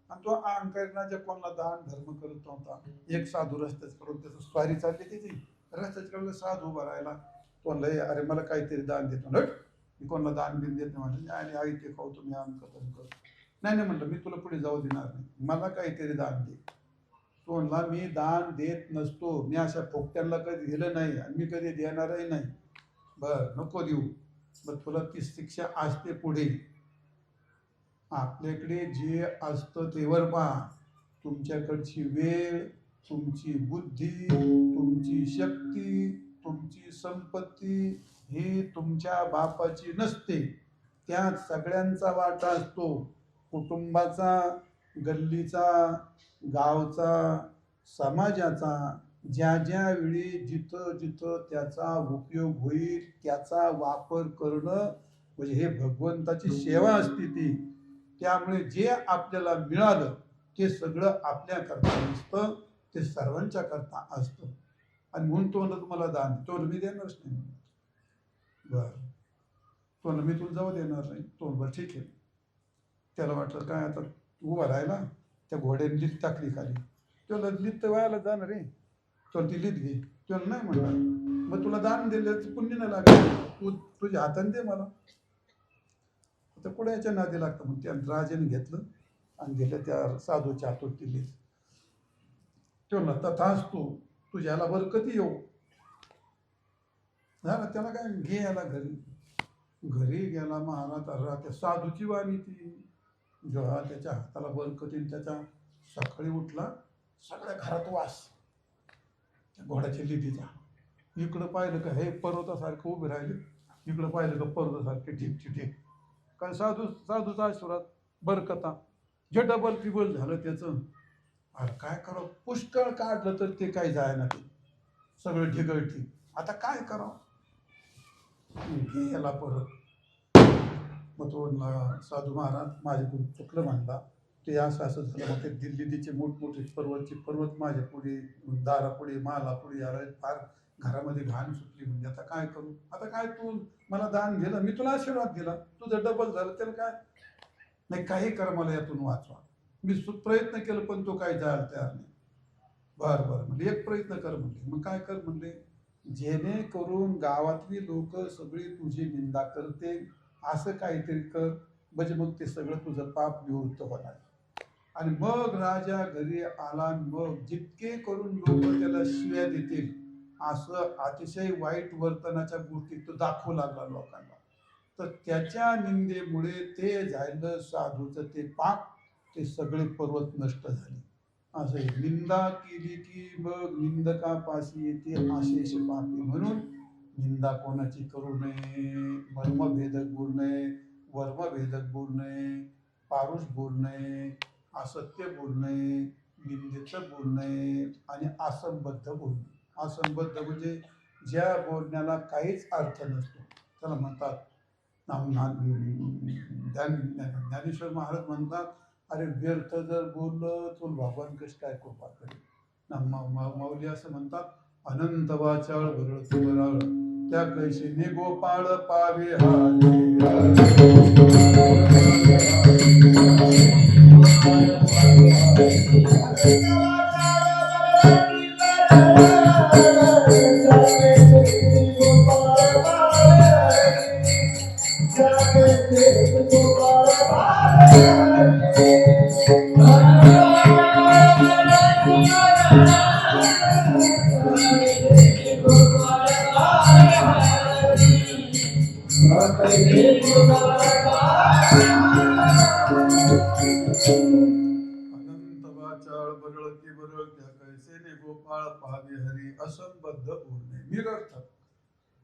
आणि तो अहंकारी राजा कोणाला दान धर्म करत नव्हता. एक साधू रस्त्याच करून त्याचं स्वारी चालली त्याची, रस्त्याच्या कडे साधू उभा राहिला. तो लय, अरे मला काहीतरी दान देतो. मी कोणाला दान बिन देत नाही म्हणलं. आणि आई ते खाऊ तुम्ही आमचं करतो. नाही नाही म्हटलं, मी तुला पुढे जाऊ देणार नाही, मला काहीतरी दान दे. तो म्हणला, मी दान देत नसतो, मी अशा फोकट्यांना कधी दिलं नाही आणि मी कधी देणारही नाही. बर नको देऊ, मग तुला ती शिक्षा असते पुढे. आपल्याकडे जे असतं तेवर पहा. तुमच्याकडची वेळ, तुमची बुद्धी, तुमची शक्ती, तुमची संपत्ती ही तुमच्या बापाची नसते. त्यात सगळ्यांचा वाटा असतो. कुटुंबाचा, गल्लीचा, गावचा, समाजाचा. ज्या ज्या वेळी जिथं जिथं त्याचा उपयोग होईल त्याचा वापर करणं म्हणजे हे भगवंताची सेवा असते ती. त्यामुळे जे आपल्याला मिळालं ते सगळं आपल्याकरता नसतं, ते सर्वांच्या करता असतं. आणि म्हणून तो म्हणलं तुम्हाला दान तो मी देणारच नाही. बरं तो म्हणलं मी तुला जाऊ देणार नाही. तो बरं ठीक आहे. त्याला वाटलं काय आता उभा राहिला त्या घोड्याने लीत टाकली खाली. त्याला लीत तर व्हायला जाणार रे. तो ती लीत घे. त्याला नाही म्हणणार. मग तुला दान दिलं पुण्य नाही लागलं. तू तुझ्या हाताने दे मला. आता कुणाच्या नादी लागतं मग त्या राजाने घेतलं आणि दिलं त्या साधूच्या हातून ती लीत. तो म्हणला तथाच तू तुझ्याला बरकती येऊ. झालं त्याला काय घे याला घरी. घरी गेला महाराज अरे त्या साधूची वाणी ती जेव्हा त्याच्या हाताला बरकतीन त्याच्या सकाळी उठला सगळ्या घरात वास त्या घोड्याच्या लिदीचा. इकडं पाहिलं का हे पर्वतासारखं उभे राहिले. इकडं पाहिलं का पर्वतासारखे ठिकची ठिक. कारण साधूचा आशीर्वाद बरकता जे डबल टिबल झालं त्याचं. अरे काय करावं पुष्कळ काढलं तर ते काही जायना ते सगळं ढिगळ ठीक. आता काय करावं घे याला परत. मग तो साधू महाराज माझ्याकडून चुकलं म्हणला. ते असं असं झालं. मग ते दिल्लीचे मोठमोठे पर्वत माझ्या पुढे दारापुढे मालापुढे आला फार घरामध्ये घाण सुटली. म्हणजे आता काय करू. आता काय तू मला दान दिलं मी तुला आशीर्वाद दिला तुझं डबल झालं त्याला काय नाही. काही कर मला यातून वाचवा. मी प्रयत्न केलं पण तो काही जायला तयार नाही. बरं बरं म्हणजे एक प्रयत्न कर म्हणले. मग काय कर म्हणले जेणेकरून गावातली लोक सगळी तुझी निंदा करते असं काहीतरी कर. म्हणजे मग ते सगळं तुझं पाप निवृत्त होणार. आणि मग राजा घरी आला. मग जितके करून लोक त्याला शिव्या देतील असं अतिशय वाईट वर्तनाच्या गोष्टी तो दाखवू लागला लोकांना. तर त्याच्या निंदेमुळे ते झालं साधूचं ते पाप ते सगळे पर्वत नष्ट झाले. असं निंदा केली की मग निंदकापाशी येते अशेष पापी. म्हणून निंदा कोणाची करू नये. मर्मभेदक बोलू नये. वर्मभेदक बोलू नये. पारुष बोलू नये. असत्य बोलू नये. निंदेचं बोलू नये आणि असंबद्ध बोलू नये. असंबद्ध म्हणजे ज्या बोलण्याला काहीच अर्थ नसतो त्याला म्हणतात. ज्ञानेश्वर महाराज म्हणतात अरे व्यर्थ जर बोललं तर भगवान कशी काय कृपा करेल. माऊली असं म्हणतात अनंत वाचाळ भरळ बराळ त्या कैशीने गोपाळ पावे अनंत वाचाळ बरळती बरळ त्या कैसेने गोपाळ पाहावे हरी. असंबद्ध बोलणे निरर्थक.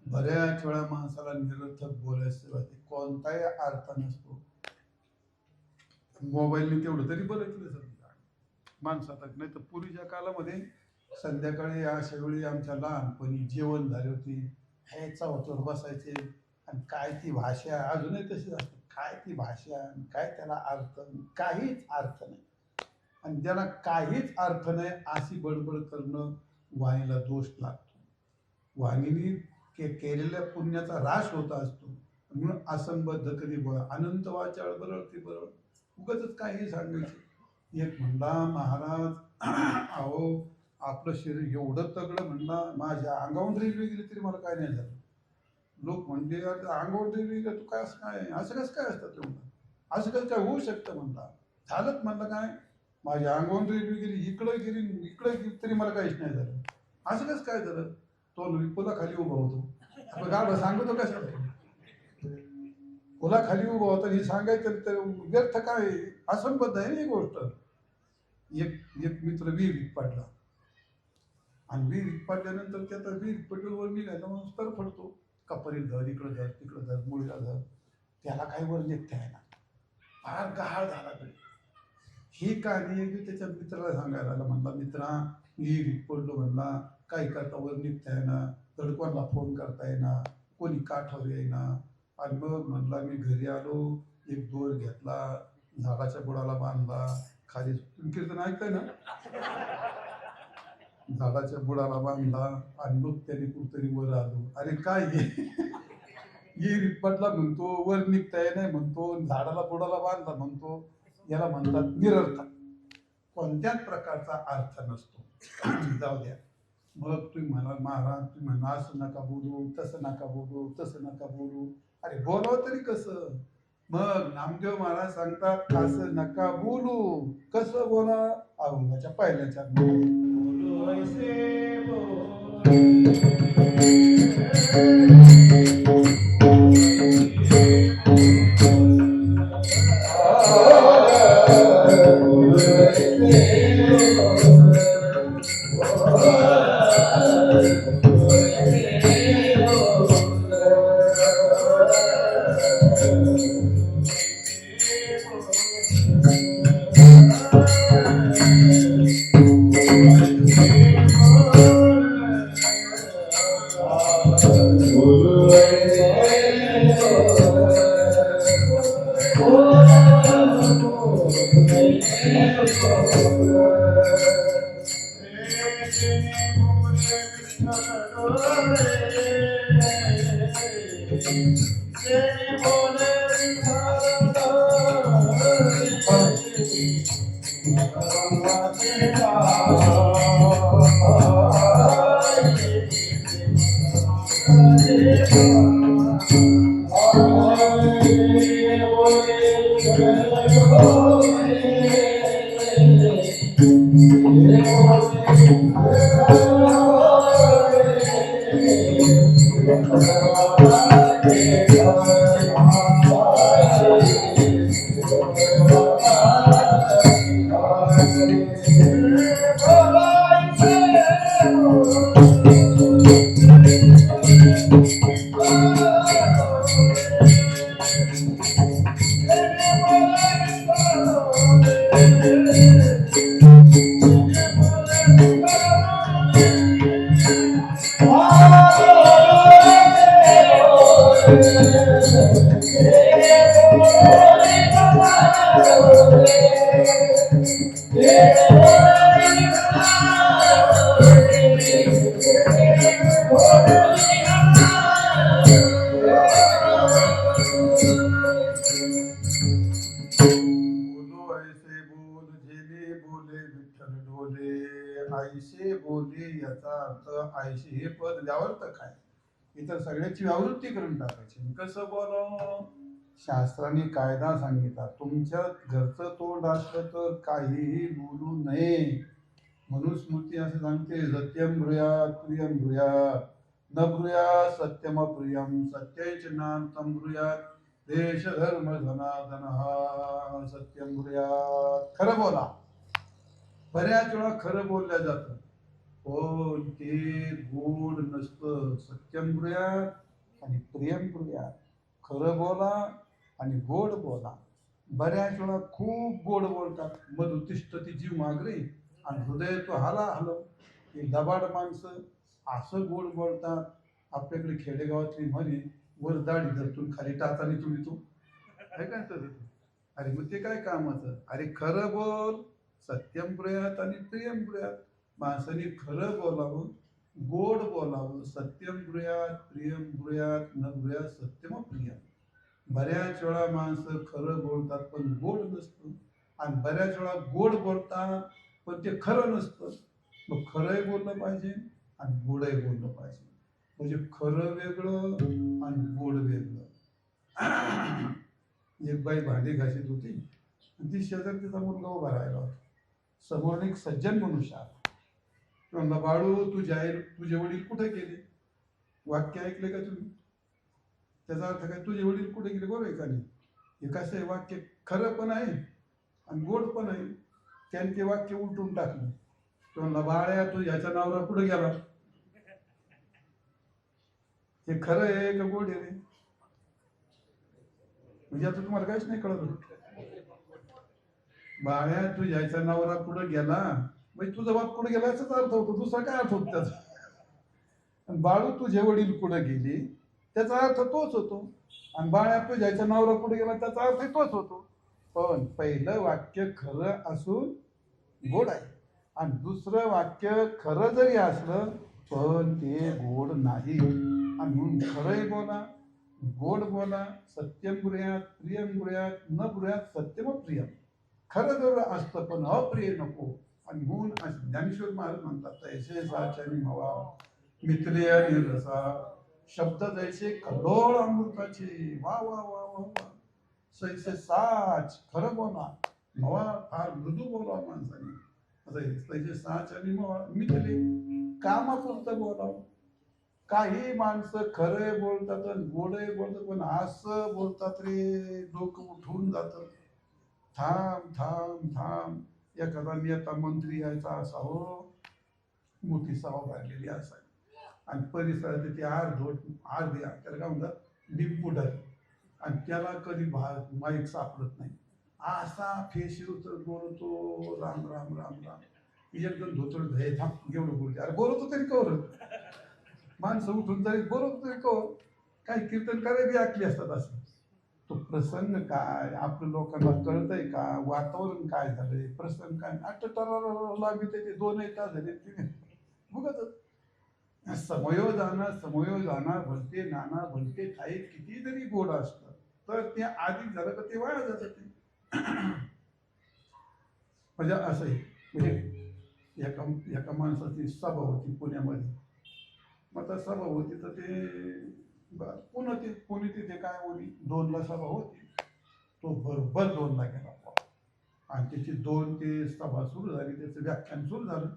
बऱ्याच वेळा माणसाला निरर्थक बोलायचं कोणताही अर्थ नसतो. मोबाईलने तेवढं तरी बरं केलं समजा माणसात. नाही तर पूर्वीच्या काळामध्ये संध्याकाळी अशा वेळी आमच्या लहानपणी जेवण झाले होते. हे चौथीवर बसायचे आणि काय ती भाषा अजूनही तशी असते. काय ती भाषा काय त्याला अर्थ काहीच अर्थ नाही. आणि ज्याला काहीच अर्थ नाही अशी बडबड करणं वाणीला दोष लागतो. वाणीने केलेल्या पुण्याचा ऱ्हास होत असतो. म्हणून असंबद्ध कधी बोला. अनंत वाचाळ बरळ ती बरळ उगाच काही सांगायचं. एक म्हणला महाराज अहो आपलं शरीर एवढं तगडं म्हणला माझ्या अंगावून रेल्वे गेली तरी मला काय नाही झालं. लोक म्हणले अंगावर रेल्वे गेलं तू काय असं काय असं कसं काय असतं ते म्हणलं. असं कसं काय होऊ शकतं म्हणला. झालंच म्हणलं काय माझ्या अंगावून रेल्वे गेली इकडं गेली तरी मला काहीच नाही झालं. असं कसं काय झालं. तो पुला खाली उभा होतो. आपण गाडा सांगतो कशाला पुला खाली उभा होता हे सांगायचं तर व्यर्थ काय असंबद्ध आहे ना ही गोष्ट. एक मित्र विहिरीत पडला आणि विहिरीत पडल्यानंतर त्याचा विहीर पेट्रोलवर निघायचा माणूस तर पडतो. कपरीत धर इकडं धर तिकडं धर मुळीला धर त्याला काही वर निघता येणार. फार गहाळ झाला तरी ही कहाणी आहे की त्याच्या मित्राला सांगायला आला. म्हणला मित्रा विहिरीत पडलो म्हणला काही करता वर निघता येणार. धडकोनला फोन करता येणार. कोणी काठावर येईना. आणि मग म्हणला मी घरी आलो एक दोर घेतला झाडाच्या बुडाला बांधला खाली. कीर्तन ऐकताय ना झाडाच्या बुडाला बांधला आणि मग त्याने कुठतरी वर आलो. अरे काय हे ही रिपटला म्हणतो, वर निघताय नाही म्हणतो, झाडाला बुडाला बांधला म्हणतो. याला म्हणतात निरर्थक. कोणत्याच प्रकारचा अर्थ नसतो. जाऊ द्या. मग तुम्ही म्हणा महाराज, तुम्ही म्हणा असं नका बोलू, तसं नका बोलू, तसं नका बोलू. अरे बोलावं तरी कसं? मग नामदेव महाराज सांगतात असं नका बोलू. कसं बोला? अभंगाच्या पहिल्या चरणामध्ये. बोलो ऐसे बोल आईसे बोले याचा अर्थ आईसे हे पद व्यावर्तक आहे. इतर सगळ्याची व्यावृत्ती करून टाकायची. कसं बोलावं? शास्त्राने कायदा सांगितला, तुमच्या घरचं तोंड असलं तर काहीही बोलू नये. म्हणून स्मृती असं सांगते, सत्यम ब्रूयात प्रियम ब्रूयात न ब्रूयात सत्यम प्रियम सत्यैचनार्थम ब्रूयात देश धर्म धनाधन सत्यम ब्रूयात. खरं बोला. बऱ्याच वेळा खरं बोलल्या जातं पण ते गोड नसतं. सत्यम ब्रूयात आणि प्रियम ब्रूयात. खरं बोला आणि गोड बोला. बऱ्याच वेळा खूप गोड बोलतात, मध उत्तिष्ठती जीव मागरे आणि हृदय तो हाला हलव. हे लबाड माणसं असं गोड बोलतात. आपल्याकडे खेडेगावातली म्हणे, वर दाढी धरतून खाली टाचाने तुम्ही तू काय काय. अरे मग ते काय कामाचं? अरे खरं बोल. सत्यम ब्रूयात आणि प्रियम ब्रूयात. माणसाने खरं बोलावं, गोड बोलावं. सत्यम ब्रूयात प्रियम ब्रूयात न ब्रूयात सत्यम प्रियम. बऱ्याच वेळा माणसं खरं बोलतात पण गोड नसतं, आणि बऱ्याच वेळा गोड बोलतात पण ते खरं नसतं. मग खरंही बोललं पाहिजे आणि गोडही बोललं पाहिजे. म्हणजे खरं वेगळं आणि गोड वेगळं. एक बाई भांडी घासीत होती आणि ती शेजारी तिचा मुलगा उभा राहिला होता. समोर एक सज्जन मनुष्य आला. म्हणला, बाळू तुझे वडील कुठे गेले? वाक्य ऐकले का तुम्ही? त्याचा अर्थ काय? तुझे वडील कुठे गेले? बरोबर आहे का नाही? हे कसं आहे? वाक्य खरं पण आहे आणि गोड पण आहे. त्याने ते वाक्य उलटून टाकलं. तो म्हणला, बाळ्या तू ह्याचा नवरा कुठे गेला? हे खरं आहे का गोड आहे? म्हणजे आता तुम्हाला काहीच नाही कळत. बाळ्या तू ह्याचा नवरा कुठे गेला, म्हणजे तुझा बाप कुठे गेला याचाच अर्थ होतो. दुसरा काय अर्थ होतो त्याचा? बाळू तुझे वडील कुठे गेले त्याचा अर्थ तोच होतो. आणि बाळ्या तू ह्याचा नवरा कुठे गेला त्याचा अर्थ तोच होतो. पण पहिलं वाक्य खरं असून गोड आहे आणि दुसरं वाक्य खरं जरी असलं पण ते गोड नाही. आणि म्हणून खरंही बोला, गोड बोला, सत्यम ब्रूयात प्रियम ब्रूयात न ब्रूयात सत्यम प्रियम. खरं जर असतं पण अप्रिय नको. आणि म्हणून ज्ञानेश्वर महाराज म्हणतात तैसे साच्यानी हवा मित्रे आणि रसा शब्द जैसे कल्लोळ अमृताचे. वा वा वा वा वा. सैसे साच खरं बोला, मवा फार मृदू बोला माणसाने. तैसे साच आणि मवा मित्रे कामापुरतं बोलावं. काही माणसं खरे बोलतात गोडे बोलतात पण असं बोलतात रे डोकं उठून जातं. थांब थांब थांब. एखादा नेता मंत्री यायचा असावं, मोठी सभा भरलेली असावी आणि परिसरात ते अर्धे त्याला काय म्हणतात डिपुटर. आणि त्याला कधी माईक सापडत नाही. असा फेशीवर बोलतो राम राम राम राम. एकदम धोतर हे थांब एवढं बोलते. अरे बोलतो तरी कवर माणसं उठून जाईल, बोलतो तरी कवर. काही कीर्तन करायला ऐकली असतात असं. तो प्रसंग काय आपल्या लोकांना कळतंय का, वातावरण काय झालंय, प्रसंग काय लागली त्याचे 2 तास झाले बघत. समयोजाना भलते नाना भलते ठाई. किती जरी गोड असतं तर ते आधी झालं तर ते वाया जातं ते. म्हणजे असंही म्हणजे एका माणसाची सभा होती पुण्यामध्ये. मग आता सभा होती तर ते पुणे तिथे काय होती 2ला सभा होती. तो बरोबर 2ला गेला आणि त्याची 2 ते सभा सुरू झाली. त्याचं व्याख्यान सुरू झालं.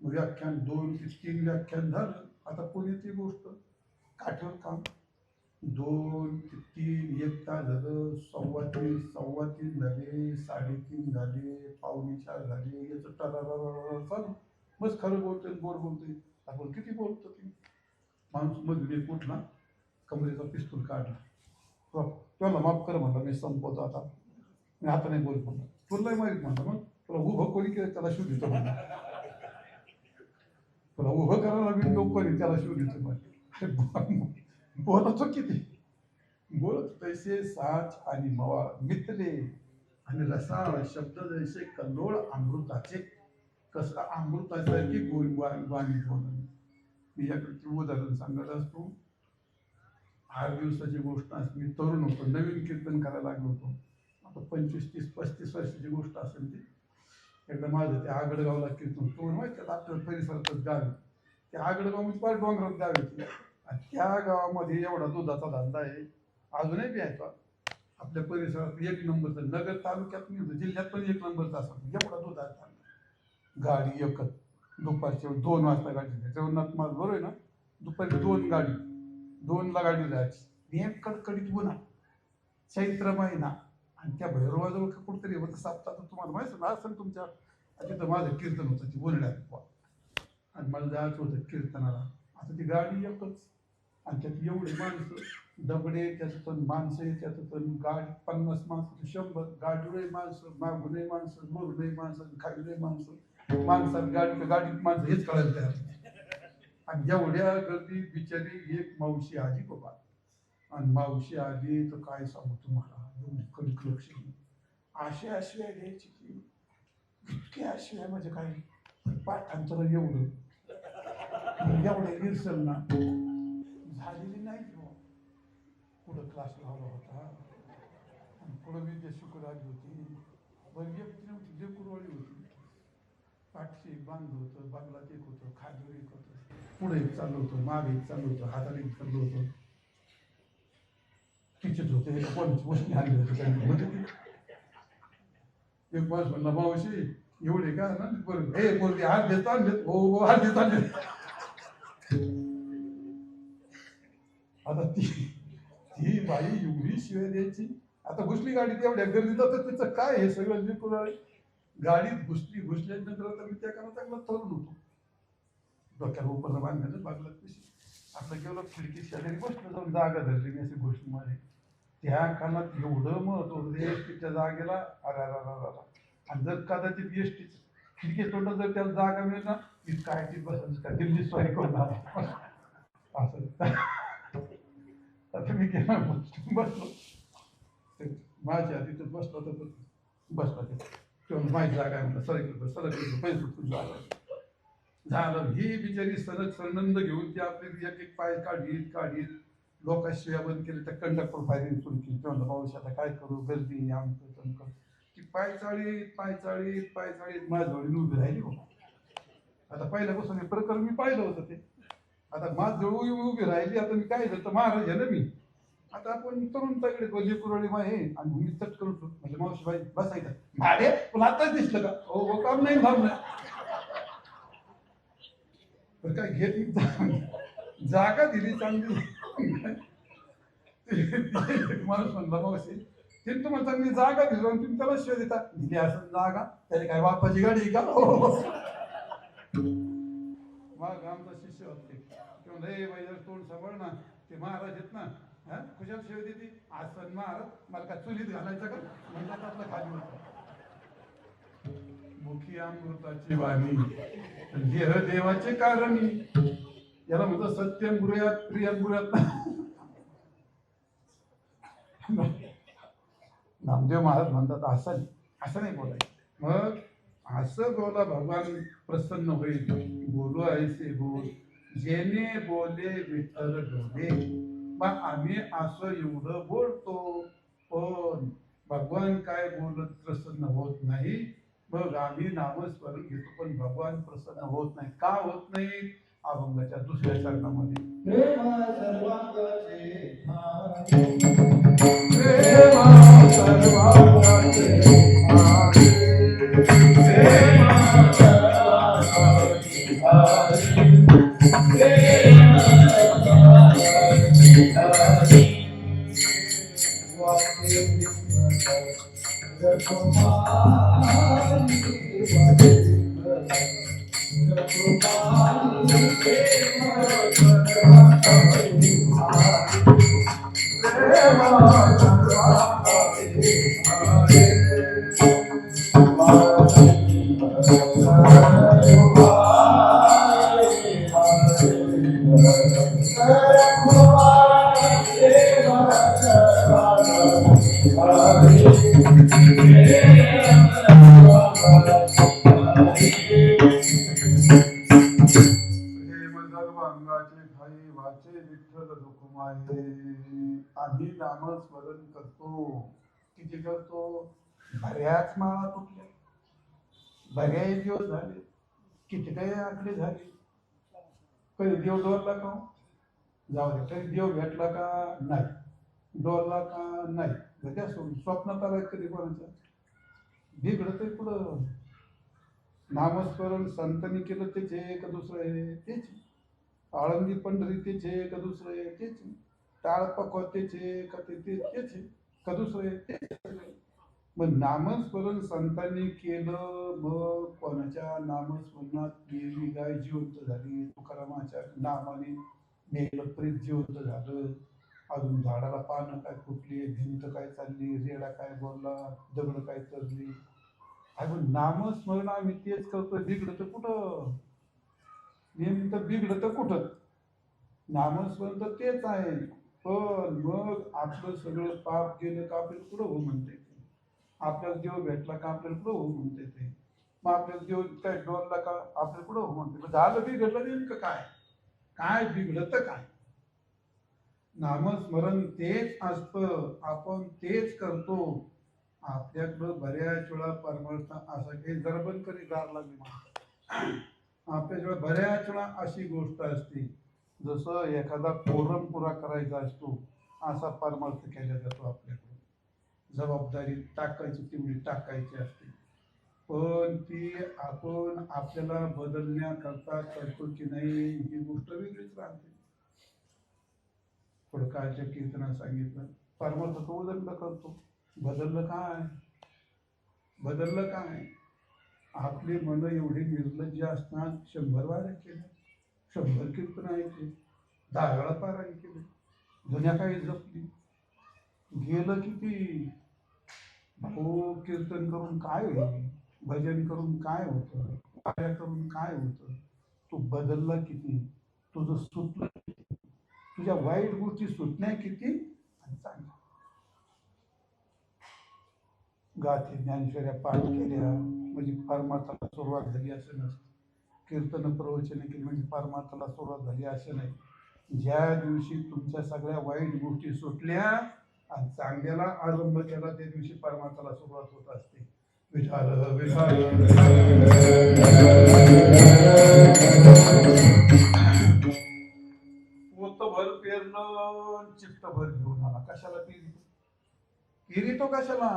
मग व्याख्यान 2 ते 3 व्याख्यान झालं. आता पुण्याची गोष्ट काठीवर काम 2 ते 3 1 तास झालं. 3:15 झाले, 3:30 झाले, 3:45 झाले. याचं चालू. बस खरं बोलतोय गोड बोलतोय. आपण किती बोलतो ते. माणूस मधून एक उठला, कमरेचा पिस्तूल काढला. त्याला माफ कर म्हणला, मी संपवतो आता, मी आता नाही बोलत म्हणलं. तुला माहित म्हणलं मग तुला उभं कोणी केलं त्याला शिव देतो म्हणलं. तुला उभं करायला मी तो कोणी त्याला शिव देतो म्हणलं. बोलतो किती बोलत तैसे साच आणि मवा मित्रे आणि रसाळ शब्द जैसे कल्लोळ अमृताचे. कसं अमृतासारखी वाणी बोलणं. मी याकडे उदाहरण सांगत असतो. 8 दिवसाची गोष्ट असते. मी तरुण होतो, नवीन कीर्तन करायला लागलो होतो. आता 25 30 35 वर्षाची गोष्ट असेल ती. एकदा माझं ते आगडगावला कीर्तन तो माहिती आपल्या परिसरातच गाव आहे. त्या आगडगाव म्हणजे फार डोंगरात गाव आहे. आणि त्या गावामध्ये एवढा दुधाचा धंदा आहे, अजूनही बी आहे तो. आपल्या परिसरात 1 नंबरचा, नगर तालुक्यात नाही होतं, जिल्ह्यात पण 1 नंबरचा असतो एवढा दुधाचा धंदा. गाडी एकच दुपारच्या 2 वाजता गाडी जगन्नाथ माल बरोबर आहे ना. दुपारी 2 गाडी 2ला गाडी जायची. नेम कडकडीत उन्हा, चैत्र महिना. आणि त्या भैरवाजवळ कुठतरी होतं साप्ताह तुम्हाला माहिती ना असेल तुमच्या. तिथं माझं कीर्तन होतं ती बोलण्यात आणि मला जायचं होतं कीर्तनाला. आता ती गाडी एकच आणि त्यात एवढी माणसं दगडे, त्याच्यातून माणसं, त्याच्यातून गाडी 50 माणसं 100 गाडीवरही माणसं, मागूनही माणसं, वरूनही माणसं, खालीही माणसं. माणसात गाडीत माणसं हेच कळायला तयार. आणि एवढ्या गर्दीत बिचारी एक मावशी आली बाबा. आणि मावशी आली तर काय सांगू तुम्हाला, एवढी कणकलक्षणी अशी आशिया घ्यायची की इतकी आशिया म्हणजे काही पाठांतर एवढं निर्सल ना झालेली नाही. पुढं क्लास लावला होता आणि पुढं विद्या शुक्र आली होती. बरं व्यक्ती नव्हती, लेकुरवाळी होती. पाठशी एक बांधलं होतं, बागलात एक होतं, खाजूर एक होतं, पुढे एक चाललं होतं, मागे एक चाललं होतं, हाताने एक चाललं होतं. तिचेच होते कोणाची गोष्टी आणली होती. एक माणूस म्हणला मावशी एवढे का ना बरं हे बोलते हात देता हो हात देता. आता ती बाई एवढी शिवाय द्यायची. आता घुसली गाडीत एवढ्या गर्दीत तर तिचं काय हे सगळं लेकुराळी गाडीत घुसल्यानंतर आता मी त्या काळात चांगला तरुण होतो. डोक्याला उपरला बांधण्याचं बागलात पिशी आपलं गेलो खिडकी शेजारी बसलो जाऊन जागा धरली मी अशी गोष्ट माझी. त्या काळात एवढं महत्व होतं एसटीच्या जागेला. अरा आणि जर कदाचित एसटी खिडकी तोंडात जर त्याला जागा मिळेल ना की काय ती बस का दिल्ली स्वारी करून असं. आता मी गेला बसलो माझ्या तिथं बसलो तर बसला तिथं किंवा माझी जागा आहे म्हणलं सरक पैसे जागा झालं. ही बिचारी सलग संबंध घेऊन ती आपली एक एक पाय काढीत लोकांशिवाय बंद केले, त्या कंडक्टर फायरिंग सुरू केली. म्हणलं पाऊस आता काय करू, गर्दी आमचं तमकं. ती पाय चाळीत माझ्याजवळ उभी राहिली हो. आता पहिल्यापासून हे प्रकरण मी पाहिलं होतं ते. आता माझ्याजवळ उभी राहिली. आता मी काय झालं, महाराज आहे ना मी. आता आपण तरुण तगडे बोलले कुरळी आहे आणि मी चट करू म्हणजे मावशी बाई बसायचं भाडे तुला आताच दिसलं का, हो काम नाही थांबलं. तर काय घेत जागा दिली चांगली. माणूस म्हणला मावशी तिने तुम्हाला चांगली जागा दिली आणि तुम्ही त्याला शिवाय देता. दिली असं जागा तरी काय बापाची गाडी आहे का. मग आमचा शिष्य होते किंवा लय बाई तोंड सांभाळ ना, ते महाराज आहेत ना, हा कुशाल शिवाय देते आसन महाराज मला काय चुलीत घालायचं का म्हणजे आपलं खाली होतं. मुखी अमृताची वाणी देह देवाचे कारणी, याला म्हणतो सत्यम गुरुयात प्रियम गुरुयात. नामदेव महाराज म्हणतात असं नाही बोलायचं. मग असं बोला भगवान प्रसन्न होईल. बोलू ऐसे बोल जेने बोले विठ्ठल डोले. मग आम्ही असं एवढं बोलतो पण भगवान काय बोलत प्रसन्न होत नाही. मग आम्ही नामस्मरण घेतो पण भगवान प्रसन्न होत नाही. का होत नाही? अभंगाच्या दुसऱ्या चरणामध्ये आम्ही नामस्मरण करतो. किती करतो? बऱ्याच माळा तुटल्या, बऱ्याच दिवस झाले, किती काही आकडे झाले. कधी देव डोरला का जाऊ दे, कधी देव भेटला का नाही, डोरला का नाही, त्या स्वप्नात आलाय कधी कोणाच्या बिघडत पुढं. नामस्मरण संतांनी केलं त्याचे का दुसरं आहे तेच. आळंदी पंढरी त्याचे का दुसरं आहे तेच. टाळपकवातेचे का तेच का दुसरे तेच. मग नामस्मरण संतांनी केलं. मग कोणाच्या नामस्मरणात देवी गाय जिवंत झाली, तुकारामाच्या नामाने मेलं प्रेत जिवंत झालं. अजून झाडाला पानं काय फुटली, भिंत काय चालली, रेडा काय बोलला, दगड काय चढली. अजून नामस्मरण आम्ही तेच करतो. बिघडत कुठं? नेमकं बिघडत कुठं? नामस्मरण तर तेच आहे. पण मग आपलं सगळं पाप गेलं का आपल्याला पुढं हो म्हणते ते. आपल्याला देव भेटला का आपल्याला पुढं हो म्हणते ते. मग आपल्याला देव काय डोरला का आपल्याला पुढं हो म्हणते. झालं बिघडलं नेमकं काय? काय बिघडत काय? नामस्मरण तेच असतं, आपण तेच करतो. आपल्याकडं बऱ्याच वेळा परमार्थ असं काही जरा बंद करी गार लागली आपल्याकडे बऱ्याच वेळा अशी गोष्ट असते जसं एखादा कोरम पुरा करायचा असतो असा परमार्थ केला जातो. आपल्याकडे जबाबदारी टाकायची तेवढी टाकायची असते, पण ती आपण आपल्याला बदलण्याकरता करतो की नाही ही गोष्ट वेगळीच राहते. फडकाच्या कीर्तनात सांगितलं परमार्थ तो बदललं करतो. बदललं काय? बदललं काय? आपली मन एवढी निर्लज्ज असतात. 100 वाऱ्या केल्या, 100 कीर्तन ऐकले, 10 वेळा पारायण केले, जुन्या काही जपली. गेलं किती? हो, कीर्तन करून काय होईल? भजन करून काय होतं? वाऱ्या करून काय होतं? तू बदलला किती? तुझं सुटलं किती? तुझ्या वाईट गोष्टी सुटण्या किती आणि चांगल्या. गाथे ज्ञानेश्वऱ्या पाठ केल्या म्हणजे परमार्थाला सुरुवात झाली असं नसतं. कीर्तन प्रवचन केली म्हणजे परमार्थाला सुरुवात झाली असं नाही. ज्या दिवशी तुमच्या सगळ्या वाईट गोष्टी सुटल्या आणि चांगल्याला आरंभ केला त्या दिवशी परमार्थाला सुरुवात होत असते. विठाल विठाल पोतभर पेरलं चित्तभर घेऊन आला. कशाला पेरी तो कशाला?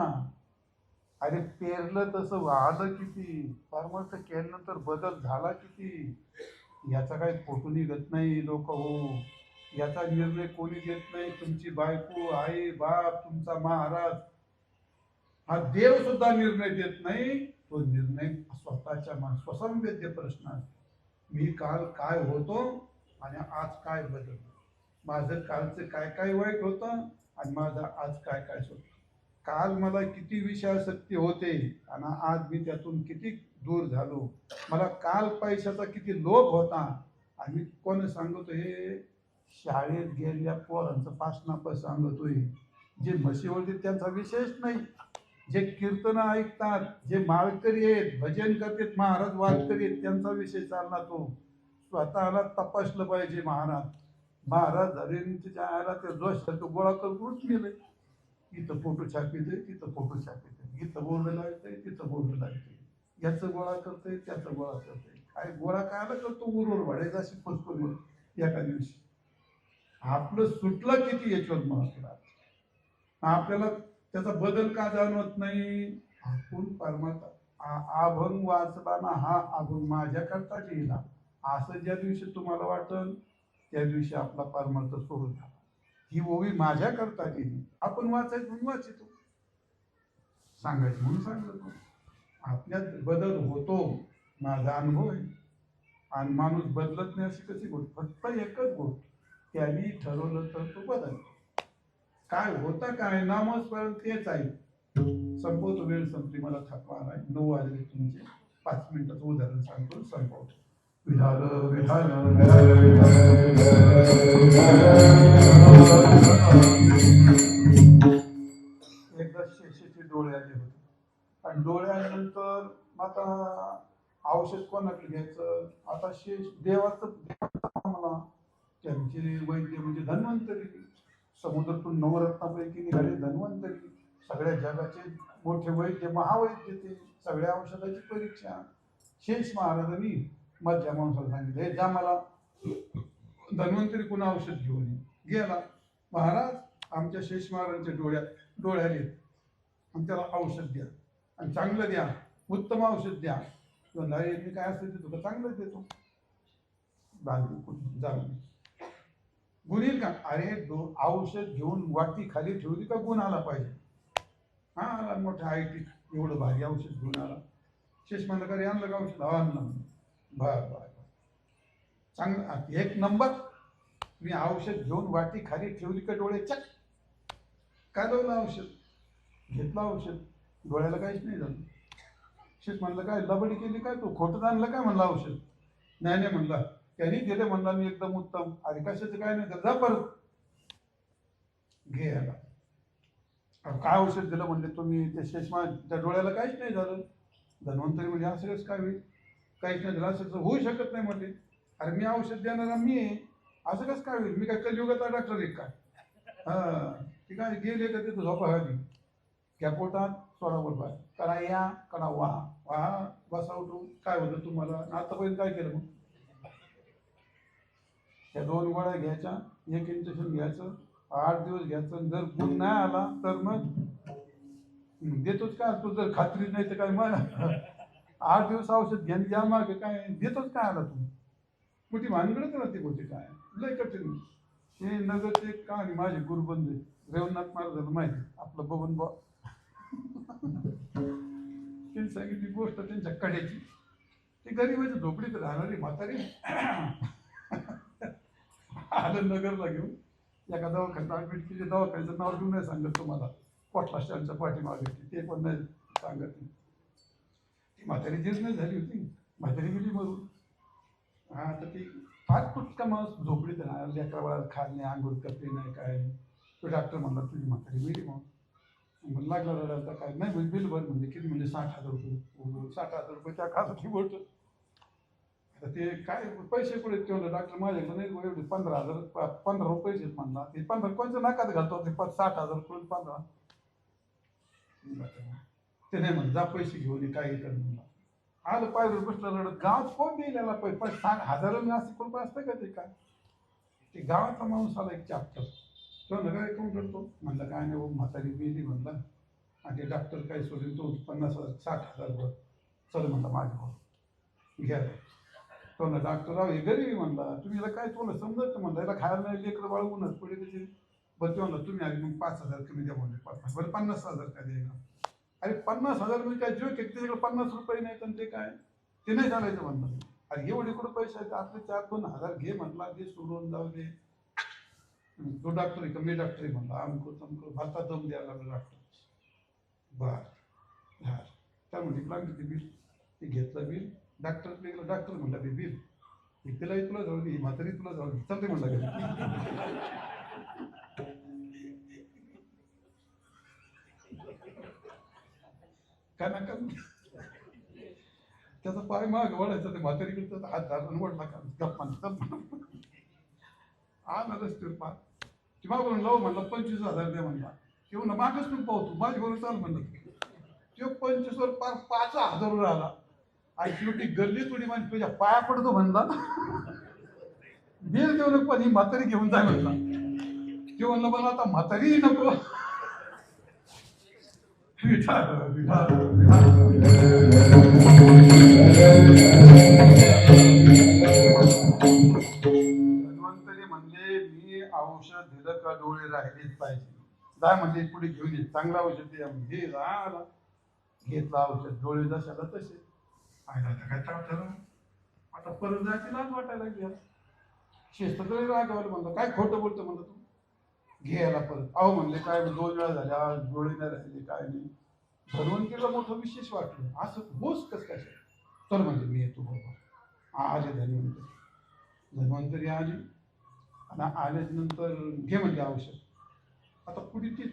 अरे पेरलं तसं आलं किती, परमार्थ केल्यानंतर बदल झाला किती, याचा काही फोटो निघत नाही लोक हो. याचा निर्णय कोणी देत नाही. तुमची बायको, आई, बाप, तुमचा महाराज, हा देव सुद्धा निर्णय देत नाही. तो निर्णय स्वतःच्या मन स्वसंवेद्य प्रश्न आहे. मी काल काय होतो आणि आज काय बदल, माझं कालचं काय काय वाईट होतं आणि माझं आज काय काय सुटतं. काल मला किती विषयासक्ती होते आणि आज मी त्यातून किती दूर झालो. मला काल पैशाचा किती लोभ होता आणि कोण सांगतो हे शाळेत गेलेल्या पोरांचं पासनापं सांगतोय. जे म्हशीवरती त्यांचा विशेष नाही, जे कीर्तन ऐकतात, जे माळकरी आहेत, भजन करतात, महाराज वारकरी आहेत, त्यांचा विषय चालला. तो स्वतःला तपासलं पाहिजे. महाराज झाले त्याच्या आयला ते जोशात गोळा करून गेले. इथं फोटो छापितोय, तिथं फोटो छापितोय, इथं बोर्ड लागतंय, तिथं बोर्ड लागतंय, याचं गोळा करतोय, त्याचं गोळा करतोय. काय गोळा कायला करतो? उरवर वाढायचा अशी फसकून एका दिवशी. आपलं सुटलं किती याच्यावर महत्व. आपल्याला त्याचा बदल का जाणवत नाही? आपण परमार्थ अभंग वाचताना हा अभंग माझ्याकरता लिहिला असं ज्या दिवशी तुम्हाला वाटल त्या दिवशी आपला परमार्थ सुरू झाला. ही ओवी माझ्याकरता लिहिली, आपण वाचायचं म्हणून वाचितो, सांगायचं म्हणून सांगतो. आपल्यात बदल होतो, माझा अनुभव आहे. आणि माणूस बदलत नाही अशी कशी गोष्ट? फक्त एकच गोष्ट, त्यांनी ठरवलं तर तो बदल. काय होतं काय नामस्मरण तेच आहे. संपवतो, वेळ संपली, मला थकवा आलाय. 9 वाजले तुमचे. 5 मिनिटाचं उदाहरण सांगतो, संपवतो. विठाल विठाल एकदा शेषेचे डोळे आले होते आणि डोळे आल्यानंतर आता औषध कोणाकडे घ्यायचं? आता शेष देवाचं मला. त्यांचे वैद्य म्हणजे धन्वंतरी, समुद्रातून नवरत्नापैकी निघाले धन्वंतरी, सगळ्या जगाचे मोठे वैद्य, महावैद्य, ते सगळ्या औषधाची परीक्षा. शेष महाराजांनी मधल्या माणसाला सांगितलं, हे जा मला धन्वंतरी कुणा औषध घेऊन ये. गेला. महाराज आमच्या शेष महाराजांच्या डोळ्याले आणि त्याला औषध द्या आणि चांगलं द्या, उत्तम औषध द्या. नाही मी काय असेल ते तुला चांगलंच देतो. जाणून गुण येईल का? अरे औषध घेऊन वाटी खाली ठेवली का गुण आला पाहिजे. हा आला मोठा आयटी, एवढं भारी औषध घेऊन आला. शेष म्हणलं का रे आणलं का औषध? हा आणलं. बर बर चांगलं, एक नंबर. मी औषध घेऊन वाटी खाली ठेवली का डोळे चक, काय लावलं औषध, घेतलं औषध, डोळ्याला काहीच नाही झालं. शेष म्हणलं काय लबडी केली काय तू, खोटं आणलं काय म्हणलं औषध? नाही नाही म्हणला, त्यांनी दिले म्हणला मी एकदम उत्तम. अरे कशाचं काय नाही, जा परत घे याला. काय औषध दिलं म्हणले तुम्ही? ते शेषमा त्या डोळ्याला काहीच नाही झालं. धन्वंतरी म्हणजे असं कसं काय होईल? काहीच नाही झालं असं होऊ शकत नाही म्हणले. अरे मी औषध देणारा मी आहे, असं कसं काय होईल? मी काय कलियुगाचा डॉक्टर आहे काय? हा ती काय गेले का तिथं झोपा घाली, त्या पोटात स्वरावर बाय करा, या करा, वा वा बसा उठून. काय होतं तुम्हाला आतापर्यंत काय केलं? मग त्या 2 गोळ्या घ्यायच्या, 1 इंजेक्शन घ्यायचं, 8 दिवस घ्यायचं. जर गुण नाही आला तर मग देतोच का तू? जर खात्री नाही तर काय मग 8 दिवस औषध घ्यायला द्या, मागे काय देतोच काय आला तू? मोठी भानगडच राहते होते काय, लय कठीण. हे नगरचे कहाणी माझे गुरुबंध रेवनाथ महाराजांना माहिती, आपलं बबन बा. त्यांनी सांगितली गोष्ट त्यांच्या कड्याची. ती गरीबाची झोपडीत राहणारी म्हातारी आलं नगरला घेऊन. एका दवाखान्यात ऍडमिट केली. दवाखान्याचं नाव घेऊन नाही सांगत तुम्हाला, कोटला स्टँडच्या पाठीमागे, ते पण नाही सांगत. ती म्हातारी जीर्ण झाली होती, म्हातारी गेली मरून. हा तर ती फार कुठका माणूस झोपडीत राहणार, लेकरा बाळाला खात नाही, आंघोळ करते नाही काय. तो डॉक्टर म्हणला तुझी म्हातारी गेली. मग म्हणलं लागला रडायला काय नाही म्हणजे बिल भर म्हणजे किती म्हणजे 60,000 रुपये 60,000 रुपये त्या खात्यातली गोष्ट. आता ते काय पैसे कुठे ठेवलं डॉक्टर माझ्याकडे नाही एवढे 15,000 15 रुपये आहेत म्हणला ते 15 कोणत्या नाकात घालतो ते 60,000 रुपये 15. ते नाही म्हणलं जा पैसे घेऊन ये काही कर म्हणला. आलं पाहिजे बसलं रडत गावात कोण देईल याला पैसे सांग हजारांनी असे कोण असतं का ते काय ते गावाचा माणूस आला एक चॅप्टर तो नका कोण करतो म्हणलं काय नाही म्हातारी गेली म्हणला आणि ते डॉक्टर काही सोडून तो 50,000 60,000 वर चल म्हणला माझ्यावर घ्या तो ना डॉक्टर राव हे गरीब म्हणला तुम्ही याला काय तुला समजत म्हणलं याला खायला नाही लेकरं बाळगूनच पुढे त्याची बरं ते म्हणलं तुम्ही आधी मग 5,000 कमी द्या म्हणले बरं 50,000 काय द्यायला. अरे 50,000 म्हणजे काय जो त्याच्याकडे 50 रुपये नाही तर ते काय ते नाही चालायचं म्हणलं. अरे एवढे कुठं पैसे आहेत आपले 4-2 हजार घे म्हटला ते सोडून जाऊ दे. तो डॉक्टर आहे कमी डॉक्टर आहे म्हणला आमको तमको भरता दम द्यायला लागला डॉक्टर. बर हा त्या म्हणजे लागली ते बिल ते घेतलं बिल डॉक्टर गेलं डॉक्टर म्हणला ते बिल ही तिलाही तुला जाऊ दे ही म्हातारी तुला जाऊ दे चालते म्हणला काय नका त्याचा पाय माग वळायचा ते म्हातारीकडचा हात धरून वडला का गप्पा आला रस्त्यावर पा किंवा करून लाव म्हणला 25,000 द्या म्हणला किंवा मागच पण पाहतो माझ्याबरोबर चाल म्हणलं तो 25 वर पार 5,000 वर आला आणि शेवटी गल्ली थोडी म्हणजे तुझ्या पाया पडतो म्हणला बिल देऊ नको पण ही म्हातारी घेऊन जाय म्हणला ते म्हणलं मला आता म्हातारी नको धन्वंतरी म्हणले मी औषध दिलं का डोळे राहिलेच पाहिजे जाय म्हणजे पुढे घेऊन ये चांगलं औषध घे राहिला घेतलं औषध डोळे जशाला तसे आयला काय ठरवलं आता परत जायची लाज वाटायला लागली शिस्त तरी रागावलं म्हणलं काय खोटं बोलतो म्हणलं तू घ्यायला परत अहो म्हणले काय 2 वेळा झाल्या डोळे नाही राहिले काय नाही धन्वंतरीला मोठं विशेष वाटलं असं होस कस काय चल म्हणजे मी येतो बाबा आले धन्वंतरी आली आणि आल्याच्या नंतर घे म्हणजे औषध आता पुढे तीच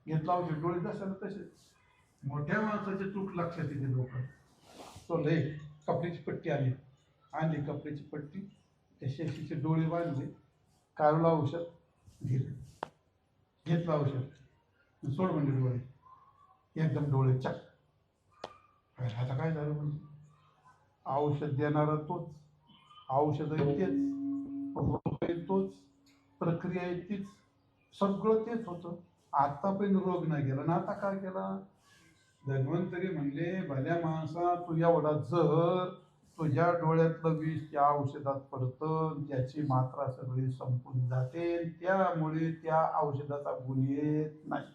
घेतलं औषध डोळे जशाला तसे मोठ्या माणसाचे चूक लक्षात येते लोक तो लय कपड्याची पट्टी आणली कपड्याची पट्टी त्या शेशीचे डोळे बांधले काढला औषध घेतलं औषध सोड म्हणजे डोळे एकदम डोळे चक आता काय झालं म्हणजे औषध देणारा तोच औषध तेच तोच प्रक्रिया तीच सगळं तेच होतं आता पण रोग नाही गेला ना आता काय केला धन्वंतरी म्हणले भल्या माणसा तू एवढा जर तुझ्या डोळ्यातलं विष त्या औषधात पडतं त्याची मात्रा सगळी संपून जाते त्यामुळे त्या औषधाचा गुण येत नाही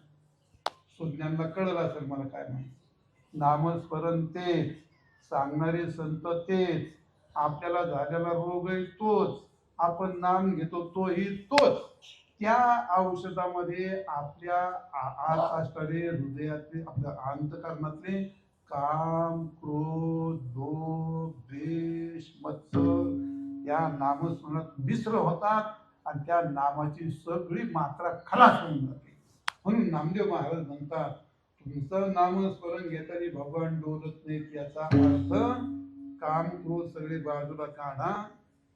सुज्ञांना कळलं असेल मला काय माहिती नामस्मरण तेच सांगणारे संत तेच आपल्याला झालेला रोगही तोच आपण नाम घेतो तोही तोच त्या औषधामध्ये आपल्या आत असणारे हृदयातले आपल्या अंतःकरणातले काम क्रोध लोभ द्वेष मत्सर या नामस्मरणात मिश्र होतात आणि त्या नामाची सगळी मात्रा खलास होऊन जाते म्हणून नामदेव महाराज म्हणतात तुमचं नामस्मरण घेताना भगवान डोलत नाहीत याचा अर्थ काम क्रोध सगळे बाजूला काढा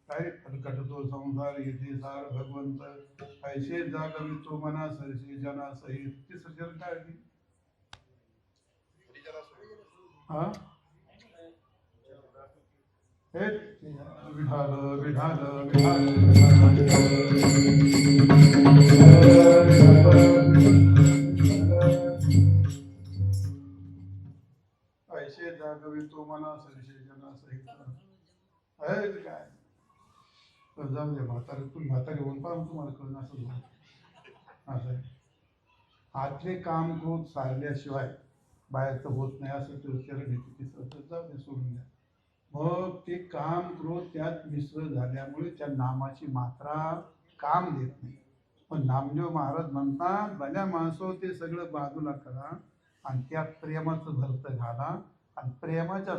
काय फलकटतो संसार येथे सार भगवंत ऐसे जागवी तो मना सरसे जना सहित ते सजन काय हा हे विठाल विठाल विठाल ऐसे जागवी तो मना सरसे जना सहित आहे काय जाऊ दे म्हातारे तू म्हातारे होऊन पण तुम्हाला कळून असं आहे आतले काम क्रोध सारल्याशिवाय बाहेरचं होत नाही असं चरण येते तिसरं जाऊ दे सोडून द्या मग ते काम क्रोध त्यात मिश्र झाल्यामुळे त्या नामाची मात्रा काम देत नाही पण नामदेव महाराज म्हणतात भल्या माणसो ते सगळं बाजूला करा आणि त्यात प्रेमाचं भरत घाला आणि प्रेमाच्या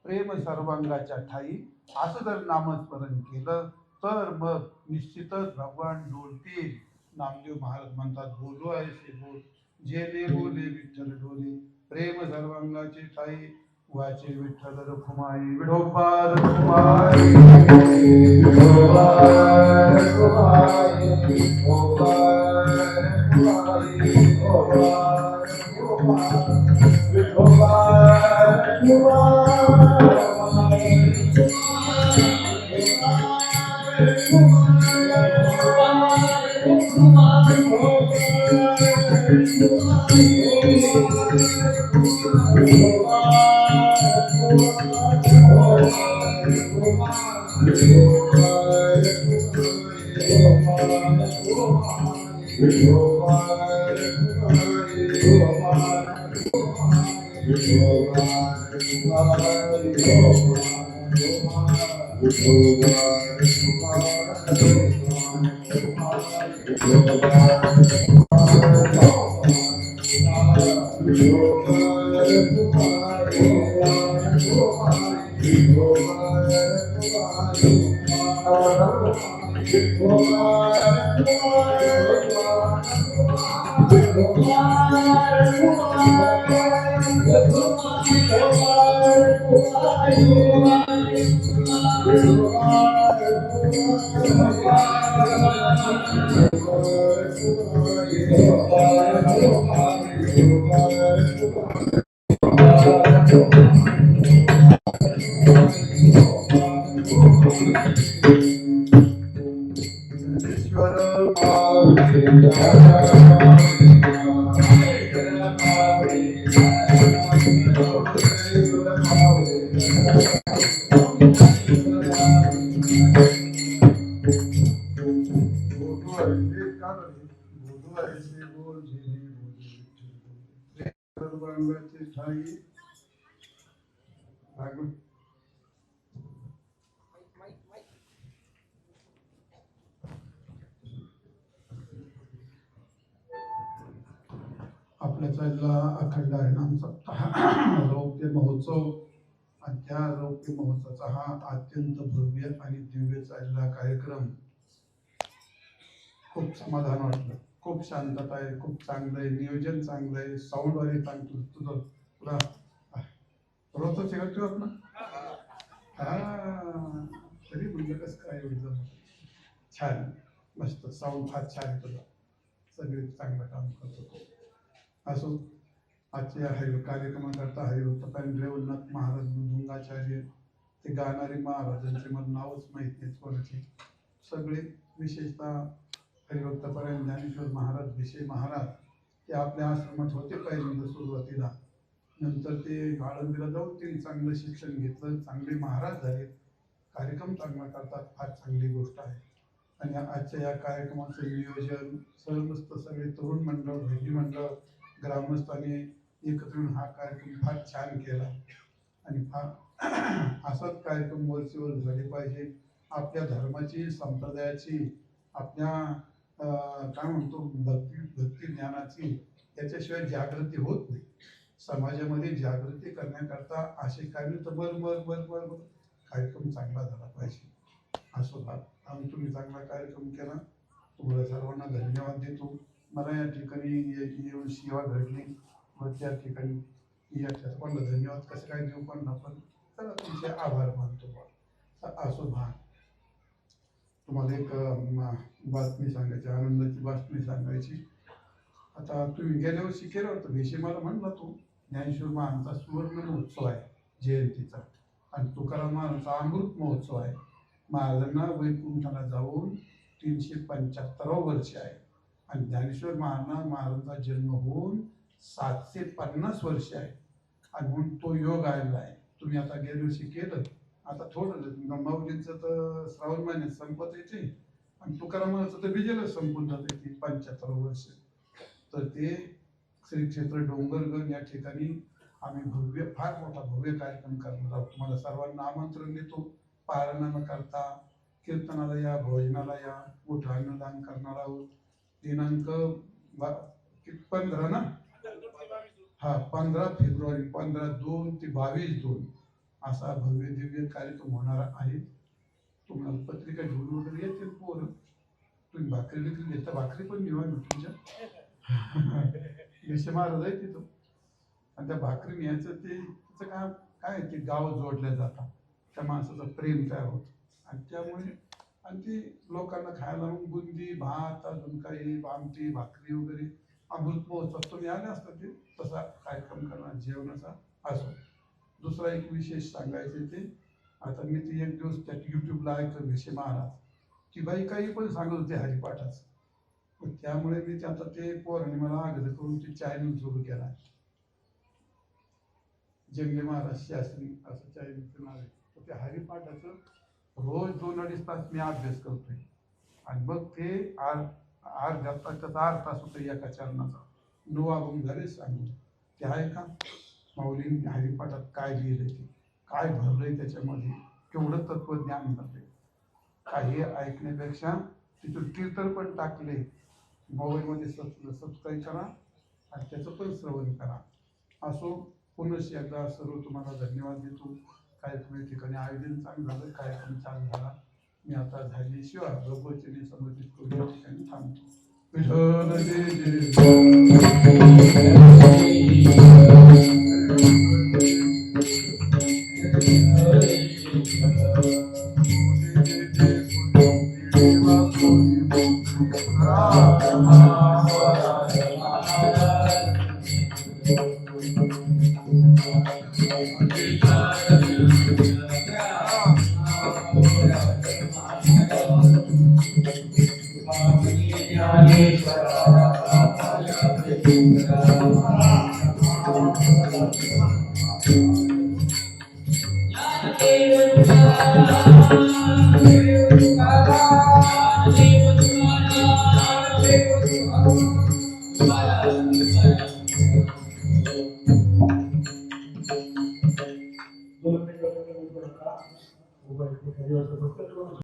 प्रेम सर्वांगाच्या ठाई असं जर नामस्मरण केलं तर मग निश्चितच भगवान डोलतील नामदेव महाराज म्हणतात बोलो ऐसे बोल जेणे बोले विठ्ठल डोले प्रेम सर्वांगाची ठाई वाचे विठ्ठल रखुमाई विठोबा रखुमाई विठोबा रखुमाई विठोबा रखुमाई विठोबा रखुमाई विठोबा आपल्या चालला अखंड हरिनाम सप्ताह रौप्य महोत्सव आणि त्या रौप्य महोत्सवाचा हा अत्यंत भव्य आणि दिव्य चाललेला कार्यक्रम खूप समाधान वाटलं, खूप शांतता आहे, खूप चांगलं आहे, नियोजन चांगलं आहे, साऊंड वाले चांगलं तुझं तुला रोजच शिकत आपला हा तरी म्हणलं कसं काय एवढं छान मस्त साऊंड फार छान आहे तुझा, सगळे चांगलं काम करतो असो. आजच्या हरि कार्यक्रमाकरता हरिभक्त रेवणनाथ महाराज मृदुंगाचार्य ते गाणारे महाराजांचे मला नावच माहित नाही कोणाचे, सगळे विशेषतः हरिभक्तपरायण ज्ञानेश्वर महाराज विषय महाराज ते आपल्या आश्रमात होते पहिल्यांदा सुरुवातीला, नंतर ते आळंदीला जाऊन त्यांनी चांगलं शिक्षण घेतलं, चांगले महाराज झाले, कार्यक्रम चांगला करतात, फार चांगली गोष्ट आहे. आणि आजच्या या कार्यक्रमाचं नियोजन सर्वस्त सगळे तरुण मंडळ भजनी मंडळ ग्रामस्थांनी एकत्र येऊन हा कार्यक्रम फार छान केला आणि फार असाच कार्यक्रम वर्षभर झाले पाहिजे. आपल्या धर्माची संप्रदायाची आपल्या काय म्हणतो भक्ती ज्ञानाची याच्याशिवाय जागृती होत नाही. समाजामध्ये जागृती करण्याकरता असे कार्य तर बर कार्यक्रम चांगला झाला पाहिजे असं आणि तुम्ही चांगला कार्यक्रम केला, तुम्हाला सर्वांना धन्यवाद देतो. मला या ठिकाणी येऊन सेवा घडली व त्या ठिकाणी या सर्वांना धन्यवाद कसं काय देऊ पण आपण चला तुमचे आभार मानतो. असो भा तुम्हाला एक बातमी सांगायची, आनंदाची बातमी सांगायची. आता तुम्ही गेल्या वर्षी केलं होतं विषय मला म्हणला तू ज्ञानेश्वर महाराजांचा सुवर्ण महोत्सव आहे जयंतीचा आणि तुकाराम महाराजांचा अमृत महोत्सव आहे. महाराजांना वैकुंठाला जाऊन 375 वर्ष आहे आणि ज्ञानेश्वर महाराजांचा जन्म होऊन 750 वर्ष आहे आणि म्हणून तो योग आलेला आहे. तुम्ही आता गेल्या वर्षी केलं, आता थोडं माऊलींचं तर श्रावण महिन्यात संपत येते आणि तुकारामाचं तर विजयला संपून जाते ती 75 वर्ष. तर ते श्री क्षेत्र डोंगरगड या ठिकाणी आम्ही फार मोठा भव्य कार्यक्रम करणार आहोत. तुम्हाला सर्वांना आमंत्रण देतो. पारायण करता कीर्तनाला या, भोजनाला या, मोठं अन्नदान करणार आहोत. दिनांक 15 ना, हा 15 फेब्रुवारी 15/2 ते 22/2 असा भव्य दिव्य कार्यक्रम होणार आहे. तुम्हाला पत्रिका घेऊन वगैरे येतील पोरं, तुम्ही भाकरी देखील घेता, भाकरी पण घेऊन तुमच्या विषय महाराज आहे तिथं. आणि त्या भाकरी न्यायचं ते त्याचं काम काय ते गाव जोडल्या जातात, त्या माणसाचं प्रेम तयार होतं. आणि त्यामुळे आणि ते लोकांना खायला मग बुंदी भात अजून काही आमटी भाकरी वगैरे अमृत महोत्सव तुम्ही आले असता ते तसा कार्यक्रम करणार जेवणाचा असो. दुसरा एक विशेष सांगायचं ते आता मी ते एक दिवस त्या युट्यूबला ऐकलं विषय महाराज की बाई काही पण सांगत होते हरिपाठाचं. त्यामुळे मी ते आता ते पोरांनी मला आग्रह करून ते चॅनल सुरू केला, जंगले महाराज शास्त्री असं चॅनलचं नाव आहे. तर ते हरिपाठाचं रोज 2-2.5 तास मी अभ्यास करतोय. आणि मग ते अर्ध्या तासाचा अर्धा तास होतो एका चरणाचा. 9 अभंग झाले सांगून ते आहे का माऊलींनी हरिपाठात काय लिहिलंय ते काय भरलंय त्याच्यामध्ये केवढं तत्वज्ञान भरलंय. काही ऐकण्यापेक्षा तिथून कीर्तन पण टाकले मोबाईलमध्ये सबस्क्राईब करा आणि त्याचं पण श्रवण करा. असो पुनश्च एकदा सर्व तुम्हाला धन्यवाद देतो. कार्यक्रम या ठिकाणी आयोजन चांगलं झालं, कार्यक्रम चालू झाला. मी आता झाल्याशिवाय भगवतीने समर्पित करून या ठिकाणी थांबतो. विठ्ठल जय